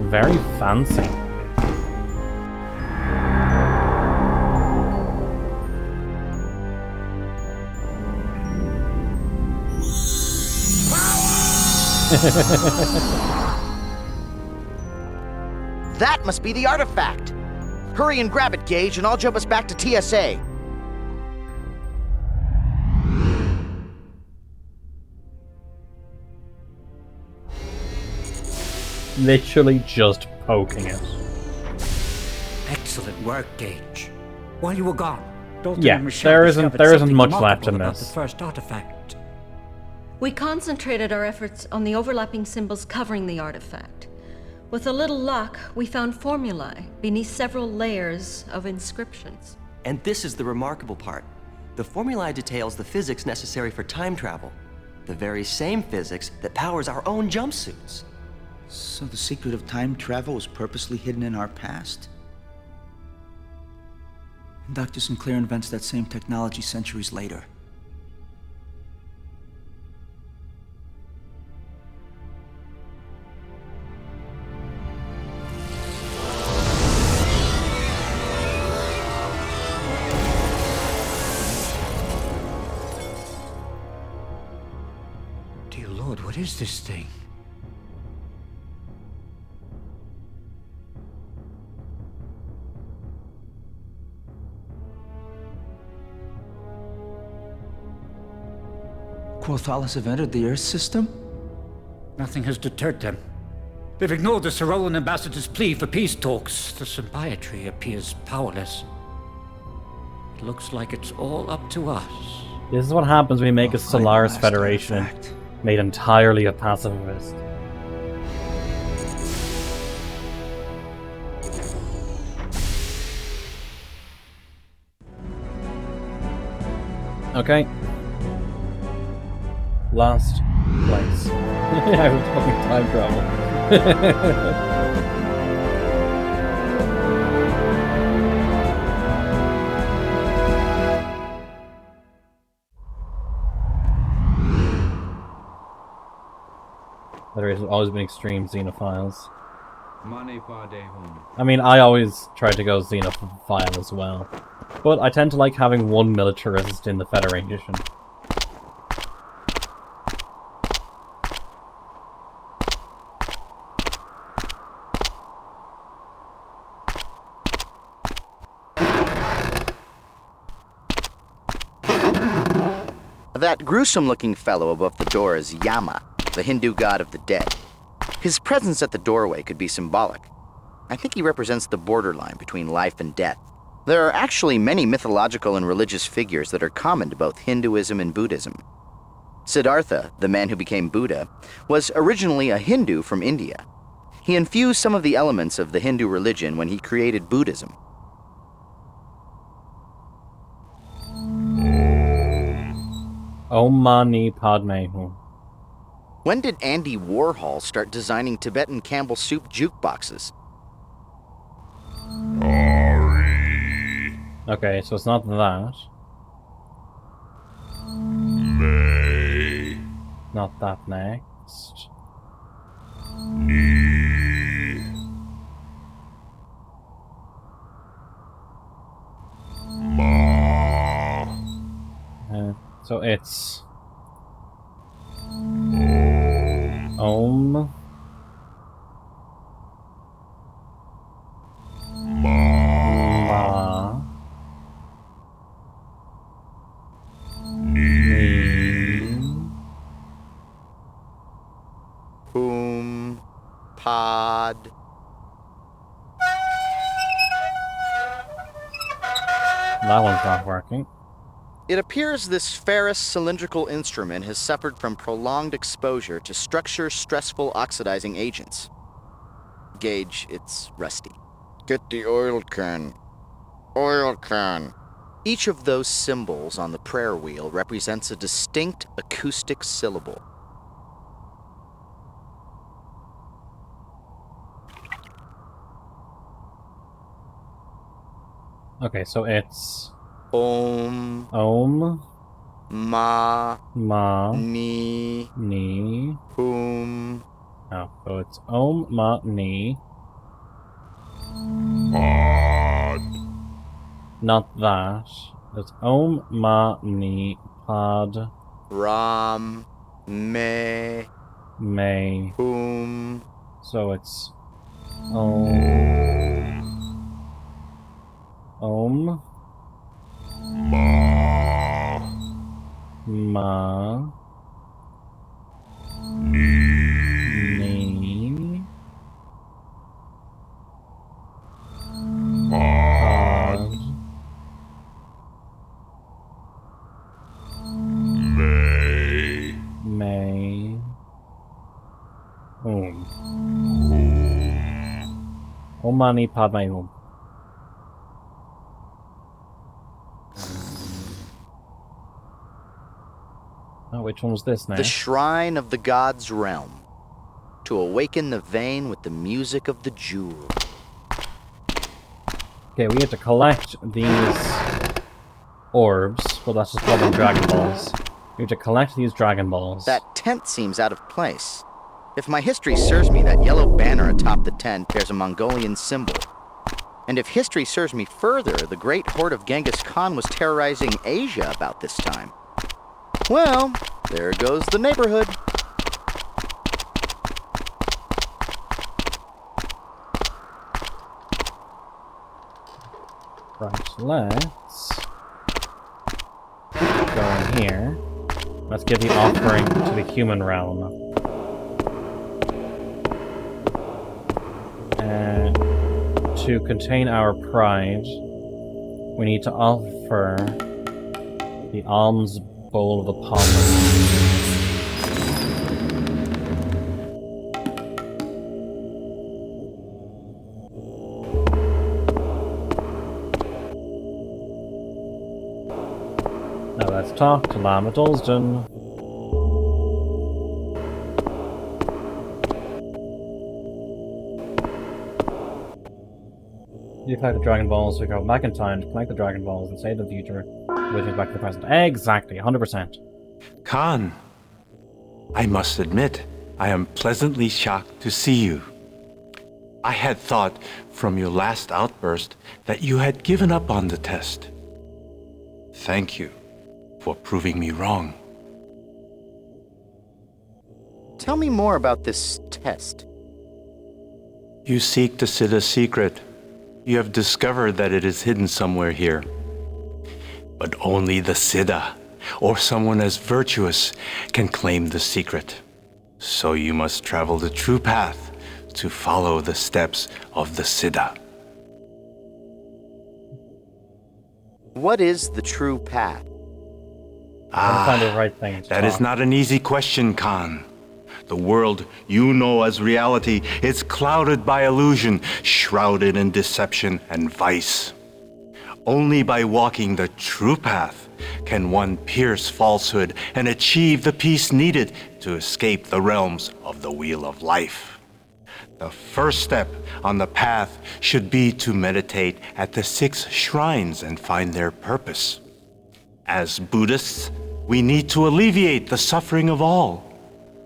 Very fancy. That must be the artifact. Hurry and grab it, Gage, and I'll jump us back to TSA. literally just poking it. Excellent work, Gage. While you were gone, Dalton Yeah, and Michelle there discovered isn't something much left remarkable in about this. the first artifact. We concentrated our efforts on the overlapping symbols covering the artifact. With a little luck, we found formulae beneath several layers of inscriptions. And this is the remarkable part. The formulae details the physics necessary for time travel. The very same physics that powers our own jumpsuits. So the secret of time travel was purposely hidden in our past? And Dr. Sinclair invents that same technology centuries later. Dear Lord, what is this thing? Quothalas have entered the Earth system? Nothing has deterred them. They've ignored the Cyrolan ambassador's plea for peace talks. The symbiotry appears powerless. It looks like it's all up to us. This is what happens when we make a Solaris Federation made entirely of pacifists. Okay. Last place. I was fucking time travel. Federation has always been extreme xenophiles. I mean, I always try to go xenophile as well. But I tend to like having one militarist in the Federation. That gruesome-looking fellow above the door is Yama, the Hindu god of the dead. His presence at the doorway could be symbolic. I think he represents the borderline between life and death. There are actually many mythological and religious figures that are common to both Hinduism and Buddhism. Siddhartha, the man who became Buddha, was originally a Hindu from India. He infused some of the elements of the Hindu religion when he created Buddhism. Om Mani Padme Hum. When did Andy Warhol start designing Tibetan Campbell soup jukeboxes? Okay, so it's not that. Not that next. So it's Om Ma Ni Hum Pod. That one's not working. It appears this ferrous cylindrical instrument has suffered from prolonged exposure to structure-stressful oxidizing agents. Gage, it's rusty. Get the oil can. Oil can. Each of those symbols on the prayer wheel represents a distinct acoustic syllable. Okay, so it's Om Ma Ni Hum. Oh, so it's Om Ma Ni Pod. Not that. It's Om Ma Ni Pod Ram Me Hum. So it's Om Ma Ni Om Mani Padme Hum. Oh, which one was this now? The Shrine of the God's Realm. To awaken the vein with the music of the jewel. Okay, we have to collect these orbs. Well, that's just called them Dragon Balls. We have to collect these Dragon Balls. That tent seems out of place. If my history serves me, that yellow banner atop the tent bears a Mongolian symbol. And if history serves me further, the great horde of Genghis Khan was terrorizing Asia about this time. Well, there goes the neighborhood. Right, let's go in here. Let's give the offering to the human realm. To contain our pride, we need to offer the alms bowl of the palmer. Now let's talk to Lama Dulsden. You collect the Dragon Balls, we go back in time to collect the Dragon Balls and save the future, which is back to the present. Exactly, 100%. Khan, I must admit, I am pleasantly shocked to see you. I had thought, from your last outburst, that you had given up on the test. Thank you for proving me wrong. Tell me more about this test. You seek the Siddha's secret. You have discovered that it is hidden somewhere here. But only the Siddha, or someone as virtuous, can claim the secret. So you must travel the true path to follow the steps of the Siddha. What is the true path? Find the right thing to that is not an easy question, Khan. The world you know as reality is clouded by illusion, shrouded in deception and vice. Only by walking the true path can one pierce falsehood and achieve the peace needed to escape the realms of the Wheel of Life. The first step on the path should be to meditate at the 6 shrines and find their purpose. As Buddhists, we need to alleviate the suffering of all,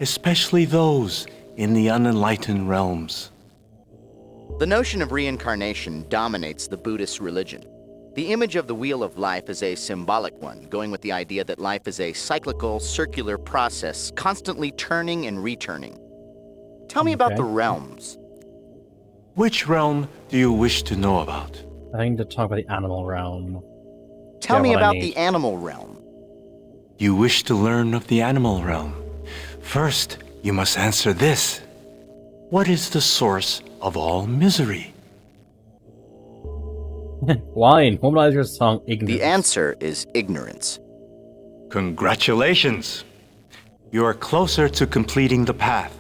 especially those in the unenlightened realms. The notion of reincarnation dominates the Buddhist religion. The image of the Wheel of Life is a symbolic one, going with the idea that life is a cyclical, circular process, constantly turning and returning. Tell me about the realms. Which realm do you wish to know about? I think to talk about the animal realm. Tell me about the animal realm. You wish to learn of the animal realm. First, you must answer this. What is the source of all misery? Wine. Womanizer song ignorance. The answer is ignorance. Congratulations! You are closer to completing the path.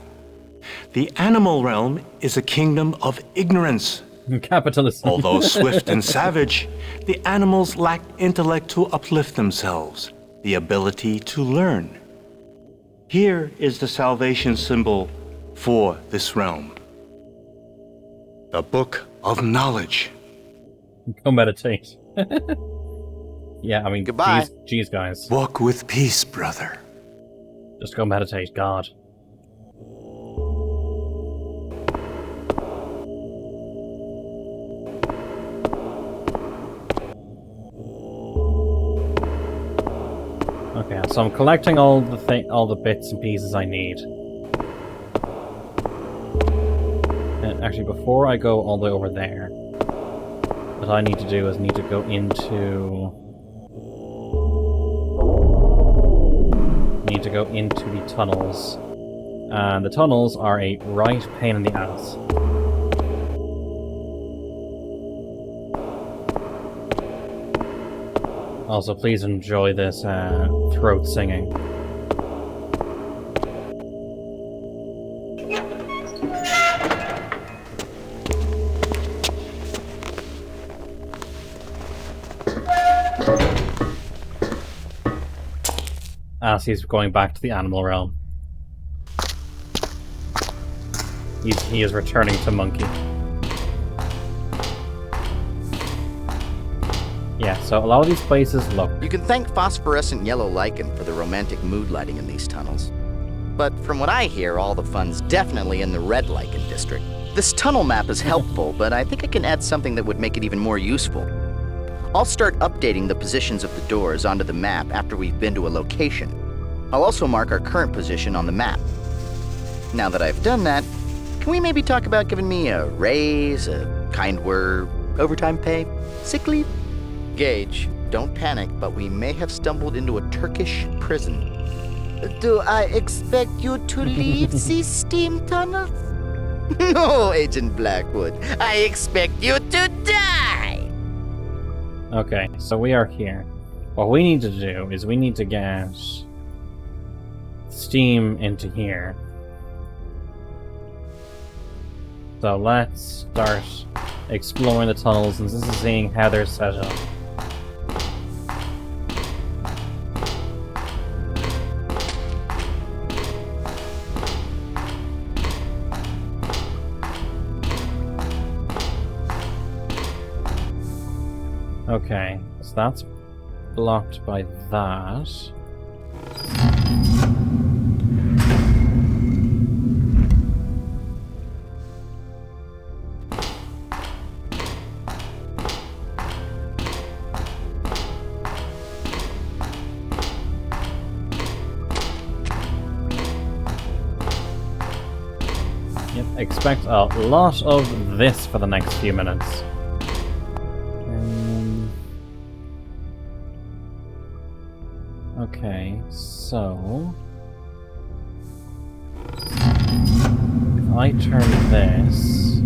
The animal realm is a kingdom of ignorance. Capitalism. Although swift and savage, the animals lack intellect to uplift themselves, the ability to learn. Here is the salvation symbol for this realm. The Book of Knowledge. Go meditate. Yeah, I mean, goodbye. Geez, guys. Walk with peace, brother. Just go meditate, God. Okay, so I'm collecting all the bits and pieces I need. And actually, before I go all the way over there, what I need to do is need to go into the tunnels. And the tunnels are a right pain in the ass. Also, please enjoy this throat singing. as he's going back to the animal realm. He is returning to monkey. Yeah, so a lot of these places look... You can thank phosphorescent yellow lichen for the romantic mood lighting in these tunnels. But from what I hear, all the fun's definitely in the red lichen district. This tunnel map is helpful, but I think I can add something that would make it even more useful. I'll start updating the positions of the doors onto the map after we've been to a location. I'll also mark our current position on the map. Now that I've done that, can we maybe talk about giving me a raise, a kind word, overtime pay, sick leave? Gage, don't panic, but we may have stumbled into a Turkish prison. Do I expect you to leave the steam tunnel? No, Agent Blackwood. I expect you to die! Okay, so we are here. What we need to do is we need to get steam into here. So let's start exploring the tunnels and seeing how they're set up. Okay, so that's blocked by that. Yep, expect a lot of this for the next few minutes. Okay, so... if I turn this...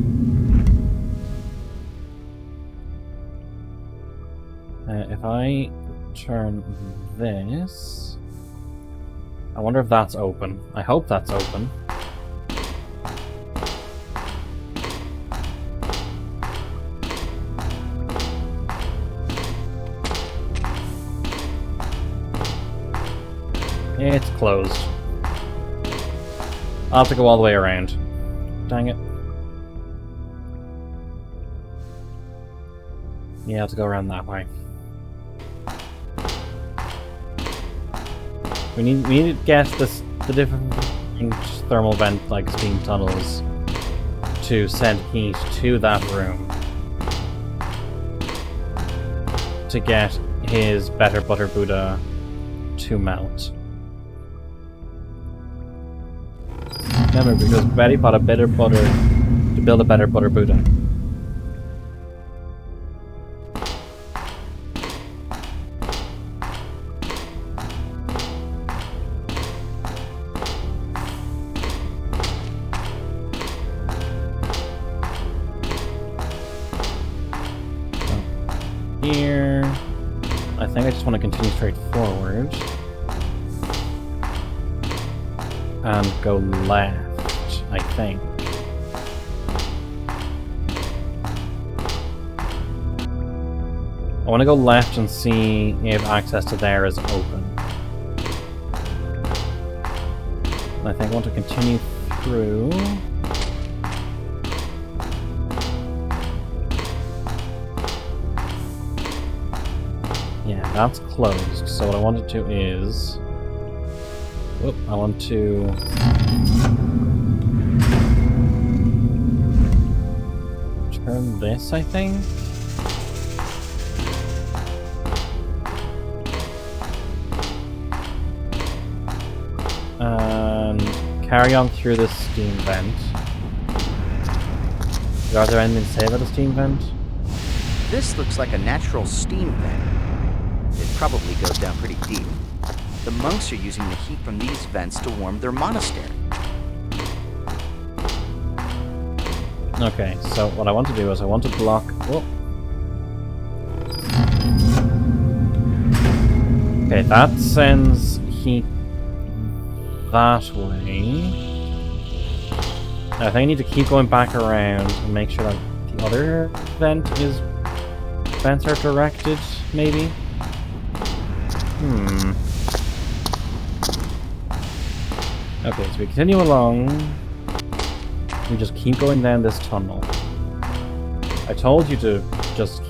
if I turn this... I wonder if that's open. I hope that's open. It's closed. I'll have to go all the way around. Dang it. Yeah, I have to go around that way. We need to get the different thermal vent like steam tunnels to send heat to that room to get his better butter Buddha to melt. Remember, because Betty bought a better butter to build a better butter Buddha. So, here, I think I just want to continue straight forward. And go left, I think. I want to go left and see if access to there is open. I think I want to continue through. Yeah, that's closed. So what I want to do is... Oop, I want to... turn this, I think? And carry on through the steam vent. Are there anything to say about the steam vent? This looks like a natural steam vent. It probably goes down pretty deep. The monks are using the heat from these vents to warm their monastery. Okay, so what I want to do is I want to block... Whoa. Okay, that sends heat that way. I think I need to keep going back around and make sure that the other vents are directed, maybe? Okay, so we continue along. We just keep going down this tunnel. I told you to just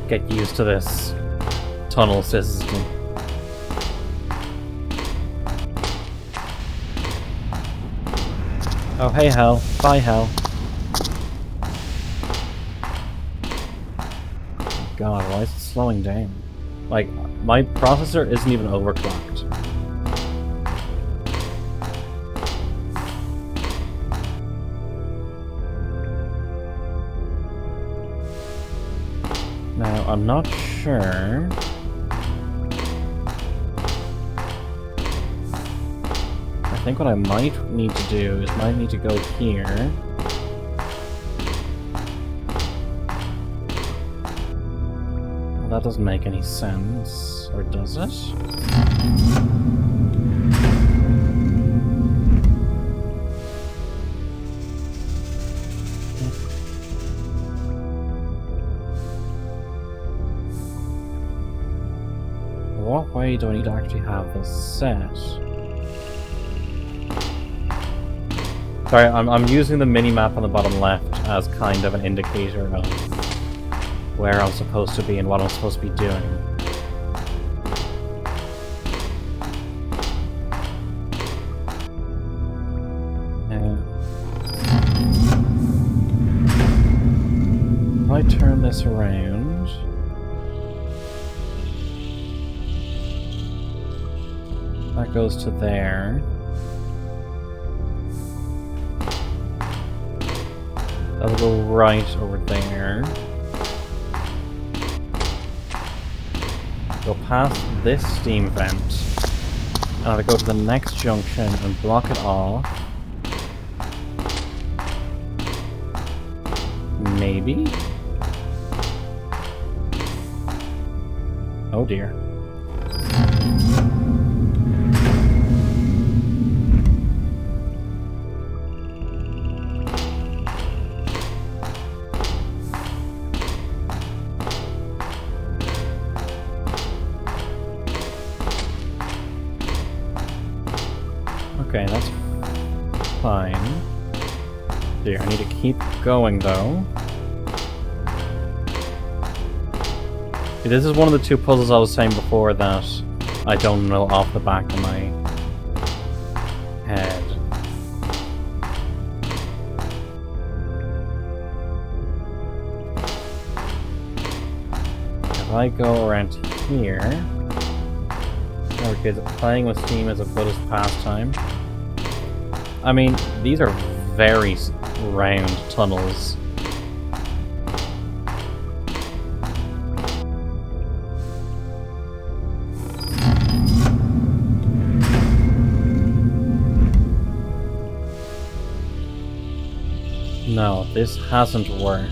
get used to this tunnel system. Oh, hey, Hal. Bye, Hal. God, why is it slowing down? Like, my processor isn't even overclocked. Now, I'm not sure. I think what I might need to do is might need to go here. Well, that doesn't make any sense. Or does it? What way do I need to actually have this set? Sorry, I'm using the mini-map on the bottom left as kind of an indicator of where I'm supposed to be and what I'm supposed to be doing. If I turn this around... that goes to there. That'll go right over there. Go past this steam vent. And I'll go to the next junction and block it off. Maybe? Oh dear. Okay, that's fine. Dear, I need to keep going though. See, this is one of the two puzzles I was saying before that I don't know off the back of my head. If I go around here... Okay, playing with steam is a Buddhist pastime. I mean, these are very round tunnels. No, this hasn't worked.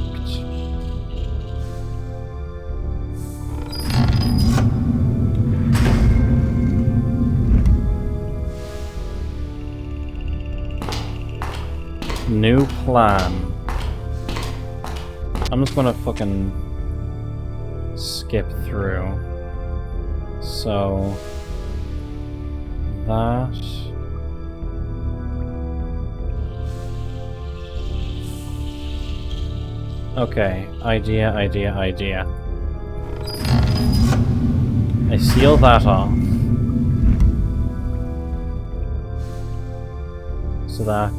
New plan. I'm just gonna fucking skip through. So that. Okay, idea. I seal that off. So that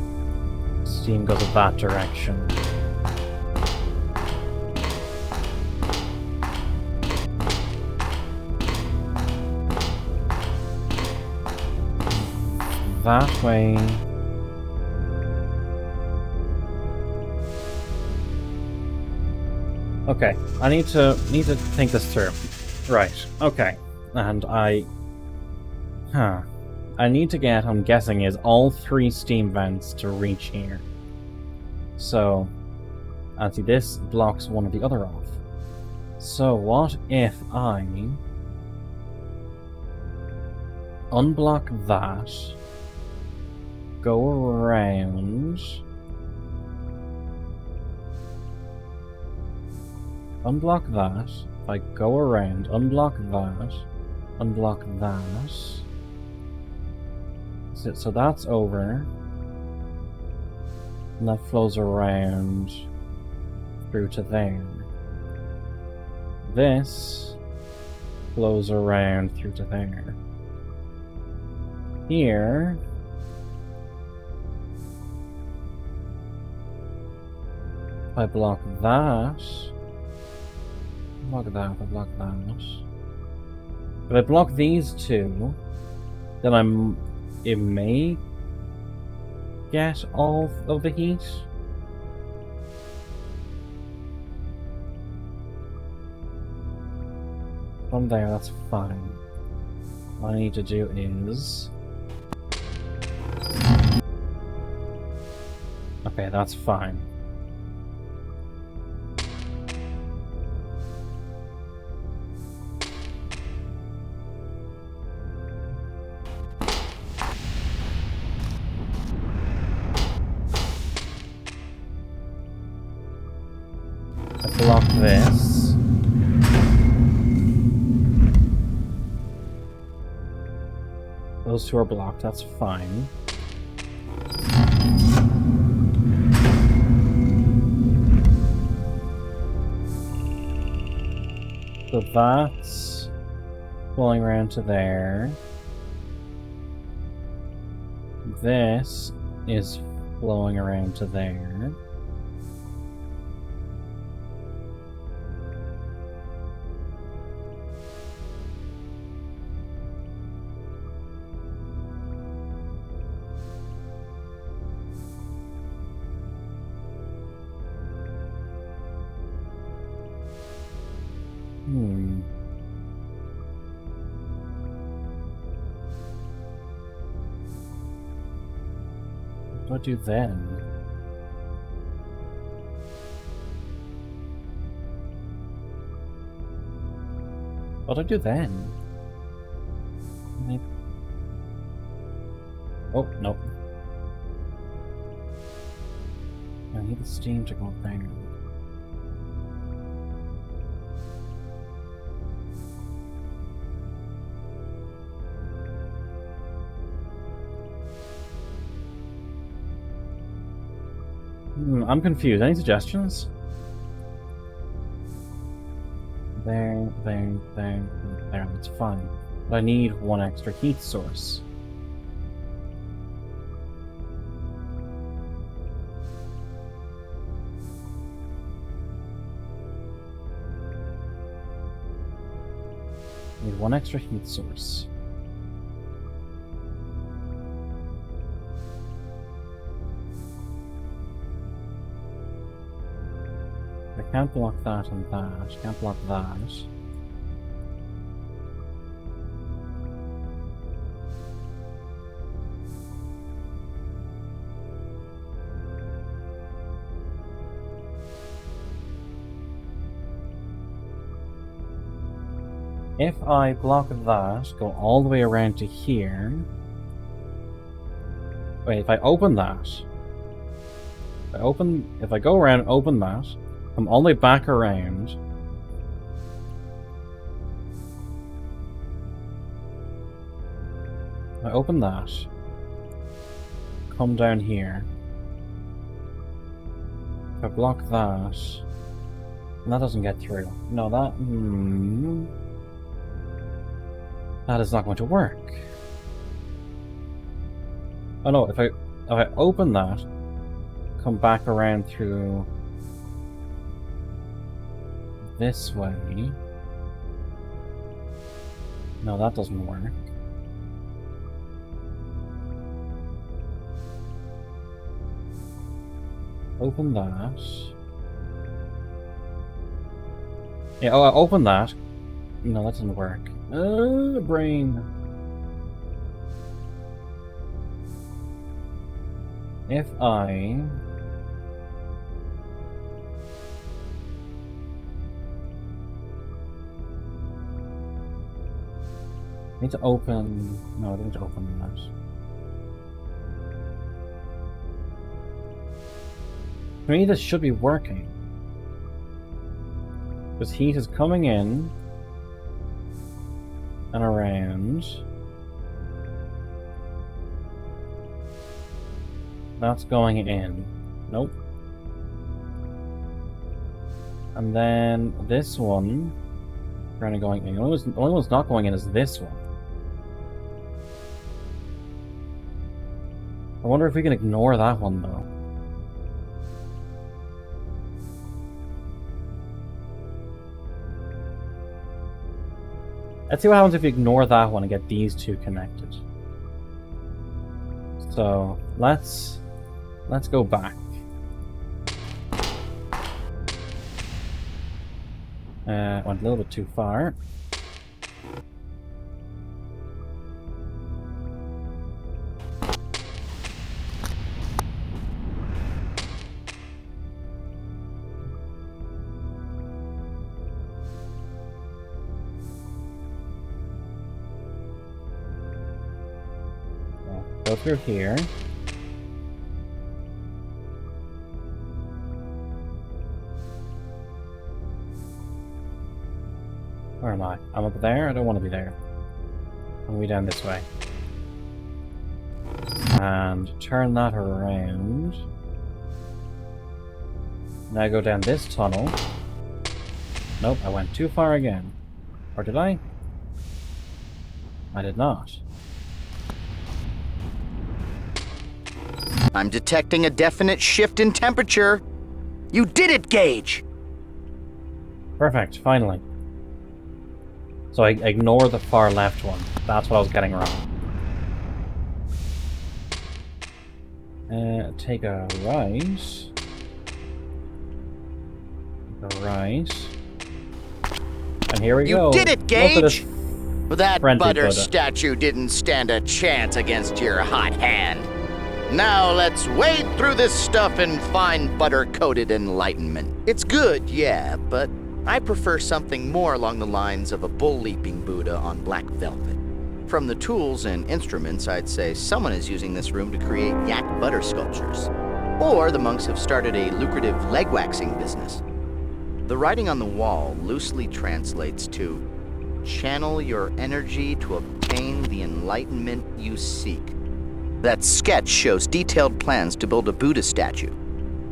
steam goes in that direction. That way. Okay, I need to think this through. Right, okay. And I need to get, I'm guessing, is all 3 steam vents to reach here. So, and see, this blocks one or the other off. So, what if I unblock that, go around, unblock that, if I go around, unblock that, So that's over. And that flows around through to there. This flows around through to there. Here, if I block that, block that, I block that. If I block these two, then it may get all of the heat. From there, that's fine. What I need to do is... Okay, that's fine. I block this. Those two are blocked, that's fine. So that's flowing around to there. This is flowing around to there. What do I do then? What do I do then? Oh, nope. I need the steam to go there. I'm confused. Any suggestions? There, that's fine. But I need one extra heat source. I need one extra heat source. I can't block that and that. Can't block that. If I block that, go all the way around to here. Wait, if I open that. If I go around and open that, come all the way back around. I open that. Come down here. If I block that, and that doesn't get through. No, that that is not going to work. Oh no! If I open that, come back around through this way. No, that doesn't work. Open that. Yeah, oh, I open that. No, that doesn't work. Brain. If I... need to open... No, I don't need to open that. For me, this should be working. Because heat is coming in and around. That's going in. Nope. And then this one, kind of going in. The only one's not going in is this one. I wonder if we can ignore that one, though. Let's see what happens if you ignore that one and get these two connected. So, let's go back. Went a little bit too far. Go through here. Where am I? I'm up there? I don't want to be there. I'm going to be down this way. And turn that around. Now go down this tunnel. Nope, I went too far again. Or did I? I did not. I'm detecting a definite shift in temperature. You did it, Gage! Perfect, finally. So I ignore the far left one. That's what I was getting wrong. Take a right. Take a right. And here we go. You did it, Gage! That friendly butter Buddha. statue didn't stand a chance against your hot hand. Now let's wade through this stuff and find butter-coated enlightenment. It's good, yeah, but I prefer something more along the lines of a bull-leaping Buddha on black velvet. From the tools and instruments, I'd say someone is using this room to create yak butter sculptures. Or the monks have started a lucrative leg-waxing business. The writing on the wall loosely translates to, "Channel your energy to obtain the enlightenment you seek." That sketch shows detailed plans to build a Buddha statue.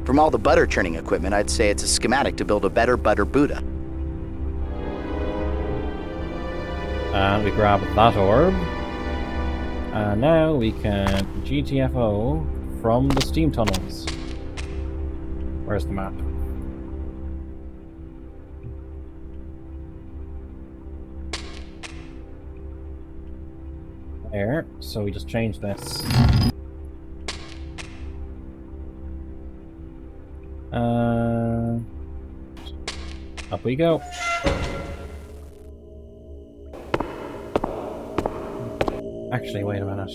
From all the butter churning equipment, I'd say it's a schematic to build a better butter Buddha. And we grab that orb. And now we can GTFO from the steam tunnels. Where's the map? There, so we just change this. Up we go. Actually, wait a minute.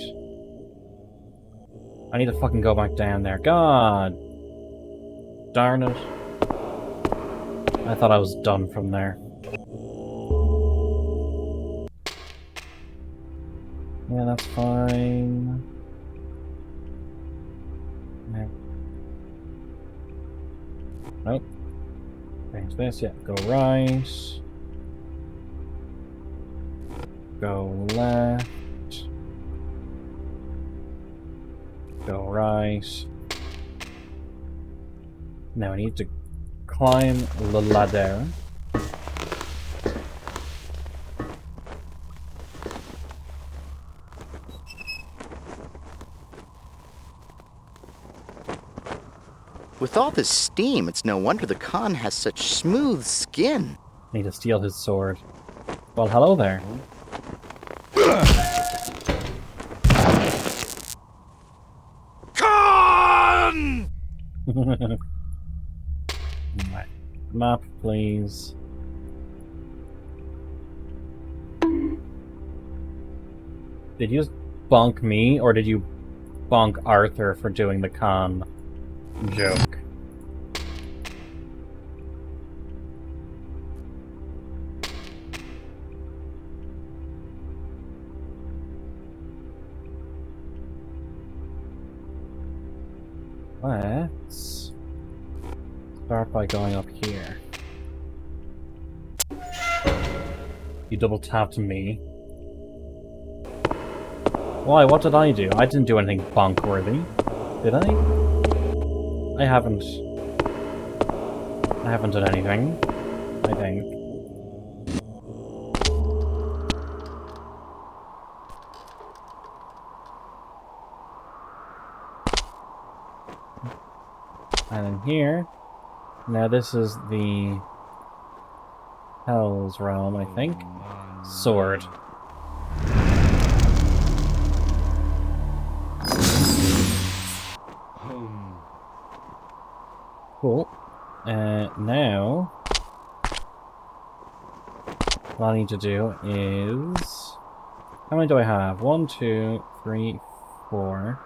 I need to fucking go back down there. God darn it. I thought I was done from there. Yeah, that's fine. No. Nope. Change this, yeah. Go right. Go left. Go right. Now I need to climb the ladder. With all this steam, it's no wonder the Khan has such smooth skin. Need to steal his sword. Well, hello there. Khan! Right. Map, please. Did you just bonk me, or did you bonk Arthur for doing the Khan joke? Let's start by going up here. You double tapped me. Why? What did I do? I didn't do anything bonk-worthy. Did I? I haven't done anything, I think. And in here, now this is the Hell's Realm, I think. Sword. Cool. Now, what I need to do is... How many do I have? 1, 2, 3, 4.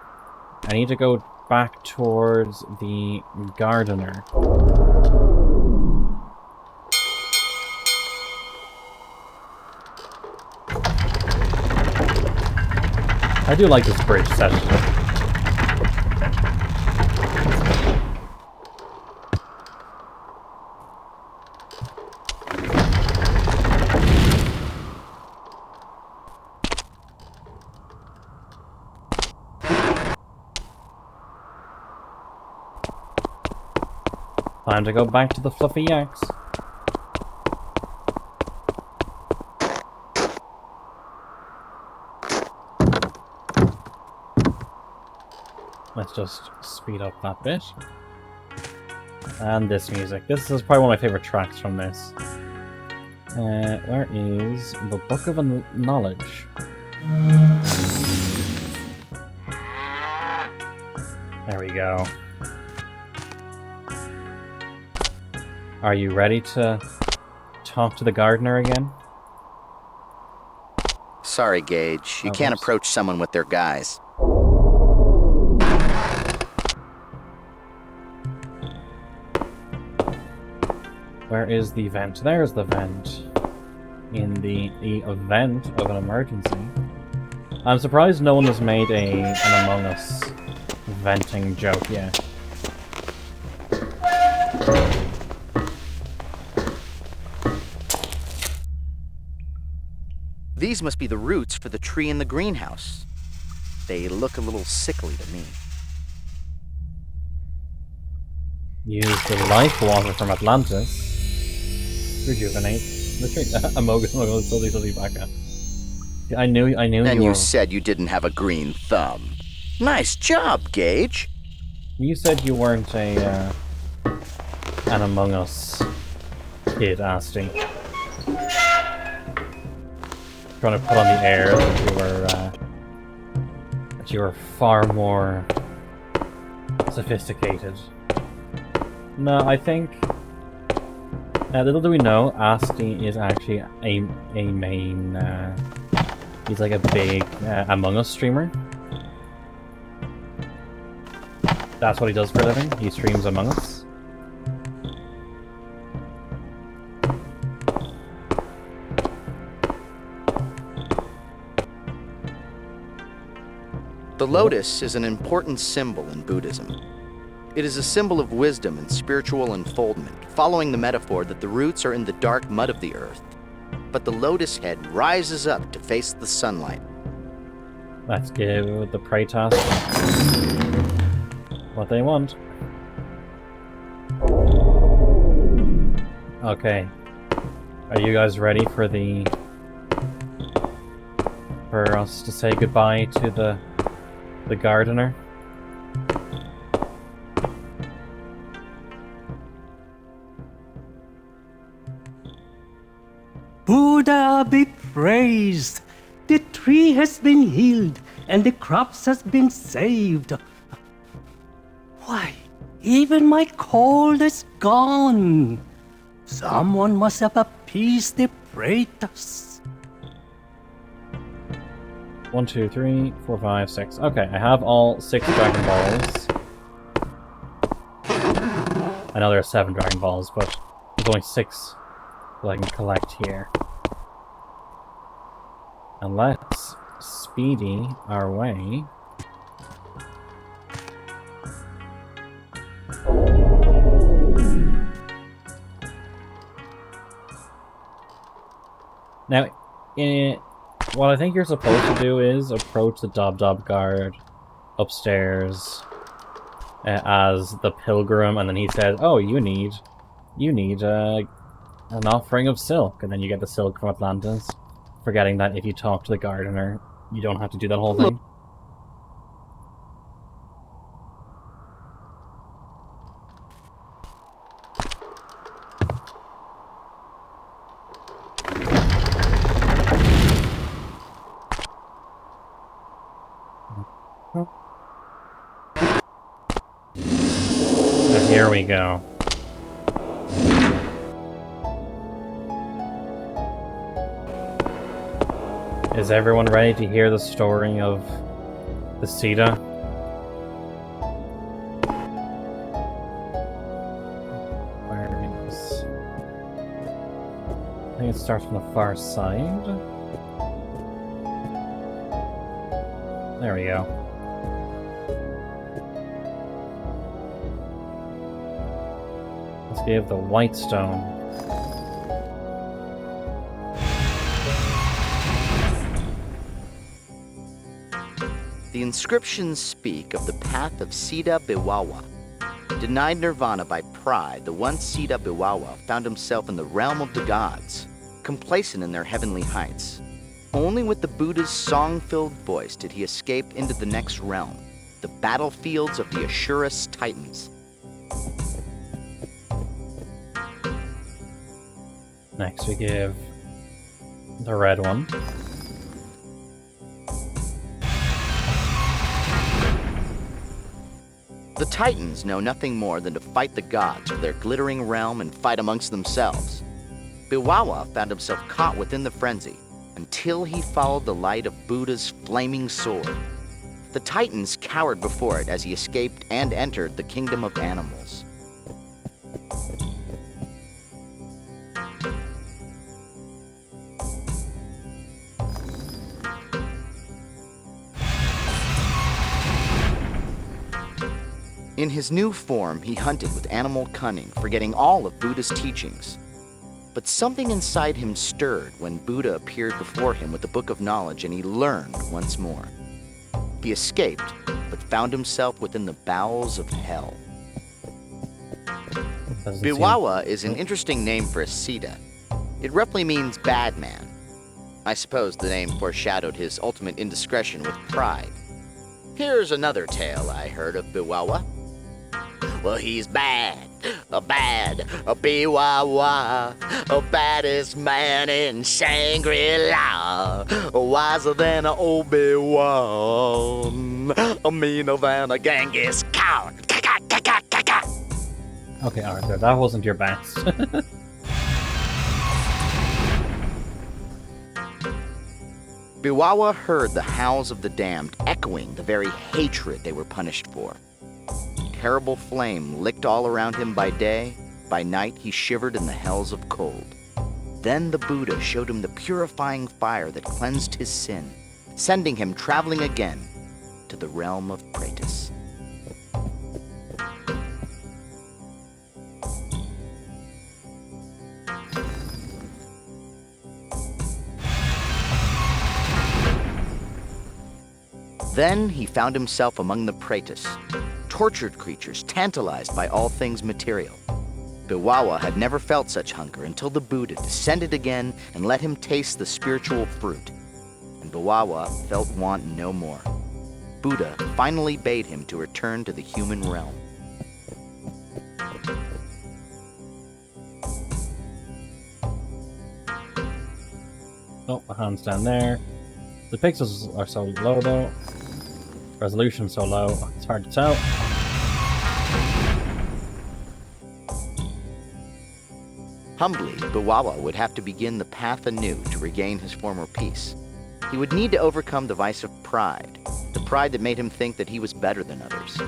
I need to go back towards the gardener. I do like this bridge section. Time to go back to the fluffy yaks. Let's just speed up that bit. And this music. This is probably one of my favorite tracks from this. Where is the Book of Knowledge? There we go. Are you ready to talk to the gardener again? Sorry, Gage. You can't approach someone with their guise. Where is the vent? There's the vent. In the event of an emergency. I'm surprised no one has made an Among Us venting joke yet. These must be the roots for the tree in the greenhouse. They look a little sickly to me. Use the life water from Atlantis. Rejuvenate the tree. Amogus Sully Baka. I knew And you said you didn't have a green thumb. Nice job, Gage. You said you weren't an Among Us kid, Asti. Trying to put on the air that you were far more sophisticated. No, I think little do we know, Asti is actually a main. He's like a big Among Us streamer. That's what he does for a living. He streams Among Us. The lotus is an important symbol in Buddhism. It is a symbol of wisdom and spiritual unfoldment, following the metaphor that the roots are in the dark mud of the earth, but the lotus head rises up to face the sunlight. Let's give the Praetos what they want. Okay. Are you guys ready for us to say goodbye to the gardener? Buddha be praised! The tree has been healed and the crops has been saved. Why, even my cold is gone. Someone must have appeased the Praetos. 1, 2, 3, 4, 5, 6. Okay, I have all 6 Dragon Balls. I know there are 7 Dragon Balls, but there's only 6 that I can collect here. And let's speedy our way. Now, what I think you're supposed to do is approach the Dob Dob guard upstairs as the pilgrim, and then he says, "Oh, you need an offering of silk," and then you get the silk from Atlantis. Forgetting that if you talk to the gardener, you don't have to do that whole thing. Here we go. Is everyone ready to hear the story of the Sita? Where is... I think it starts from the far side. There we go. Let's give the white stone. The inscriptions speak of the path of Sita Biwawa. Denied nirvana by pride, the one Sita Biwawa found himself in the realm of the gods, complacent in their heavenly heights. Only with the Buddha's song-filled voice did he escape into the next realm, the battlefields of the Ashura's Titans. Next we give the red one. The Titans know nothing more than to fight the gods for their glittering realm and fight amongst themselves. Biwawa found himself caught within the frenzy until he followed the light of Buddha's flaming sword. The Titans cowered before it as he escaped and entered the kingdom of animals. In his new form, he hunted with animal cunning, forgetting all of Buddha's teachings. But something inside him stirred when Buddha appeared before him with the Book of Knowledge, and he learned once more. He escaped, but found himself within the bowels of hell. Biwawa is an interesting name for a Sita. It roughly means bad man. I suppose the name foreshadowed his ultimate indiscretion with pride. Here's another tale I heard of Biwawa. Well, he's bad, a Biwawa, a baddest man in Shangri-La, wiser than an Obi-Wan, a meaner than a Genghis Khan. Okay, Arthur, that wasn't your best. Biwawa heard the howls of the damned echoing the very hatred they were punished for. Terrible flame licked all around him by day. By night, he shivered in the hells of cold. Then the Buddha showed him the purifying fire that cleansed his sin, sending him traveling again to the realm of Praetus. Then he found himself among the Praetus, tortured creatures tantalized by all things material. Biwawa had never felt such hunger until the Buddha descended again and let him taste the spiritual fruit. And Biwawa felt want no more. Buddha finally bade him to return to the human realm. Oh, the hand's down there. The pixels are so low though. Resolution so low, it's hard to tell. Humbly, Biwawa would have to begin the path anew to regain his former peace. He would need to overcome the vice of pride, the pride that made him think that he was better than others.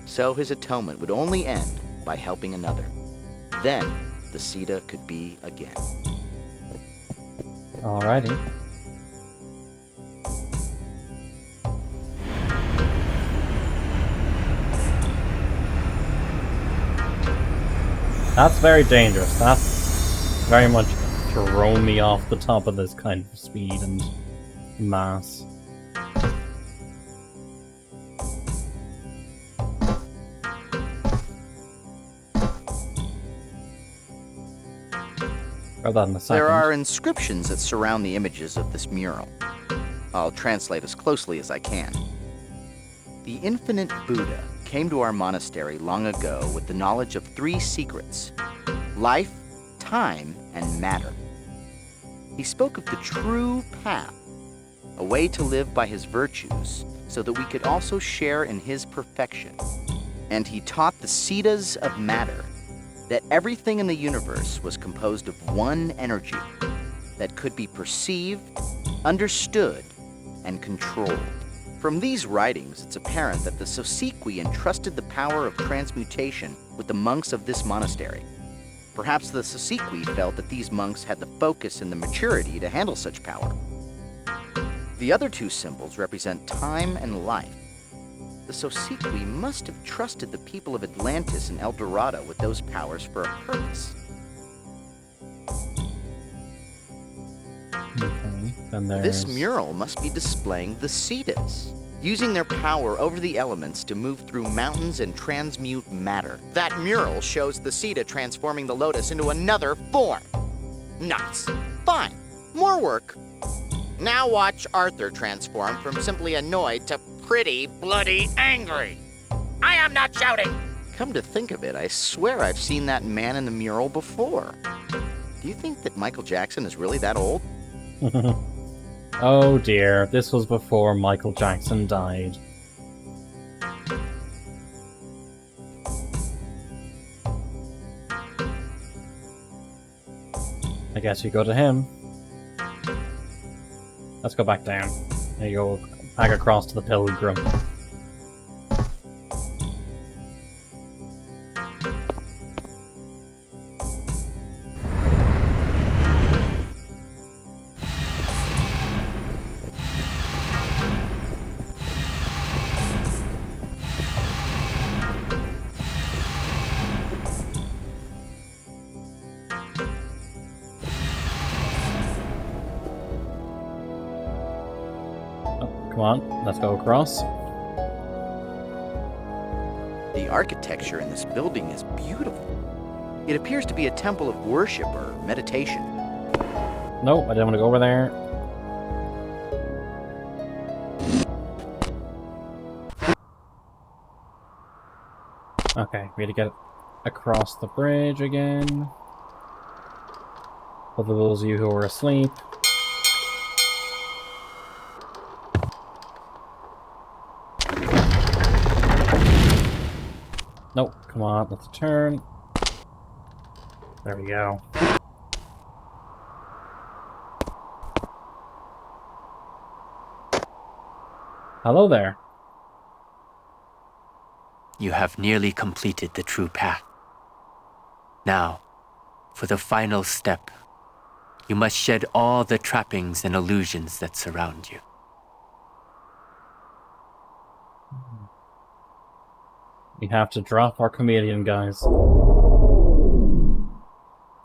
So his atonement would only end by helping another. Then, the Sita could be again. Alrighty. That's very dangerous. That's very much throw me off the top of this kind of speed and mass. Grab that in a second. There are inscriptions that surround the images of this mural. I'll translate as closely as I can. The infinite Buddha came to our monastery long ago with the knowledge of 3 secrets: life, time, and matter. He spoke of the true path, a way to live by his virtues so that we could also share in his perfection. And he taught the Siddhas of matter, that everything in the universe was composed of one energy that could be perceived, understood, and controlled. From these writings, it's apparent that the Sosikwi entrusted the power of transmutation with the monks of this monastery. Perhaps the Sosikwi felt that these monks had the focus and the maturity to handle such power. The other 2 symbols represent time and life. The Sosikwi must have trusted the people of Atlantis and El Dorado with those powers for a purpose. Okay, then there's... This mural must be displaying the Siddhas, using their power over the elements to move through mountains and transmute matter. That mural shows the Siddha transforming the lotus into another form. Nuts. Fine. More work. Now watch Arthur transform from simply annoyed to pretty bloody angry. I am not shouting! Come to think of it, I swear I've seen that man in the mural before. Do you think that Michael Jackson is really that old? Oh dear, this was before Michael Jackson died. I guess you go to him. Let's go back down. There you go, back across to the pilgrim. Come on, let's go across. The architecture in this building is beautiful. It appears to be a temple of worship or meditation. Nope, I didn't want to go over there. Okay, we had to get across the bridge again. For those of you who are asleep. Nope, come on, let's turn. There we go. Hello there. You have nearly completed the true path. Now, for the final step, you must shed all the trappings and illusions that surround you. We have to drop our chameleon, guys.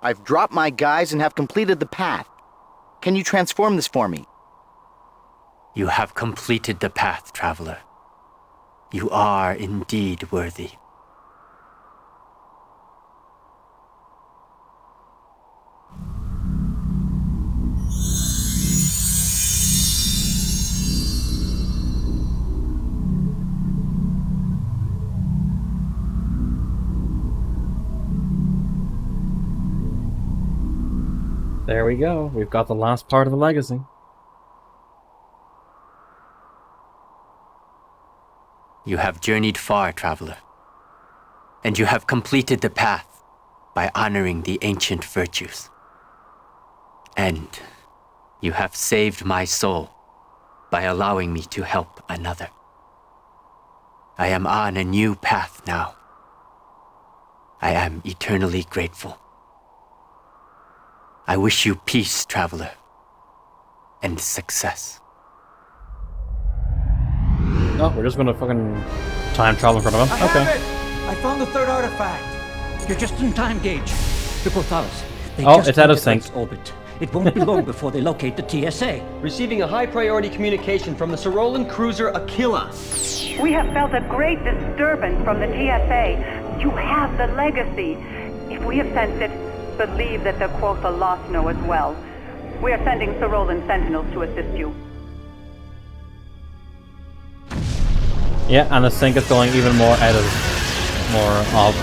I've dropped my guys and have completed the path. Can you transform this for me? You have completed the path, traveler. You are indeed worthy. There we go. We've got the last part of the legacy. You have journeyed far, traveler, and you have completed the path by honoring the ancient virtues. And you have saved my soul by allowing me to help another. I am on a new path now. I am eternally grateful. I wish you peace, traveler, and success. Oh, we're just gonna fucking time travel in front of him. I Okay. have it! I found the third artifact. You're just in time, Gage. The Porthalos. Oh, it's out of sync. Orbit. It won't be long before they locate the TSA. Receiving a high-priority communication from the Sarolan cruiser Aquila. We have felt a great disturbance from the TSA. You have the legacy. If we have sensed it, believe that the Quotha lost know as well. We are sending Sarolan sentinels to assist you. Yeah, and the sync is going even more out of... more off.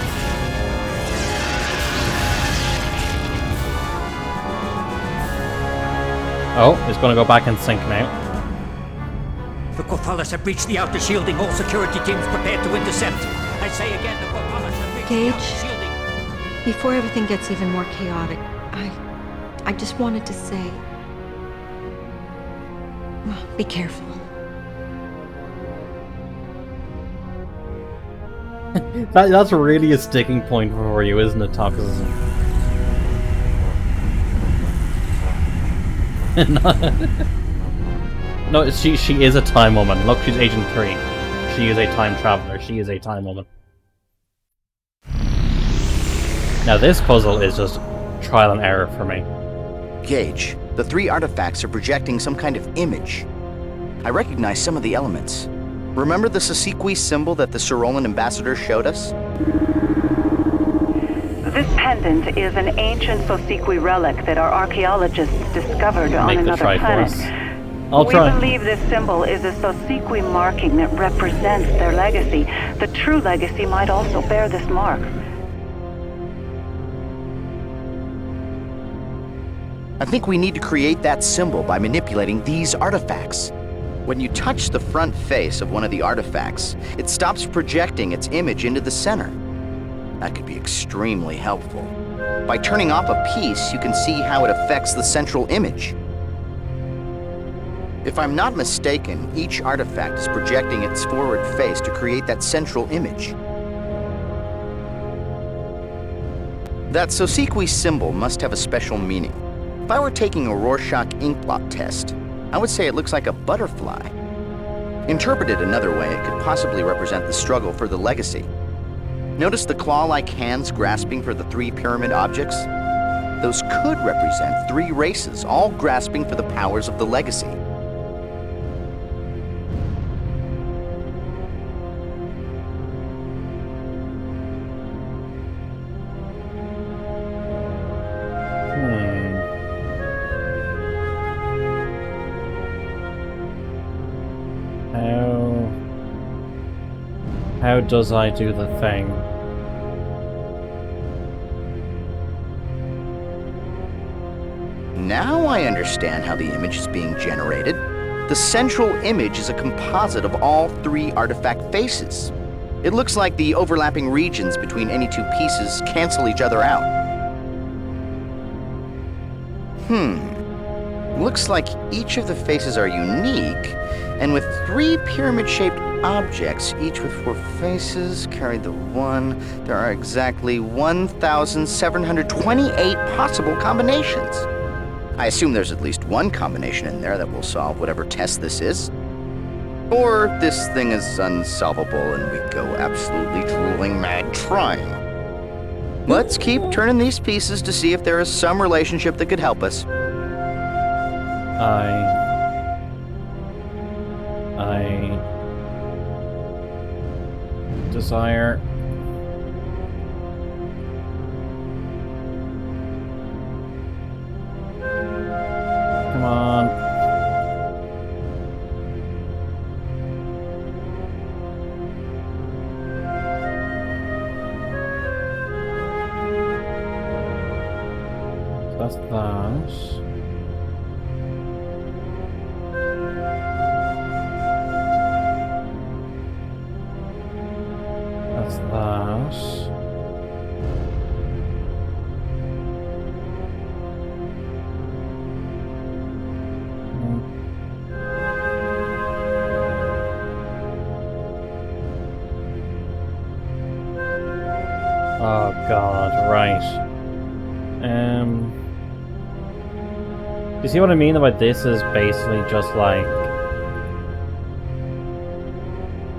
Oh, it's gonna go back in sync now. The Quothalas have breached the outer shielding. All security teams prepared to intercept. I say again, the Quothalas have breached the outer shielding. Before everything gets even more chaotic, I just wanted to say... Well, be careful. That's really a sticking point for you, isn't it, Toxism? No, she is a time woman. Look, she's Agent 3. She is a time traveler. She is a time woman. Now this puzzle is just trial and error for me. Gage, the 3 artifacts are projecting some kind of image. I recognize some of the elements. Remember the Sosiqui symbol that the Sarolan ambassador showed us? This pendant is an ancient Sosiqui relic that our archaeologists discovered on another planet. I'll try. We believe this symbol is a Sosiqui marking that represents their legacy. The true legacy might also bear this mark. I think we need to create that symbol by manipulating these artifacts. When you touch the front face of one of the artifacts, it stops projecting its image into the center. That could be extremely helpful. By turning off a piece, you can see how it affects the central image. If I'm not mistaken, each artifact is projecting its forward face to create that central image. That Sosiqui symbol must have a special meaning. If I were taking a Rorschach inkblot test, I would say it looks like a butterfly. Interpreted another way, it could possibly represent the struggle for the legacy. Notice the claw-like hands grasping for the 3 pyramid objects? Those could represent 3 races, all grasping for the powers of the legacy. How does I do the thing? Now I understand how the image is being generated. The central image is a composite of all 3 artifact faces. It looks like the overlapping regions between any 2 pieces cancel each other out. Looks like each of the faces are unique, and with 3 pyramid-shaped objects, each with 4 faces, carry the 1, there are exactly 1,728 possible combinations. I assume there's at least one combination in there that will solve whatever test this is. Or this thing is unsolvable and we go absolutely drooling mad trying. Let's keep turning these pieces to see if there is some relationship that could help us. I desire... Come on. That's that. That's that. Oh god, right. You see what I mean about this is basically just like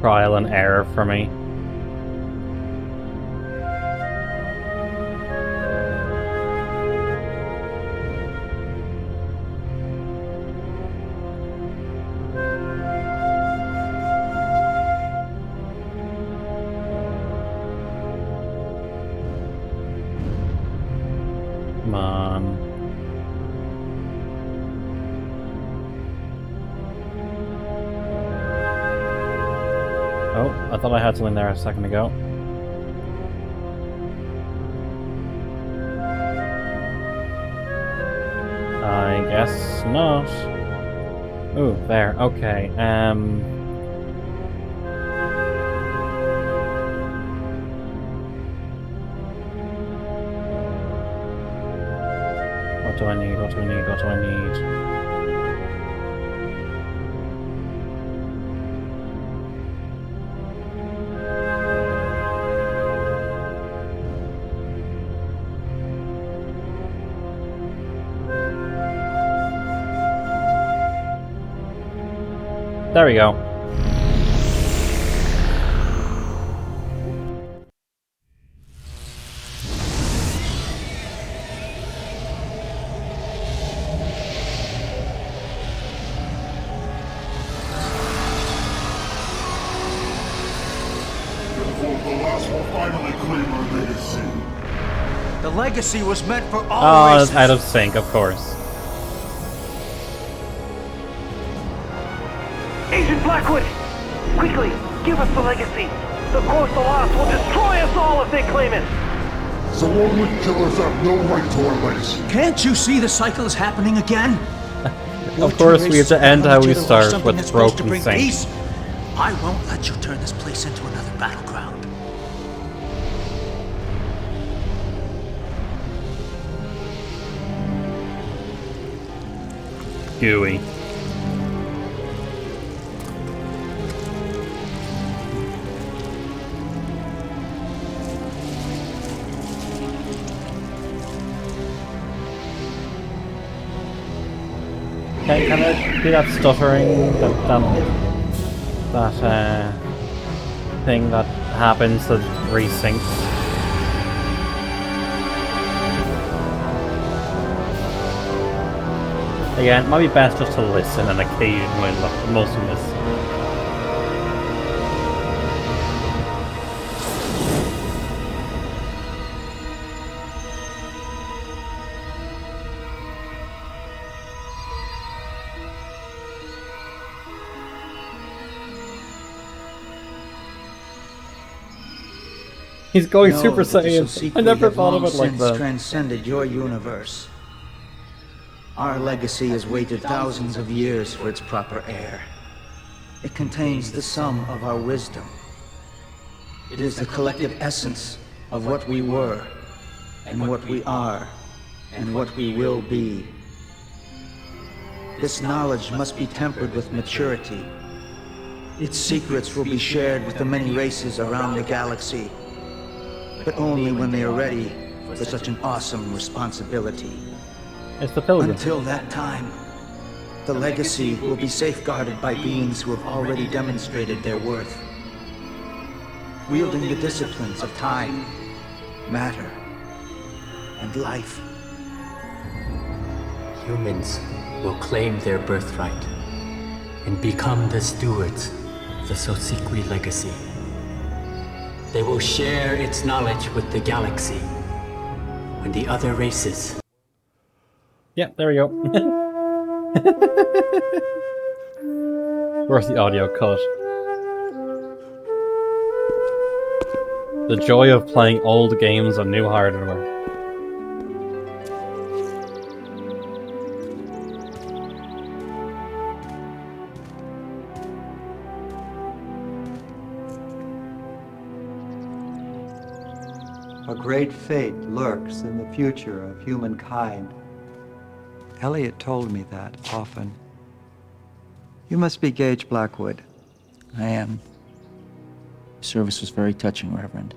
trial and error for me. Come on. Oh, I thought I had something there a second ago. I guess not. Ooh, there. Okay. What do I need? What do I need? What do I need? There we go. The legacy was meant for all Oh, races. it's out of sync, of course. Agent Blackwood! Quickly, give us the legacy! The Core Lost will destroy us all if they claim it! The lonely killers have no right to our legacy. Can't you see the cycle is happening again? Of course, we have to end how we start, with broken sync. Peace. I won't let you turn this place into another battleground. Gooey. Can it be that stuttering, that thing that happens that resyncs? Again, it might be best just to listen and occasionally look, mostly listen. He's going Know Super that the Saiyan. Sosequi I never have thought of long it like since that. transcended your universe. Our legacy has waited thousands of years for its proper heir. It contains the sum of our wisdom. It is the collective essence of what we were, and what we are, and what we will be. This knowledge must be tempered with maturity. Its secrets will be shared with the many races around the galaxy, but only when they are ready for such an awesome responsibility. It's the Pilgrim. Until that time, the legacy will be safeguarded by beings who have already demonstrated their worth, wielding the disciplines of time, matter, and life. Humans will claim their birthright and become the stewards of the Sosequi legacy. They will share its knowledge with the galaxy when the other races. Yeah, there we go. Where's the audio cut? The joy of playing old games on new hardware. A great fate lurks in the future of humankind. Elliot told me that often. You must be Gage Blackwood. I am. Service was very touching, Reverend.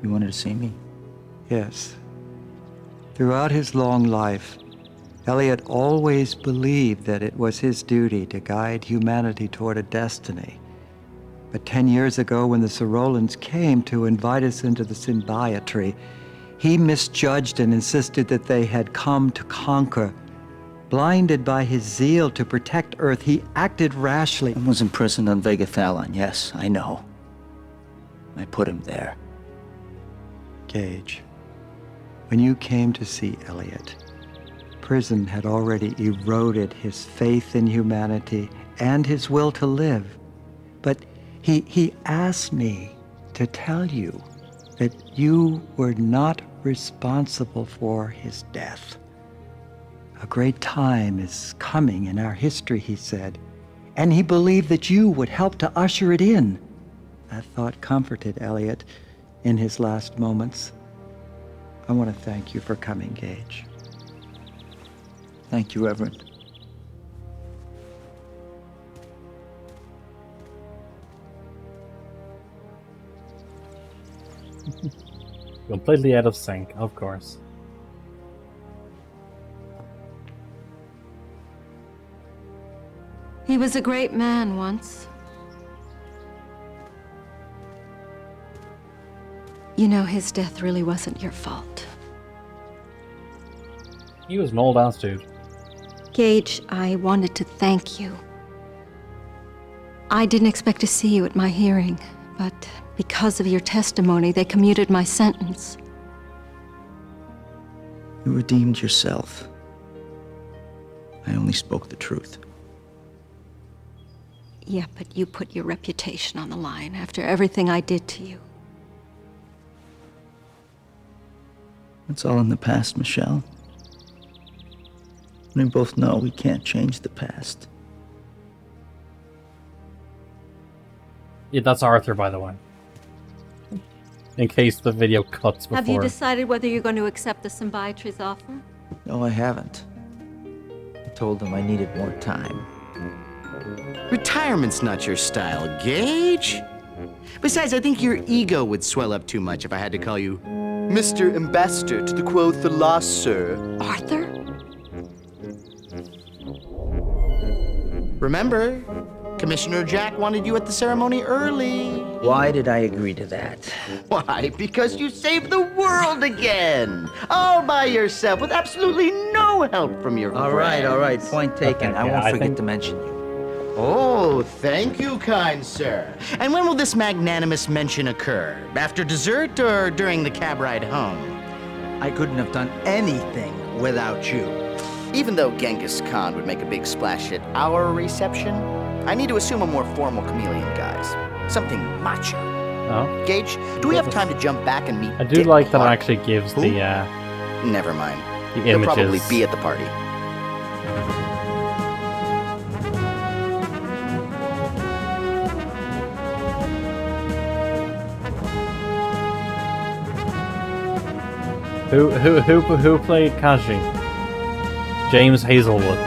You wanted to see me? Yes. Throughout his long life, Elliot always believed that it was his duty to guide humanity toward a destiny. But 10 years ago, when the Sorolans came to invite us into the Symbiotree, he misjudged and insisted that they had come to conquer. Blinded by his zeal to protect Earth, he acted rashly. I was imprisoned on Vega Thalon, yes, I know. I put him there. Gage, When you came to see Elliot, prison had already eroded his faith in humanity and his will to live. But he asked me to tell you that you were not responsible for his death. A great time is coming in our history, he said, and he believed that you would help to usher it in. That thought comforted Elliot in his last moments. I want to thank you for coming, Gage. Thank you, Reverend. Completely out of sync, of course. He was a great man once. You know, his death really wasn't your fault. He was an old ass dude. Gage, I wanted to thank you. I didn't expect to see you at my hearing, but because of your testimony, they commuted my sentence. You redeemed yourself. I only spoke the truth. Yeah, but you put your reputation on the line after everything I did to you. It's all in the past, Michelle. We both know we can't change the past. Yeah, that's Arthur, by the way. In case the video cuts before. Have you decided whether you're going to accept the Symbiotry's offer? No, I haven't. I told him I needed more time. Retirement's not your style, Gage. Besides, I think your ego would swell up too much if I had to call you Mr. Ambassador to the quoth the lost, sir. Arthur? Remember, Commissioner Jack wanted you at the ceremony early. Why did I agree to that? Why? Because you saved the world again! All by yourself, with absolutely no help from your friends. All right. Point taken. Okay, I won't I forget think- to mention you. Oh, thank you, kind sir. And when will this magnanimous mention occur? After dessert or during the cab ride home? I couldn't have done anything without you. Even though Genghis Khan would make a big splash at our reception, I need to assume a more formal chameleon guise. Something macho. Oh. Gage, do we have time to jump back and meet I do Dick like that it Clark? actually gives the Never mind. the He'll images. probably be at the party. Who played Kaji? James Hazelwood.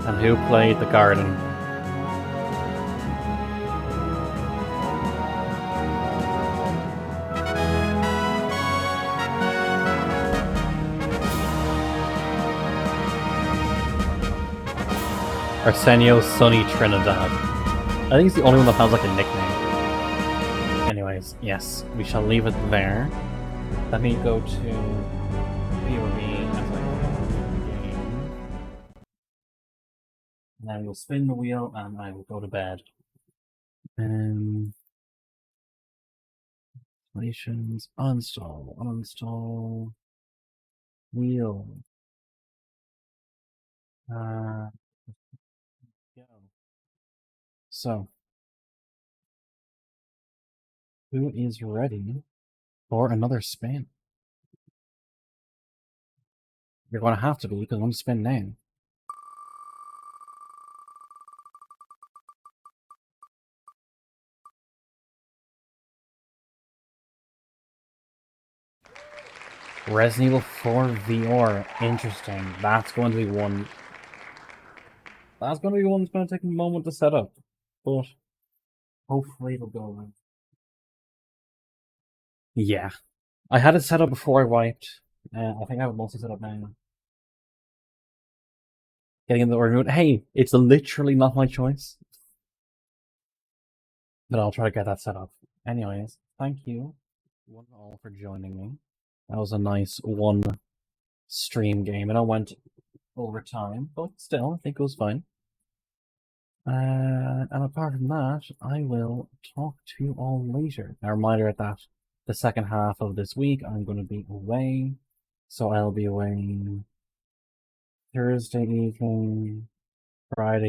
And who played the garden? Arsenio Sonny Trinidad. I think he's the only one that has like a nickname. Anyways, yes, we shall leave it there. Let me go to POV as I go the game. And I will spin the wheel and I will go to bed. Installations, uninstall, wheel. Go. So, who is ready for another spin? You're going to have to be because I'm going to spin now. Resident Evil 4 VR. Interesting. That's going to be one. That's going to be one that's going to take a moment to set up. But hopefully it'll go well. Yeah. I had it set up before I wiped. I think I have it mostly set up now. Getting in the order. Hey, it's literally not my choice. But I'll try to get that set up. Anyways, thank you one and all for joining me. That was a nice one stream game, and I went over time, but still, I think it was fine. And apart from that, I will talk to you all later. A reminder that the second half of this week I'm going to be away, so I'll be away Thursday evening, Friday